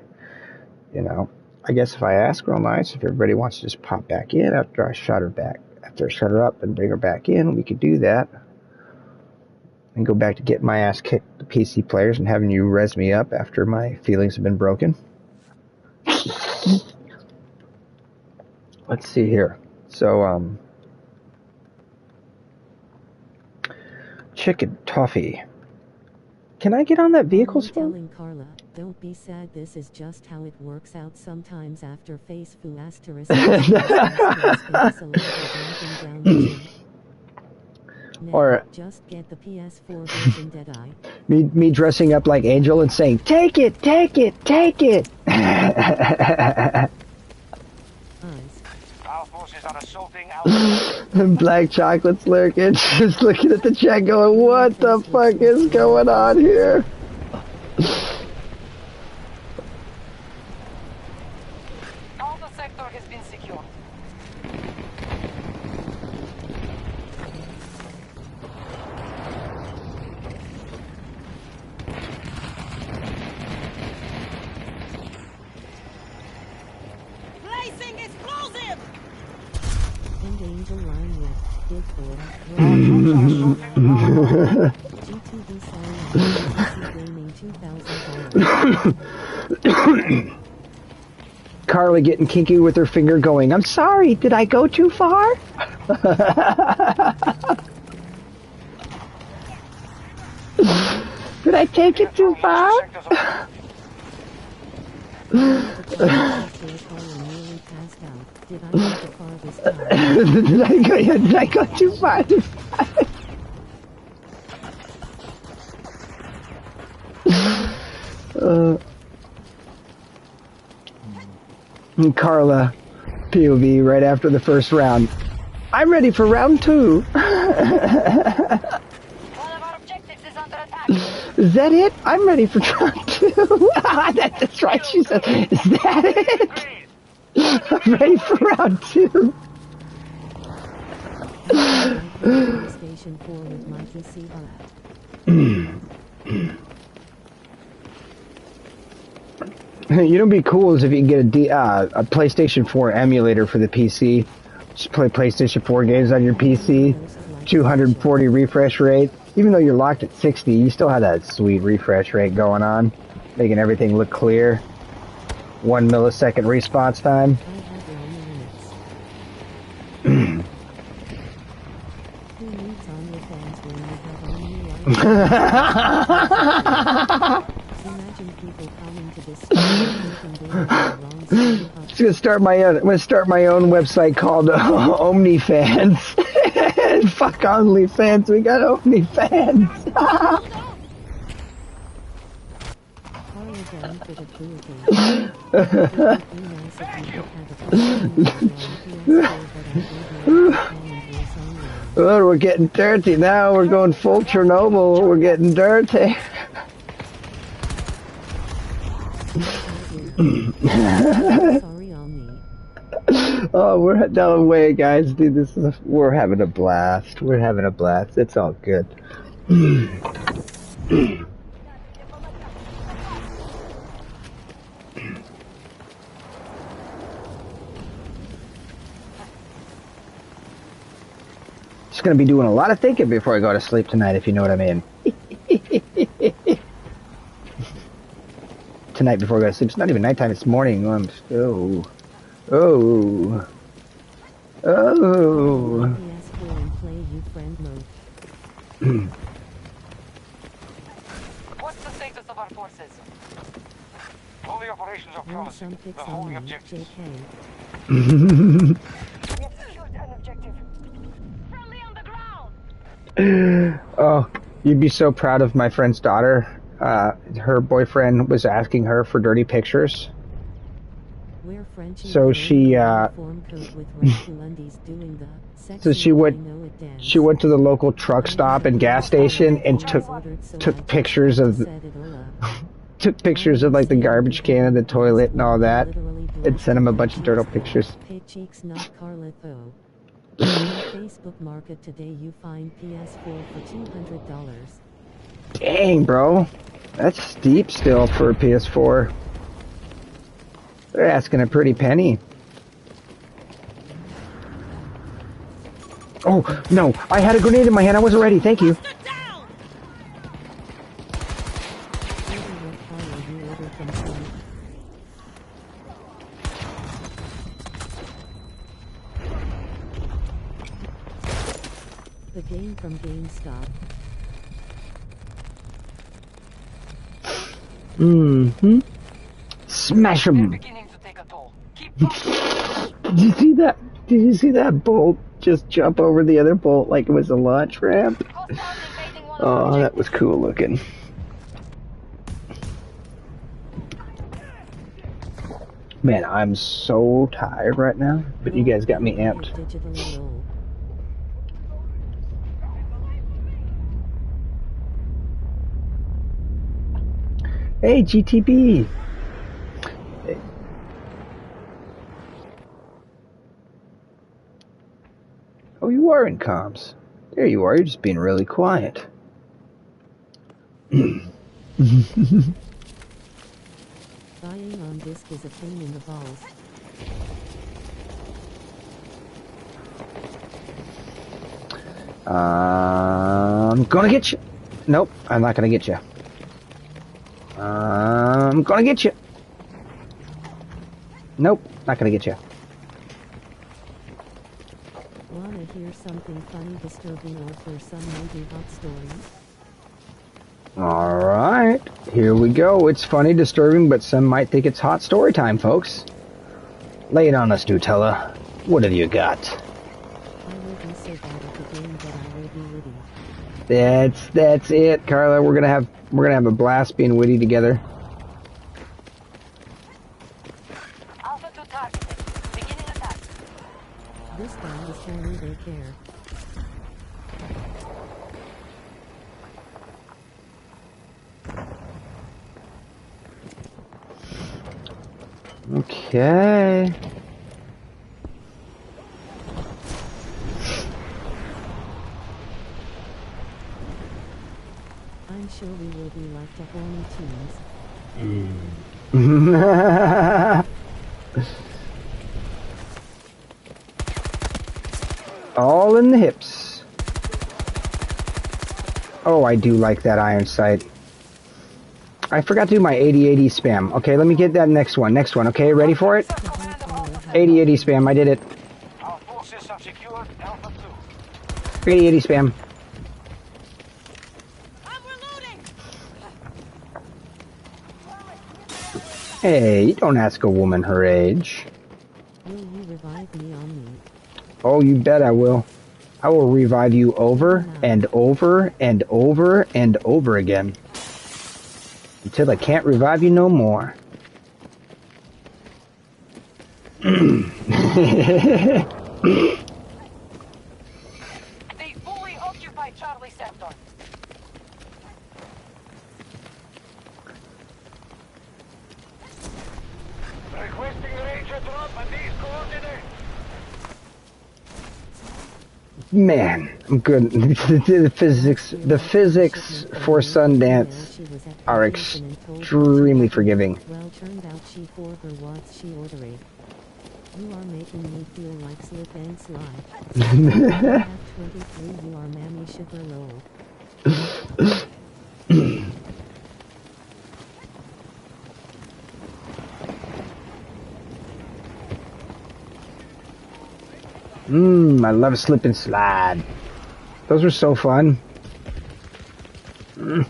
you know, I guess if I ask real nice, if everybody wants to just pop back in after I shut her up and bring her back in, we could do that. And go back to getting my ass kicked to PC players and having you res me up after my feelings have been broken. Let's see here. So, chicken toffee. Can I get on that vehicle spawn? Telling Carla, don't be sad, this is just how it works out sometimes after face foo asterisk. Or just get the PS4 version, Deadeye. Me dressing up like Angel and saying, "Take it, take it, take it." Our forces are assaulting our... And Black Chocolate's lurking, just looking at the chat going, "What the fuck is going on here?" Alpha sector has been secured. Placing explosive! And Angel line with Big Boy. GTV Gaming 2000. Carly getting kinky with her finger going, "I'm sorry, did I go too far?" Did I take it too far? Did I go too far this time? Carla, POV, right after the first round. I'm ready for round 2. One of our objectives is under attack. Is that it? I'm ready for round 2. That's right, she said. Is that it? I'm ready for round 2. PlayStation 4 with my PC You know, what'd be cool is if you can get a PlayStation 4 emulator for the PC. Just play PlayStation 4 games on your PC. 240 refresh rate. Even though you're locked at 60, you still have that sweet refresh rate going on, making everything look clear. 1 millisecond response time. Just gonna start my own. I'm gonna start my own website called OmniFans. Fuck OnlyFans. We got OmniFans. Oh, we're getting dirty now. We're going full Chernobyl. We're getting dirty. Oh, we're no way, guys, dude. We're having a blast. We're having a blast. It's all good. Just gonna be doing a lot of thinking before I go to sleep tonight, if you know what I mean. Tonight before I go to sleep. It's not even nighttime. It's morning. Oh. What's the status of our forces? All the operations are promising. The holding objectives. We have secured an objective. Friendly on the ground. Oh, you'd be so proud of my friend's daughter. Her boyfriend was asking her for dirty pictures. So she she went to the local truck stop and gas station and took pictures of like the garbage can and the toilet and all that, and sent him a bunch of dirty pictures. Facebook Market today you find PS4 for $200. Dang, bro, that's steep still for a PS4. They're asking a pretty penny. Oh, no. I had a grenade in my hand. I wasn't ready. Thank you. The game from GameStop. Mm-hmm. Smash him. Did you see that? Did you see that bolt just jump over the other bolt like it was a launch ramp? Oh, that was cool looking. Man, I'm so tired right now, but you guys got me amped. Hey, GTB. Hey. Oh, you are in comms. There you are. You're just being really quiet. Buying on disc is a pain in the balls. I'm gonna get you. Nope, I'm not gonna get you. I'm gonna get you. Nope, not gonna get you. Wanna hear something funny, disturbing, or for some maybe hot stories? Alright, here we go. It's funny, disturbing, but some might think it's hot story time, folks. Lay it on us, Nutella. What have you got? I will be so bad at the game, but I will be witty. That's it, Carla. We're gonna have a blast being witty together. Alpha 2 targeted. Beginning attack. This guy is showing they care. Okay. I'm sure we will be like the horny teens. All in the hips. Oh, I do like that iron sight. I forgot to do my 80-80 spam. Okay, let me get that next one. Next one, okay? Ready for it? 80-80 spam, I did it. Our forces have secured Alpha 80-80 spam. I'm reloading. Hey, you don't ask a woman her age. Will you revive me on me? Oh, you bet I will. I will revive you over and over and over and over again. Until I can't revive you no more. They fully occupy Charlie sector. Requesting Ranger drop at these coordinates. Man, I'm good. The physics for Sundance are extremely forgiving. Well, turned out she for her what's she ordering. You are making me feel like slip and slide. You have 23, you are mammy sugar roll. I love a slip and slide. Those were so fun. U.S.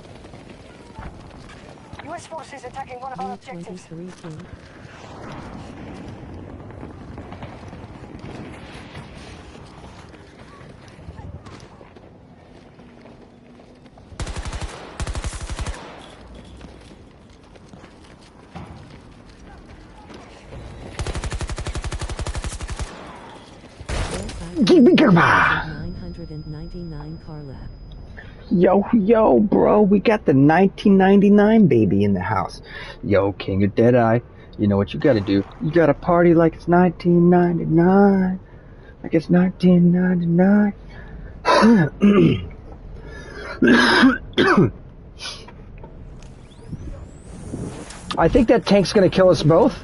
forces attacking one of our objectives. 23 king. Give me 999 car lap. Yo, bro, we got the 1999 baby in the house. Yo, King of Deadeye, you know what you gotta do. You gotta party like it's 1999. Like it's 1999. I think that tank's gonna kill us both.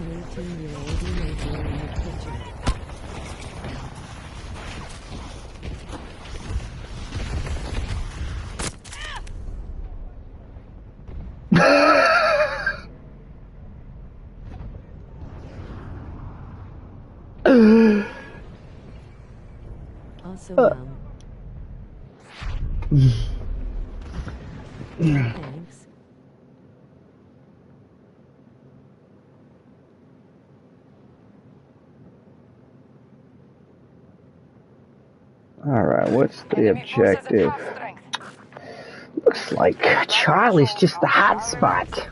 Also, thanks. Alright, what's the objective? Looks like Charlie's just the hot spot.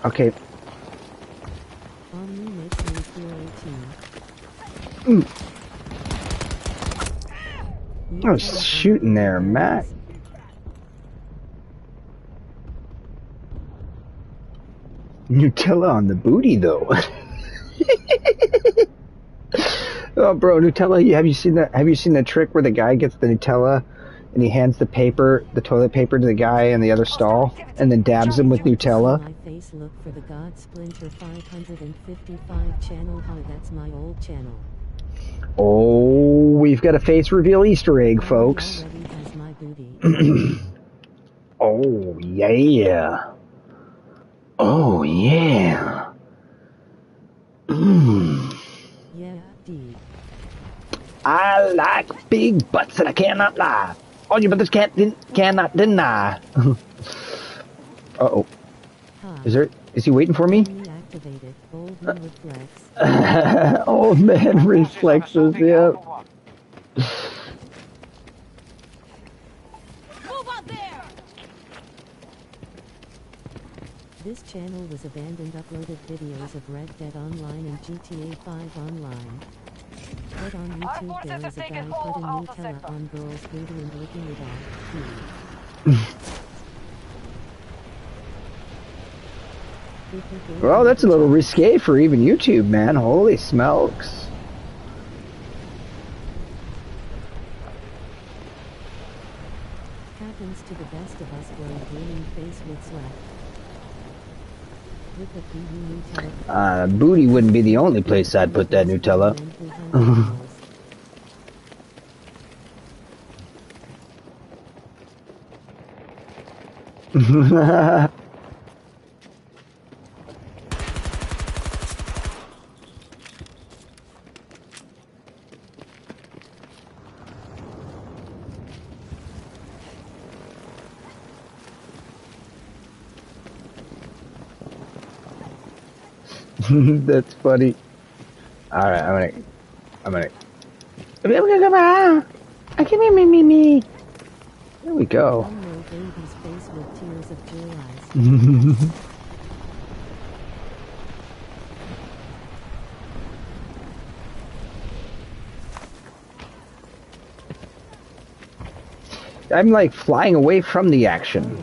Okay. Omni makes me feel 18. I was shooting there, Matt. Nutella on the booty, though. Oh, bro, Nutella. Have you seen that? Have you seen the trick where the guy gets the Nutella and he hands the toilet paper to the guy in the other stall, and then dabs him with Nutella? My face, look for the God Splinter 555 channel. Hi, that's my old channel. Oh, we've got a face reveal Easter egg, folks. Has my booty. Oh yeah. Oh yeah. Yeah, D. I like big butts and I cannot lie. All you brothers cannot deny. Uh-oh. Is he waiting for me? Activated. Old man reflex. Old man reflexes, yep. Move out there! This channel was abandoned. Uploaded videos of Red Dead Online and GTA 5 Online. But on YouTube there is a guy putting Nutella on girls' booty and licking it off. Well, that's a little risque for even YouTube, man. Holy smokes. Happens to the best of us when gleaming face with sweat. With the PV Nutella. Booty wouldn't be the only place I'd put that Nutella. That's funny. Alright, I'm gonna come out. I can me. There we go. Baby's face with tears of joy eyes. I'm like flying away from the action. Are you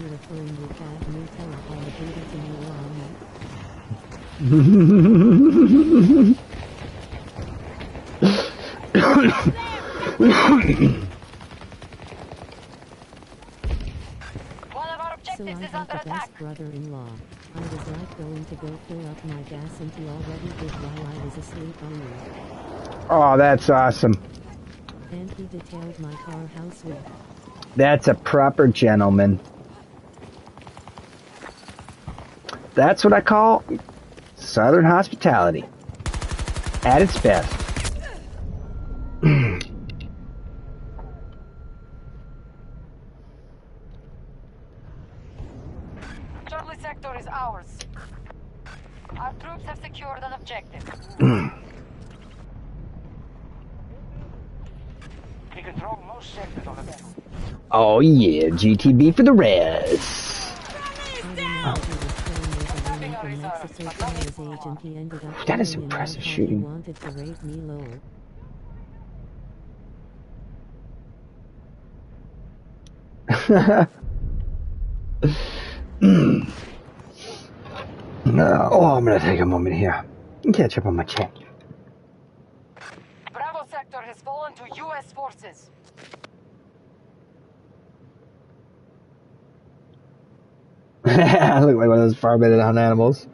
referring to bad Nutella on the booty to me So I have the best brother-in-law. I was like going to go fill up my gas and he already did while I was asleep on you. Oh, that's awesome. And he detailed my car house with. That's a proper gentleman. That's what I call Southern hospitality. At its best. Charlie sector is ours. Our troops have secured an objective. We control most sectors on the battle. Oh yeah, GTB for the res. That is impressive shooting. Wanted to rate me lower. Oh, I'm gonna take a moment here and catch up on my chat. Bravo sector has fallen to U.S. forces. I look like one of those farm-headed hunt animals.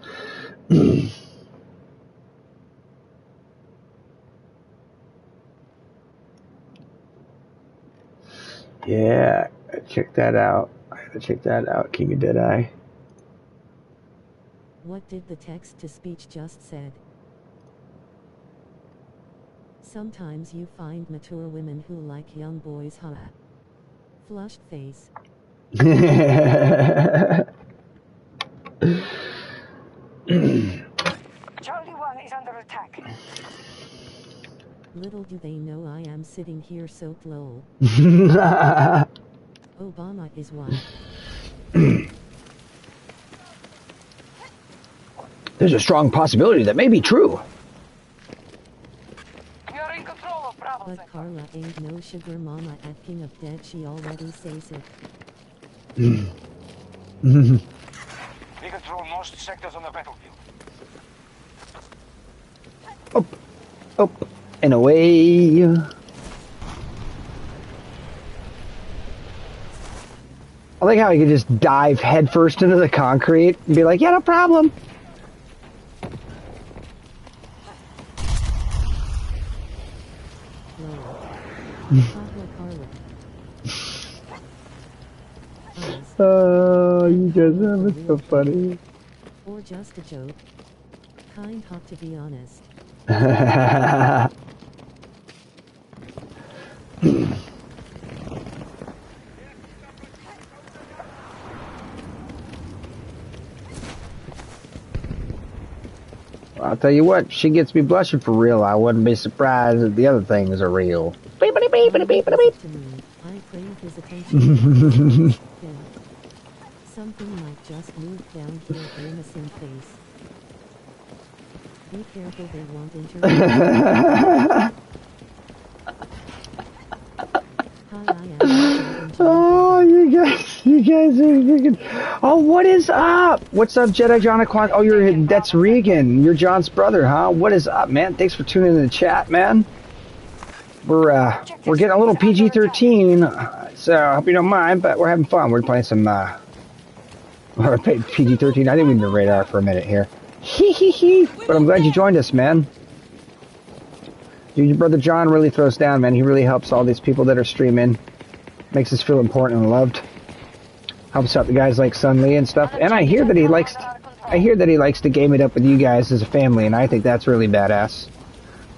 Yeah, check that out. I gotta check that out, King of Deadeye. What did the text-to-speech just said? Sometimes you find mature women who like young boys, huh? Flushed face. Charlie 1 is under attack. Little do they know I am sitting here soaked lol. Obama is one. There's a strong possibility that may be true. You're in control of Bravo But sector. Carla ain't no sugar mama at King of Dead, she already says it. We control most sectors on the battlefield. Up, and away. I like how he could just dive headfirst into the concrete and be like, yeah, no problem. Oh, you guys are so funny. Or just a joke. Kind hot to be honest. I'll tell you what, she gets me blushing for real. I wouldn't be surprised if the other things are real. Beepity beepity beepity beep. To me, I crave his attention. Something might just move down here, grimacing face. Be careful, they won't interrupt. Oh, you guys. You guys are freaking... Oh, what is up? What's up, Jedi John Aquan? Oh, that's Regan. You're John's brother, huh? What is up, man? Thanks for tuning in the chat, man. We're getting a little PG-13, so I hope you don't mind, but we're having fun. We're playing some PG-13. I think we need the radar for a minute here. But I'm glad you joined us, man. Dude, your brother John really throws down, man. He really helps all these people that are streaming. Makes us feel important and loved. Helps out the guys like Sun Lee and stuff. And I hear that he likes to game it up with you guys as a family, and I think that's really badass.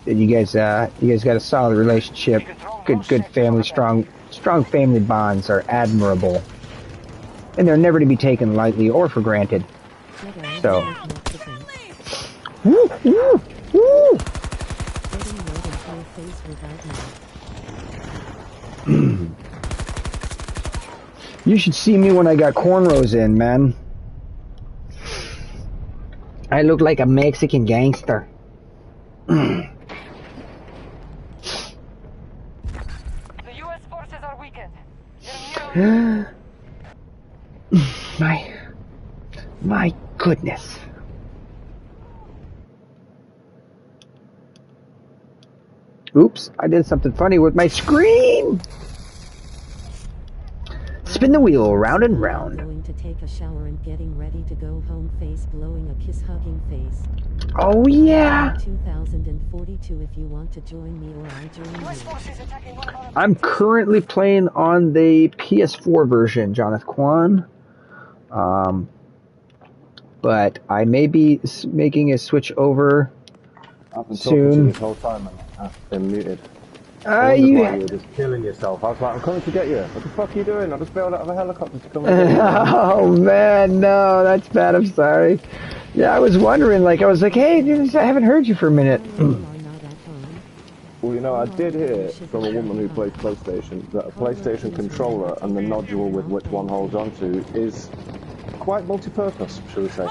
That you guys got a solid relationship. Good family, strong family bonds are admirable. And they're never to be taken lightly or for granted. So woo, woo, woo. You should see me when I got cornrows in, man. I look like a Mexican gangster. The U.S. forces are weakened. My goodness. Oops, I did something funny with my screen. Spin the wheel round and round. Going to take a shower and getting ready to go home, face blowing a kiss hugging face. Oh yeah. 2042 if you want to join me or I'll join you. I'm currently playing on the PS4 version, Jonathan Kwan. But I may be making a switch over soon. This whole time, man. I've been muted. Why you were just killing yourself. I was like, I'm coming to get you. What the fuck are you doing? I just bailed out of a helicopter to come and get you. Oh man, no, that's bad. I'm sorry. Yeah, I was wondering. Like, I was like, hey, dude, I haven't heard you for a minute. Well, you know, I did hear from a woman who plays PlayStation that a PlayStation controller and the nodule with which one holds onto is quite multi-purpose, shall we say.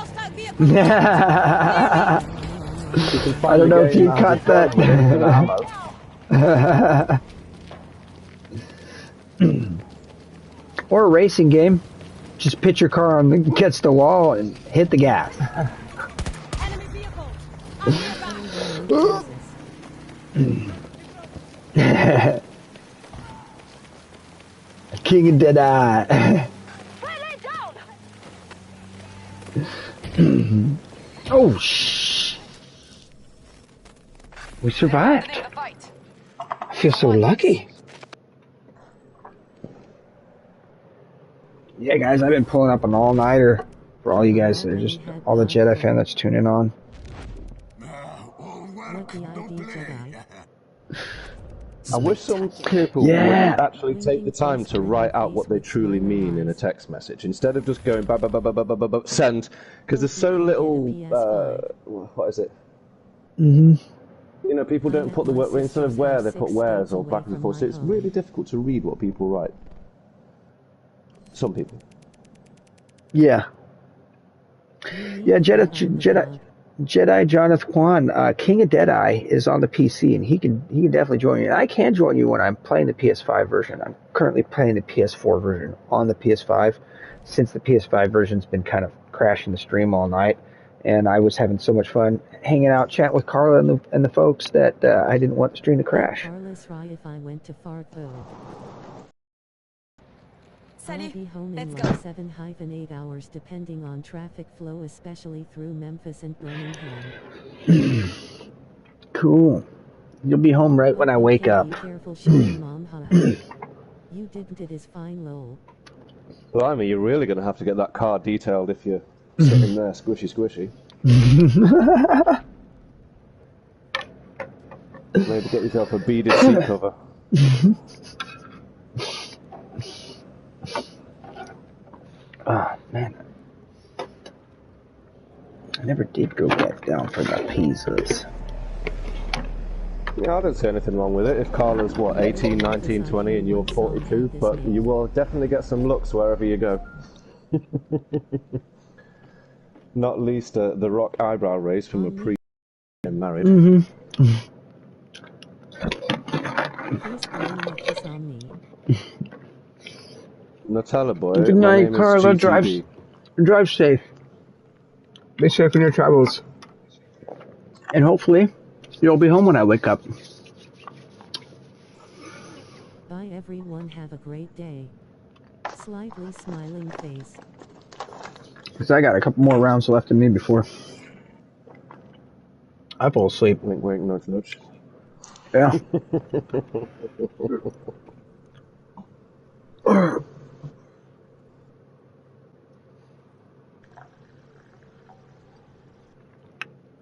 I don't know if you caught that. Or a racing game. Just pitch your car against the wall and hit the gas. Enemy vehicle. King of Deadeye. Oh shh! We survived. I feel so lucky. Yeah, guys, I've been pulling up an all-nighter for all you guys that are just all the Jedi fan that's tuning on. I wish some people would actually take the time to write out what they truly mean in a text message instead of just going send, because there's so little. What is it? You know, people don't put the word instead of where they put wheres or back and forth. So it's really difficult to read what people write. Some people. Yeah. Yeah, Jedi Jonathan Kwan, King of Deadeye is on the PC, and he can definitely join you. And I can join you when I'm playing the PS5 version. I'm currently playing the PS4 version on the PS5, since the PS5 version's been kind of crashing the stream all night. And I was having so much fun hanging out, chatting with Carla and the folks that I didn't want the stream to crash. Carla's right if I went to Fartville. I'll be home in like 7-8 hours depending on traffic flow, especially through Memphis and Birmingham. Cool. You'll be home right when I wake up. Be careful, Mom. You didn't, it is fine, lol. Blimey, you're really going to have to get that car detailed if you're sitting there squishy. Maybe get yourself a beaded seat cover. Oh, man. I never did go back down for the pizzas. Yeah, I don't see anything wrong with it. If Carla's, what, 18, 19, 20 and you're 42, but you will definitely get some looks wherever you go. Not least the rock eyebrow raise from a pre-getting married. Nutella boy. Good My night, name is Carla. GTB. Drive safe. Be safe in your travels. And hopefully, you'll be home when I wake up. Bye everyone, have a great day. Slightly smiling face. Because I got a couple more rounds left in me before I fall asleep. Wink, wink, nudge, nudge. Yeah.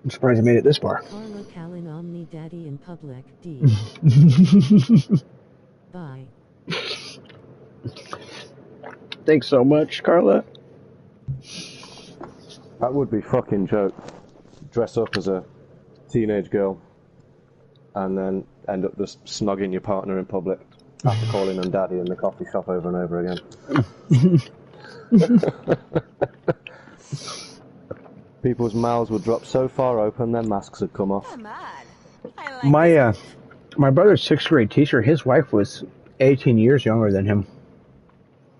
I'm surprised I made it this far. Carla Callan Omni Daddy in public. D. Bye. Thanks so much, Carla. That would be fucking joke. Dress up as a teenage girl and then end up just snogging your partner in public after calling them daddy in the coffee shop over and over again. People's mouths would drop so far open their masks would come off. Come on. I like My brother's 6th grade teacher, his wife was 18 years younger than him.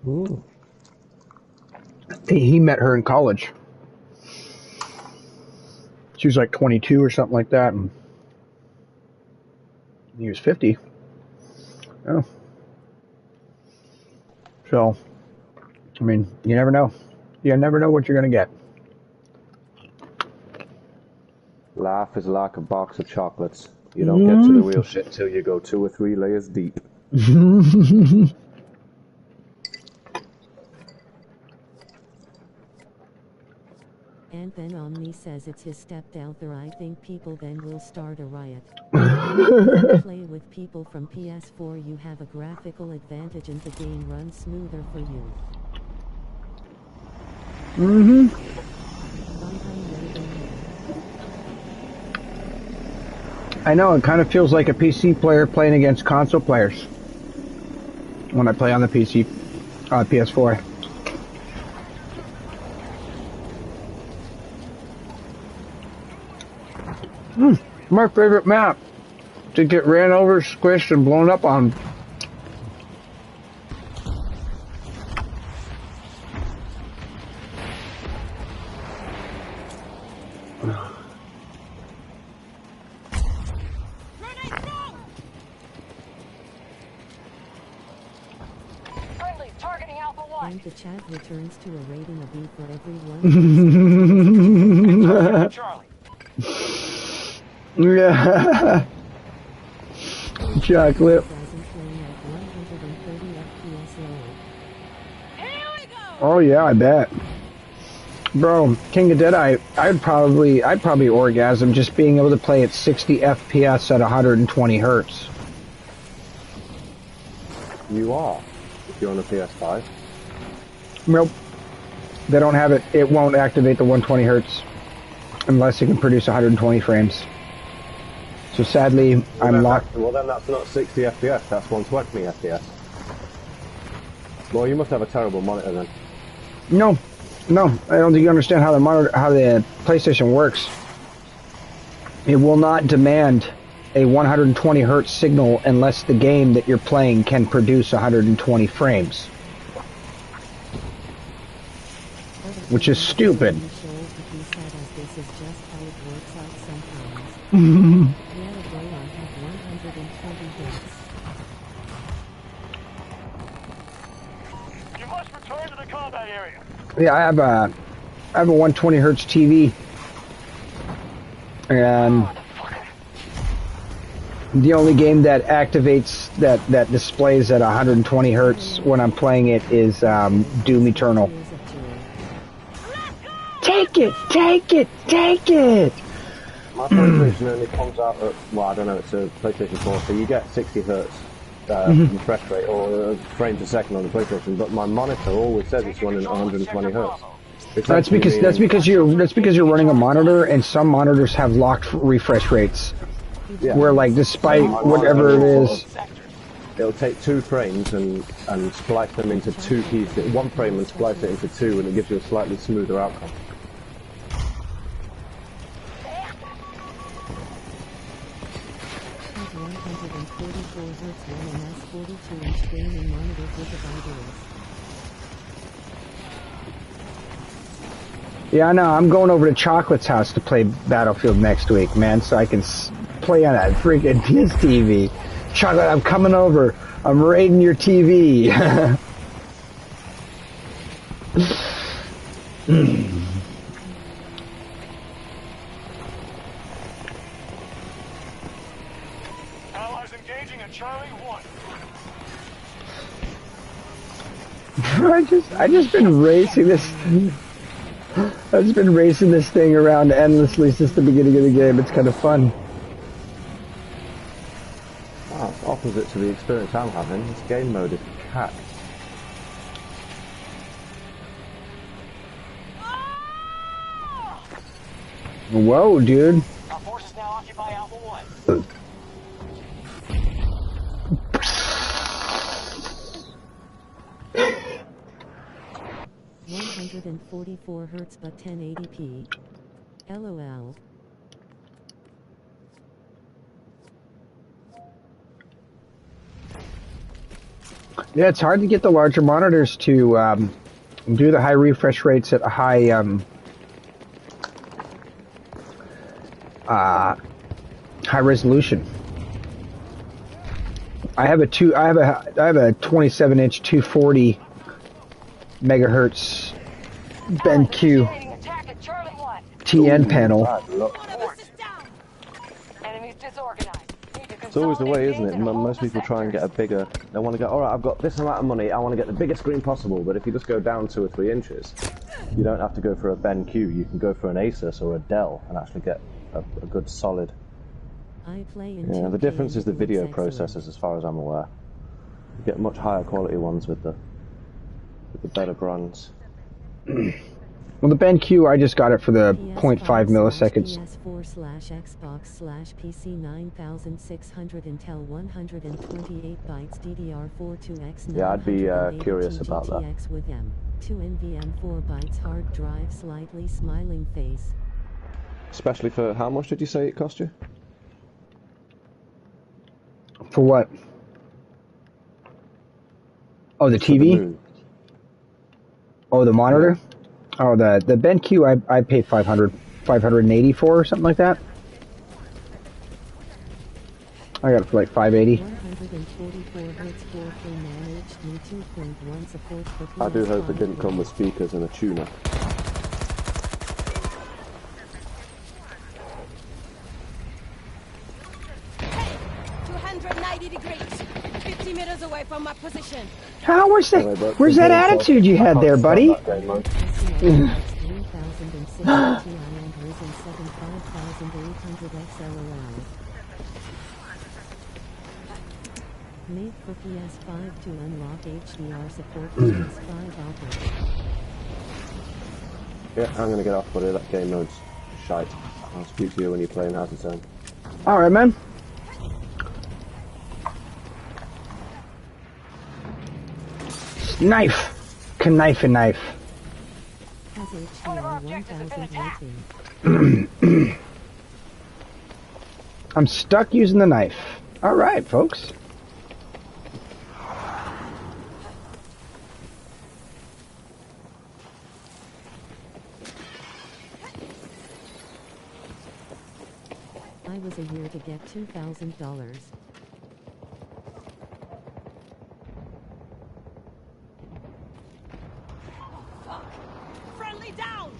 Ooh. He met her in college. She was like 22 or something like that, and he was 50. Oh. So, I mean, you never know. You never know what you're going to get. Life is like a box of chocolates. You don't get to the real shit until you go 2 or 3 layers deep. And then Omni says it's his stepdaughter. I think people then will start a riot. Play with people from PS4. You have a graphical advantage and the game runs smoother for you. I know, it kind of feels like a PC player playing against console players when I play on the PC, PS4. My favorite map to get ran over, squished, and blown up on. Friendly, targeting Alpha 1. And the chat returns to a rating of B for everyone. Charlie. Yeah. Chocolate. Oh yeah, I bet. Bro, King of Deadeye, I'd probably orgasm just being able to play at 60 FPS at 120 hertz. You are, if you're on a PS5. Nope. They don't have it. It won't activate the 120 hertz unless it can produce 120 frames. So sadly, I'm locked. Well, then that's not 60 FPS, that's 120 FPS. Well, you must have a terrible monitor then. No, I don't think you understand how the PlayStation works. It will not demand a 120 hertz signal unless the game that you're playing can produce 120 frames. Which is stupid. Yeah, I have a 120 hertz TV, and the only game that activates that displays at 120 hertz when I'm playing it is Doom Eternal. Take it! My PlayStation only comes out at, well, I don't know, it's a PlayStation 4, so you get 60 hertz refresh rate or frames a second on the PlayStation, but my monitor always says it's running at 120 hertz. That's because you're running a monitor, and some monitors have locked refresh rates. Yeah. Where, like, despite whatever it is, it'll take 2 frames and splice them into 2 pieces, 1 frame and splice it into 2, and it gives you a slightly smoother outcome. Yeah, I know. I'm going over to Chocolate's house to play Battlefield next week, man, so I can play on that freaking his TV. Chocolate, I'm coming over. I'm raiding your TV. Allies engaging at Charlie 1. I just been racing this. I've just been racing this thing around endlessly since the beginning of the game. It's kind of fun. Wow, it's opposite to the experience I'm having. This game mode is cack. Whoa, dude. Our forces now occupy Alpha 1. 144 Hz but 1080p. LOL. Yeah, it's hard to get the larger monitors to do the high refresh rates at a high high resolution. I have a 27-inch 240 megahertz BenQ TN panel. It's always the way, isn't it? Most people try and get a bigger. They want to go, alright, I've got this amount of money, I want to get the biggest screen possible, but if you just go down 2 or 3 inches, you don't have to go for a BenQ, you can go for an Asus or a Dell and actually get a good solid. Yeah, the difference is the video processors, as far as I'm aware. You get much higher quality ones with the better brands. Well, the BenQ, I just got it for the 0.5 milliseconds. PS4/Xbox/PC 9600 Intel 128 bytes DDR4 2x. Yeah, I'd be curious about that. With M2 NVMe 4 bytes hard drive, slightly smiling face. Especially for how much did you say it cost you? For what? Oh, the TV? Oh, the monitor? Oh, the BenQ I paid 580 for or something like that. I got it for like 580. I do hope it didn't come with speakers and a tuner. 290 degrees, 50 meters away from my position. How was that? Where's that attitude you had there, buddy? Made for PS5 to unlock HDR support for PS5 offer. Yeah, I'm gonna get off, buddy. That game mode's shite. I'll speak to you when you're playing Out of Zone. Alright, man. Knife! Knife and knife. Has HDR 1018. I'm stuck using the knife. Alright, folks. I was a year to get $2,000. Friendly down!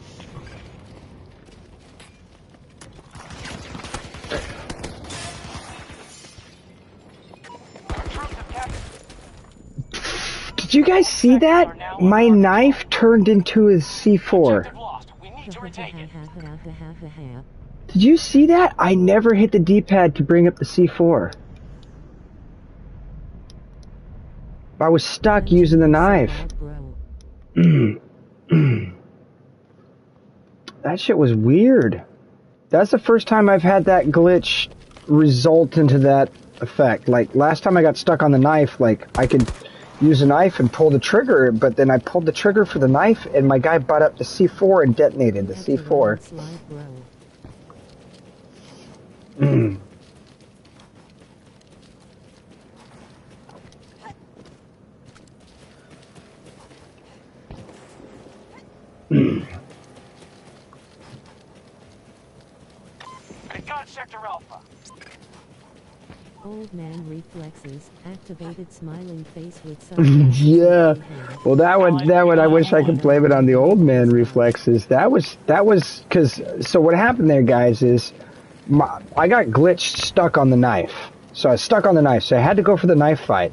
Did you guys see that? My knife turned into a C4. Did you see that? I never hit the D-pad to bring up the C4. I was stuck using the knife. That shit was weird. That's the first time I've had that glitch result into that effect. Like, last time I got stuck on the knife, like, I could use a knife and pull the trigger, but then I pulled the trigger for the knife, and my guy brought up the C4 and detonated the C4. Sector Alpha. Old man reflexes, activated smiling face with some. Yeah. Well, that one, I wish I could blame it on the old man reflexes. That was, cause, so what happened there, guys, is I got glitched stuck on the knife. So I was stuck on the knife, so I had to go for the knife fight.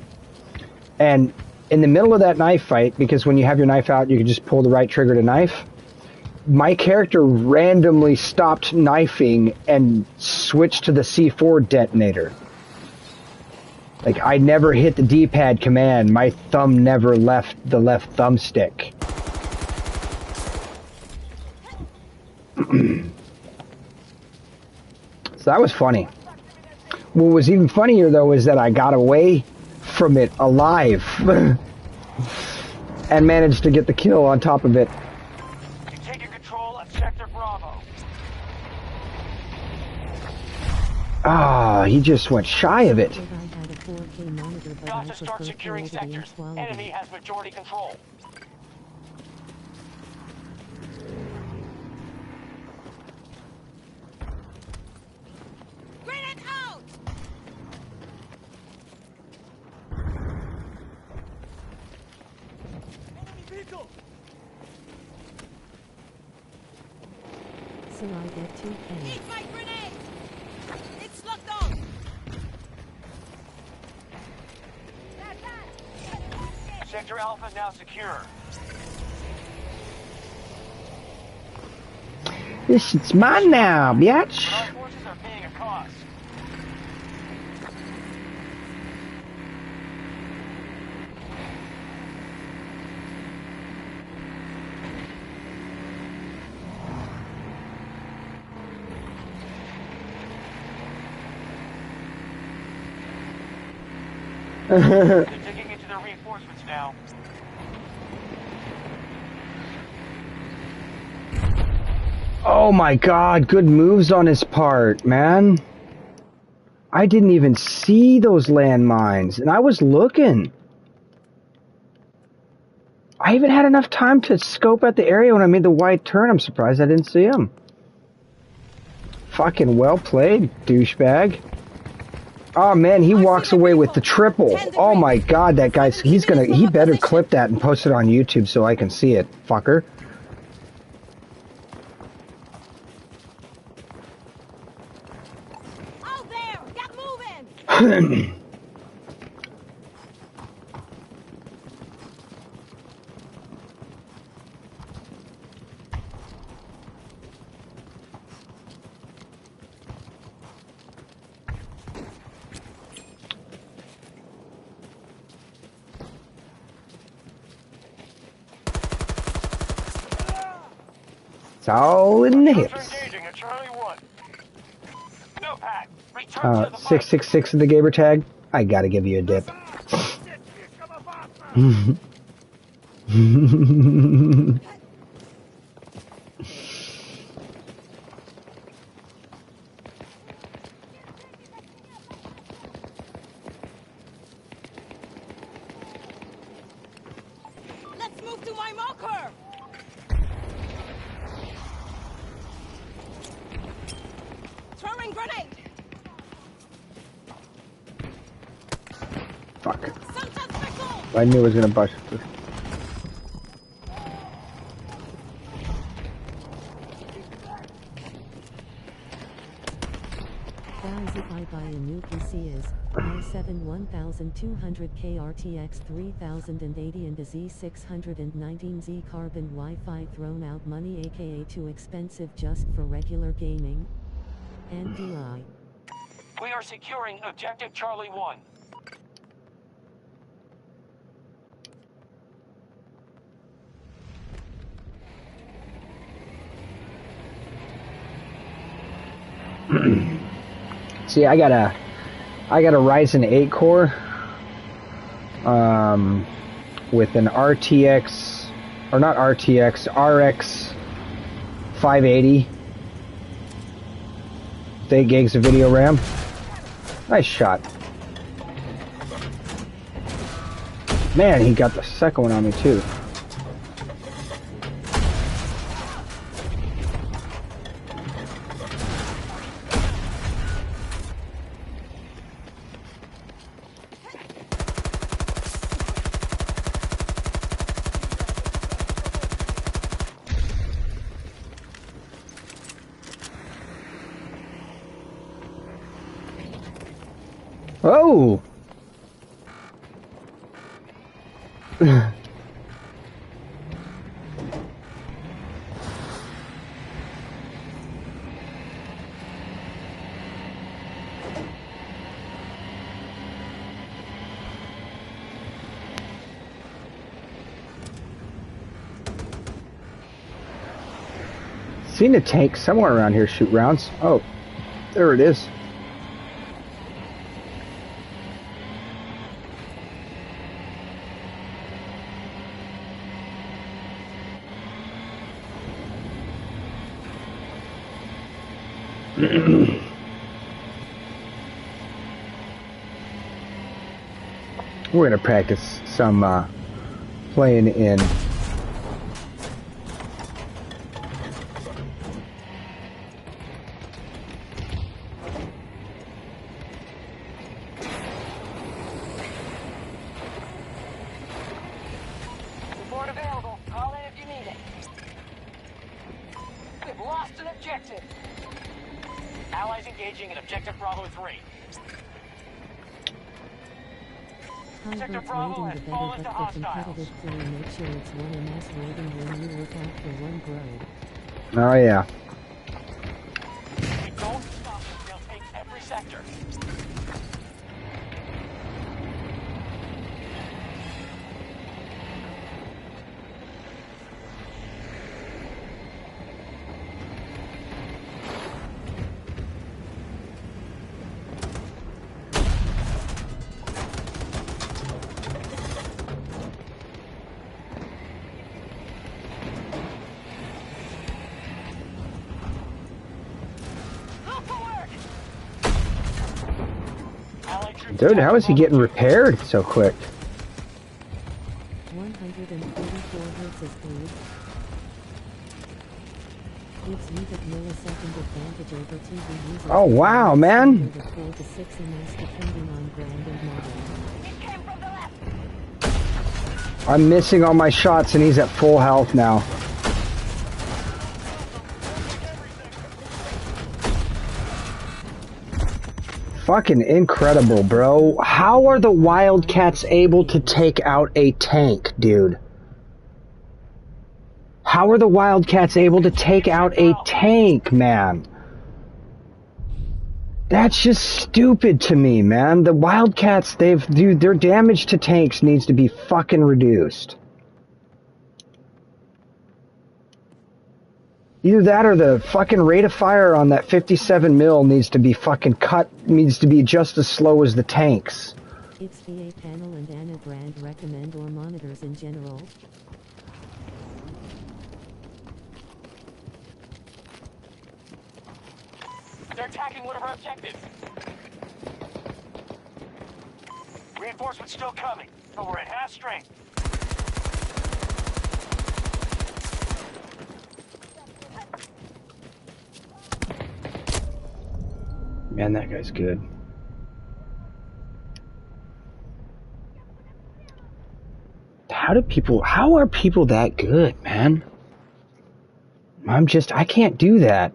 And in the middle of that knife fight, because when you have your knife out, you can just pull the right trigger to knife. My character randomly stopped knifing and switched to the C4 detonator. Like, I never hit the D-pad command. My thumb never left the left thumbstick. So that was funny. What was even funnier, though, is that I got away from it alive. And managed to get the kill on top of it. You're taking control of Sector Bravo. Ah, he just went shy of it. Got to start securing sectors. Enemy has majority control. Grenade out! Enemy vehicle! So I get 2 K. Eat my grenade! It's locked on! Sector Alpha now secure. This shit's mine now, bitch. Our forces are paying a cost. They're digging into the reinforcements now. Oh my god, good moves on his part, man. I didn't even see those landmines, and I was looking. I even had enough time to scope out the area when I made the wide turn. I'm surprised I didn't see him. Fucking well played, douchebag. Oh man, he walks away with the triple. Oh my god, that guy's, he better clip that and post it on YouTube so I can see it, fucker. Out there! Get moving! It's all in the hips. Engaging at Charlie 1. No pack. Return to the 666 of the gamer tag. I gotta give you a dip. Let's move to my marker! Throwing grenade! Fuck. Sometimes missile! I knew it was gonna bust. Guys, if I buy a new PC is i7 1200K RTX 3080 and a Z619Z carbon Wi-Fi, thrown out money aka too expensive just for regular gaming? And do I? We are securing objective Charlie 1. See, I got a Ryzen 8 core, with an RTX, or not RTX, RX 580, 8 gigs of video RAM. Nice shot. Man, he got the second one on me too. Oh! Seen a tank somewhere around here shoot rounds. Oh, there it is. We're gonna practice some playing in Support available. Call in if you need it. We've lost an objective. Allies engaging in objective Bravo 3. Sector Bravo has fallen to hostiles. Make sure it's one MS rating when you look out for one grove. Oh yeah. If we don't stop them, they'll take every sector. Dude, how is he getting repaired so quick? 144 hertz is good. Gives you the millisecond advantage over TV users. Oh wow, man! 4 to 6 MS depending on brand and model. I'm missing all my shots and he's at full health now. Fucking incredible, bro. How are the Wildcats able to take out a tank, dude? How are the Wildcats able to take out a tank, man? That's just stupid to me, man. The Wildcats, dude, their damage to tanks needs to be fucking reduced. Either that or the fucking rate of fire on that 57 mil needs to be fucking cut, needs to be just as slow as the tanks. It's VA panel and Anna brand recommend or monitors in general. They're attacking one of our objectives. Reinforcements still coming, but we're at half strength. Man, that guy's good. How are people that good, man? I can't do that.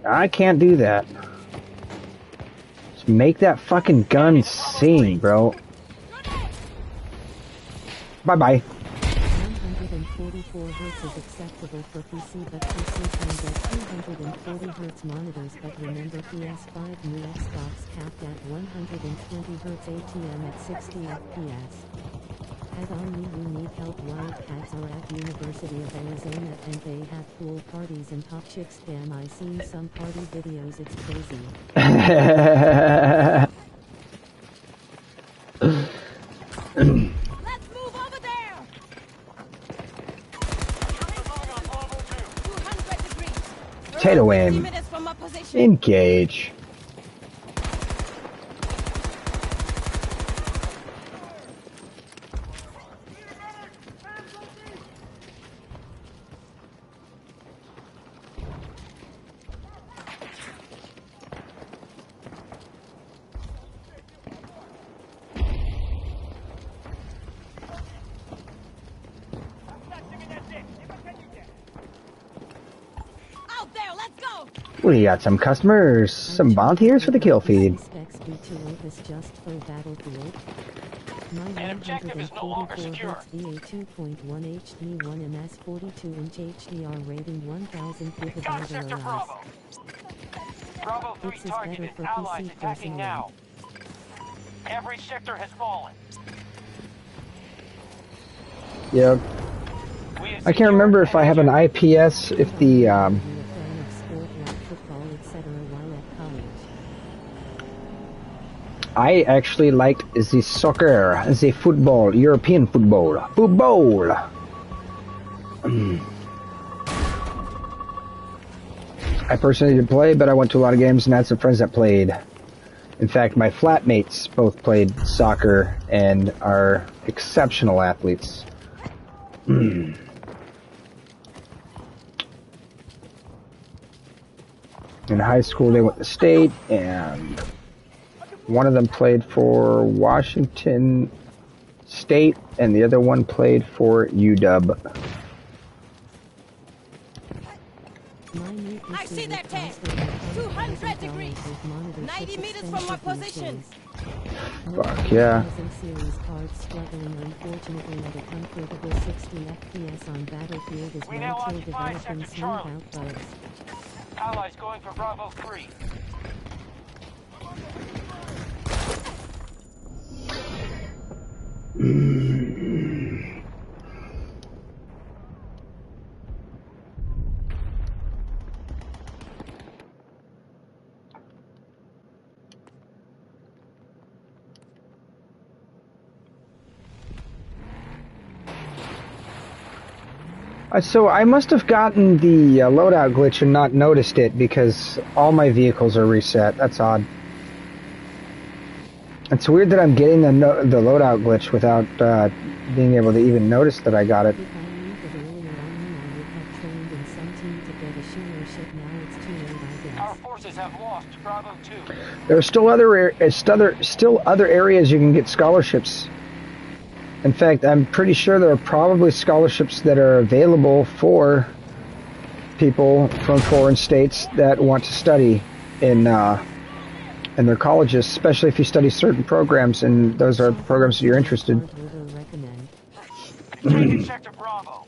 I can't do that. Just make that fucking gun sing, bro. Bye-bye. 144 Hz is acceptable for PC, but PC comes at 240 Hz monitors, but remember PS5 new Xbox capped at 120 Hz ATM at 60 FPS. Add on me, you need help. Wildcats are at University of Arizona and they have pool parties and hot chick spam. I seen some party videos, it's crazy. Let's move over there! 200 degrees. Potato aim. Engage. We got some customers, some volunteers for the kill feed. An objective is no longer secure. VA 2.1 HD 1 MS 42-inch HDR rating 1000 Got sector Bravo. Bravo 3 targeted. Allies attacking now. Every sector has fallen. Yep. I can't remember if I have an IPS, if the, I actually liked the soccer, the football, European football. Football! I personally didn't play, but I went to a lot of games and had some friends that played. In fact, my flatmates both played soccer and are exceptional athletes. In high school, they went to state, and one of them played for Washington State, and the other one played for UW. I see their tank. 200 degrees. 90 meters from my position. Fuck yeah. We now occupy sector Charlie. Allies going for Bravo 3. So I must have gotten the loadout glitch and not noticed it because all my vehicles are reset. That's odd. It's weird that I'm getting the loadout glitch without being able to even notice that I got it. Our forces have lost Bravo 2. There are still other areas you can get scholarships. In fact, I'm pretty sure there are probably scholarships that are available for people from foreign states that want to study in their colleges, especially if you study certain programs, and those are programs that you're interested in. Sector Bravo.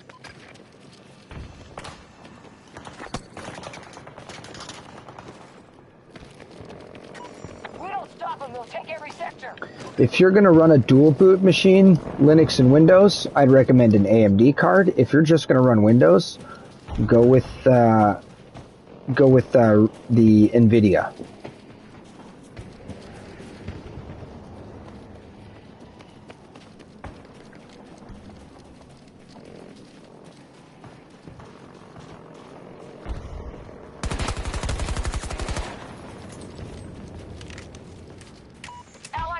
We don't stop them, they'll take every sector. If you're going to run a dual boot machine, Linux and Windows, I'd recommend an AMD card. If you're just going to run Windows, go with the NVIDIA.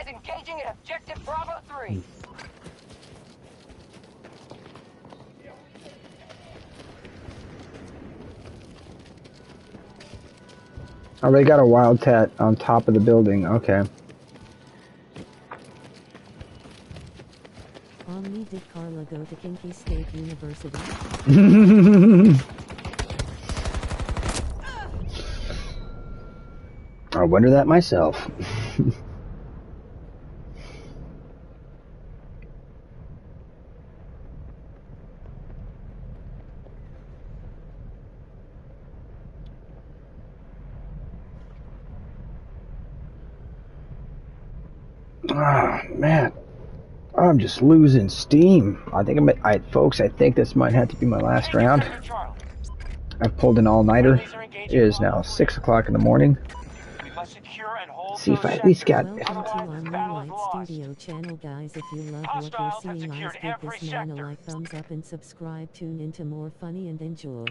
Engaging at objective Bravo 3. Oh, they got a wildcat on top of the building. Okay. Omni, did Carla go to Kinky State University? I wonder that myself. Oh, man. I'm just losing steam. I think folks, I think this might have to be my last round. I've pulled an all-nighter. It is now 6 o'clock in the morning. Let's see if I at least got... Studio channel, guys. If you love what you're seeing, guys, give this man a like, thumbs up, and subscribe. Tune into more funny and enjoy.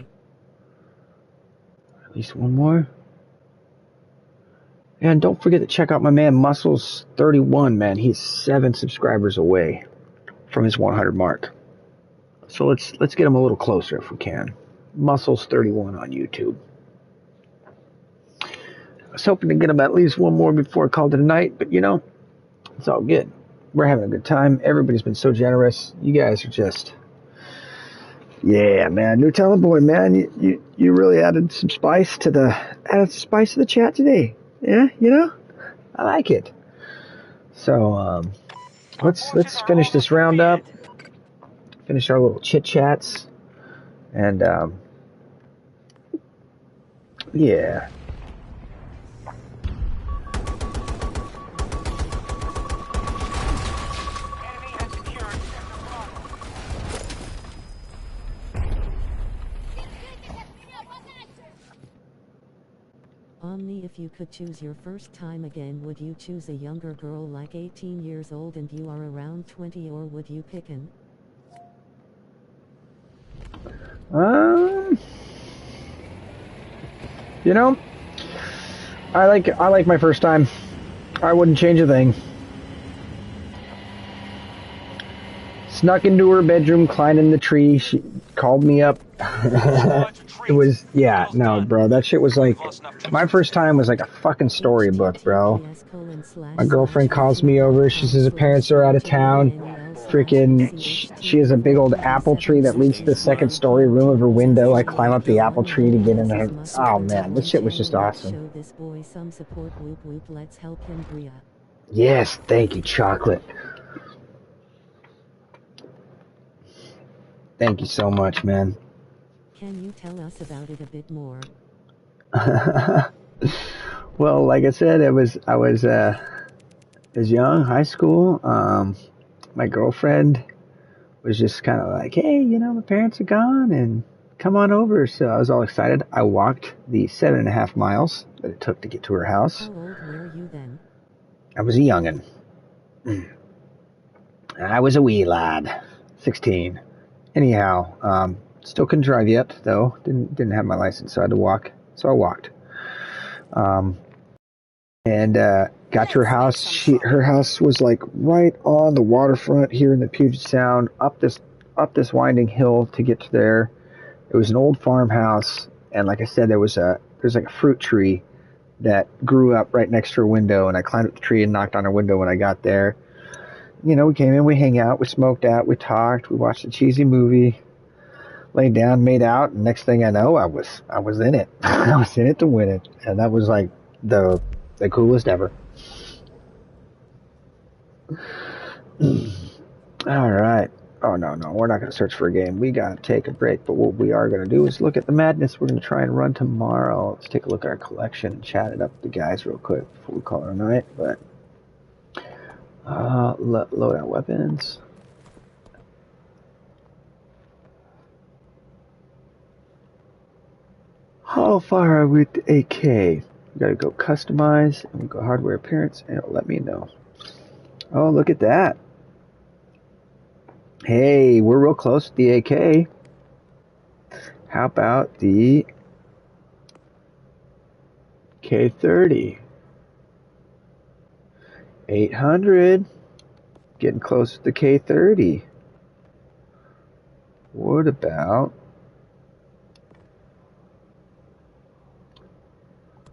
At least one more. And don't forget to check out my man Muscles31, man. He's 7 subscribers away from his 100 mark. So let's get him a little closer if we can. Muscles31 on YouTube. I was hoping to get him at least one more before I called it a night, but you know, it's all good. We're having a good time. Everybody's been so generous. You guys are just Yeah, man. Nutella boy, man, you really added some spice to the chat today. Yeah, I like it. So let's finish this round up. Finish our little chit chats, and yeah. Omni, if you could choose your first time again, would you choose a younger girl like 18 years old and you are around 20, or would you pick an? I like my first time. I wouldn't change a thing. Snuck into her bedroom, climbed in the tree. She called me up. It was, yeah, no, bro. That shit was like, my first time was like a fucking storybook, bro. My girlfriend calls me over. She says her parents are out of town. Freaking, she has a big old apple tree that leads to the second story room of her window. I climb up the apple tree to get in her. Oh man, this shit was just awesome. Yes, thank you, chocolate. Thank you so much, man. Can you tell us about it a bit more? Well, like I said, I was young, high school. My girlfriend was just kind of like, hey, my parents are gone and come on over. So I was all excited. I walked the 7.5 miles that it took to get to her house. How old were you then? I was a youngin'. I was a wee lad, 16. Anyhow, still couldn't drive yet, though. Didn't have my license, so I had to walk. So I walked. And got to her house. Her house was like right on the waterfront here in the Puget Sound, up this winding hill to get to there. It was an old farmhouse, and like I said, there's like a fruit tree that grew up right next to her window, and I climbed up the tree and knocked on her window when I got there. We came in, we hang out, we smoked out, we talked, we watched a cheesy movie, laid down, made out, and next thing I know, I was in it. I was in it to win it, and that was like the coolest ever. All right. Oh, no, we're not going to search for a game. We got to take a break, but what we are going to do is look at the madness we're going to try and run tomorrow. Let's take a look at our collection and chat it up with the guys real quick before we call it a night. But loadout weapons. How far are we with the AK? We got to go customize, and we go hardware appearance, and it'll let me know. Oh, look at that. Hey, we're real close to the AK. How about the K30? 800. Getting close to the K30. What about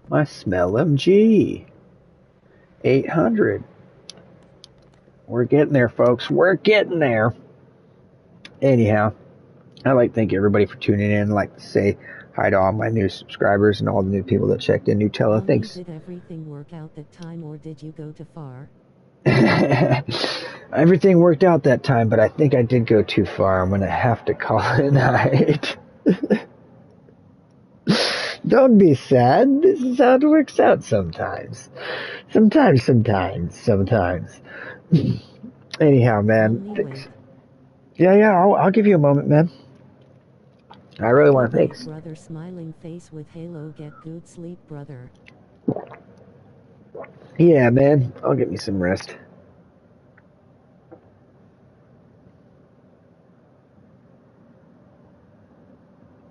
my Smell MG? 800. We're getting there, folks. We're getting there. Anyhow, I'd like to thank everybody for tuning in. I'd like to say hi to all my new subscribers and all the new people that checked in. Nutella, thanks. Did everything work out that time, or did you go too far? Everything worked out that time, but I think I did go too far. I'm going to have to call it a night. Don't be sad. This is how it works out sometimes. Sometimes. Anyhow, man. Thanks. Yeah, I'll give you a moment, man. I really want to thanks. Brother, smiling face with halo. Get good sleep, brother. Yeah, man. I'll get me some rest.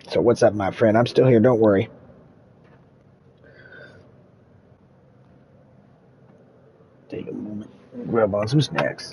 So what's up, my friend? I'm still here. Don't worry. Take a moment. Grab on some snacks.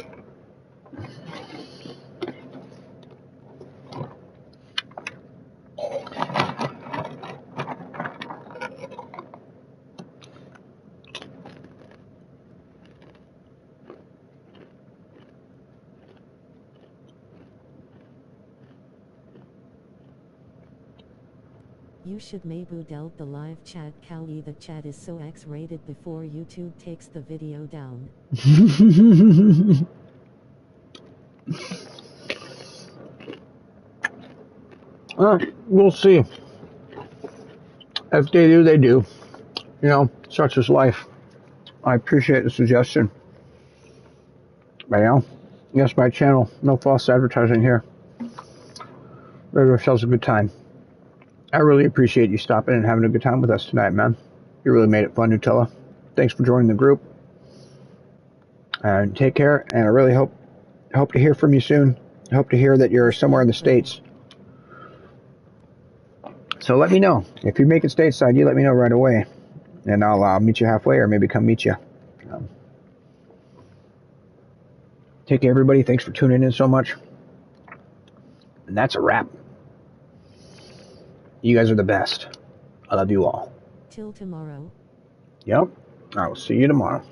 You should maybe delete the live chat, Callie. The chat is so X-rated before YouTube takes the video down. We'll see. If they do, they do. You know, such is life. I appreciate the suggestion. But you know, yes, my channel, no false advertising here. We have ourselves a good time. I really appreciate you stopping and having a good time with us tonight, man. You really made it fun, Nutella. Thanks for joining the group. And take care, and I really hope to hear from you soon. I hope to hear that you're somewhere in the States. So let me know. If you're making stateside, you let me know right away. And I'll meet you halfway, or maybe come meet you. Take care, everybody. Thanks for tuning in so much. And that's a wrap. You guys are the best. I love you all. Till tomorrow. Yep. I will see you tomorrow.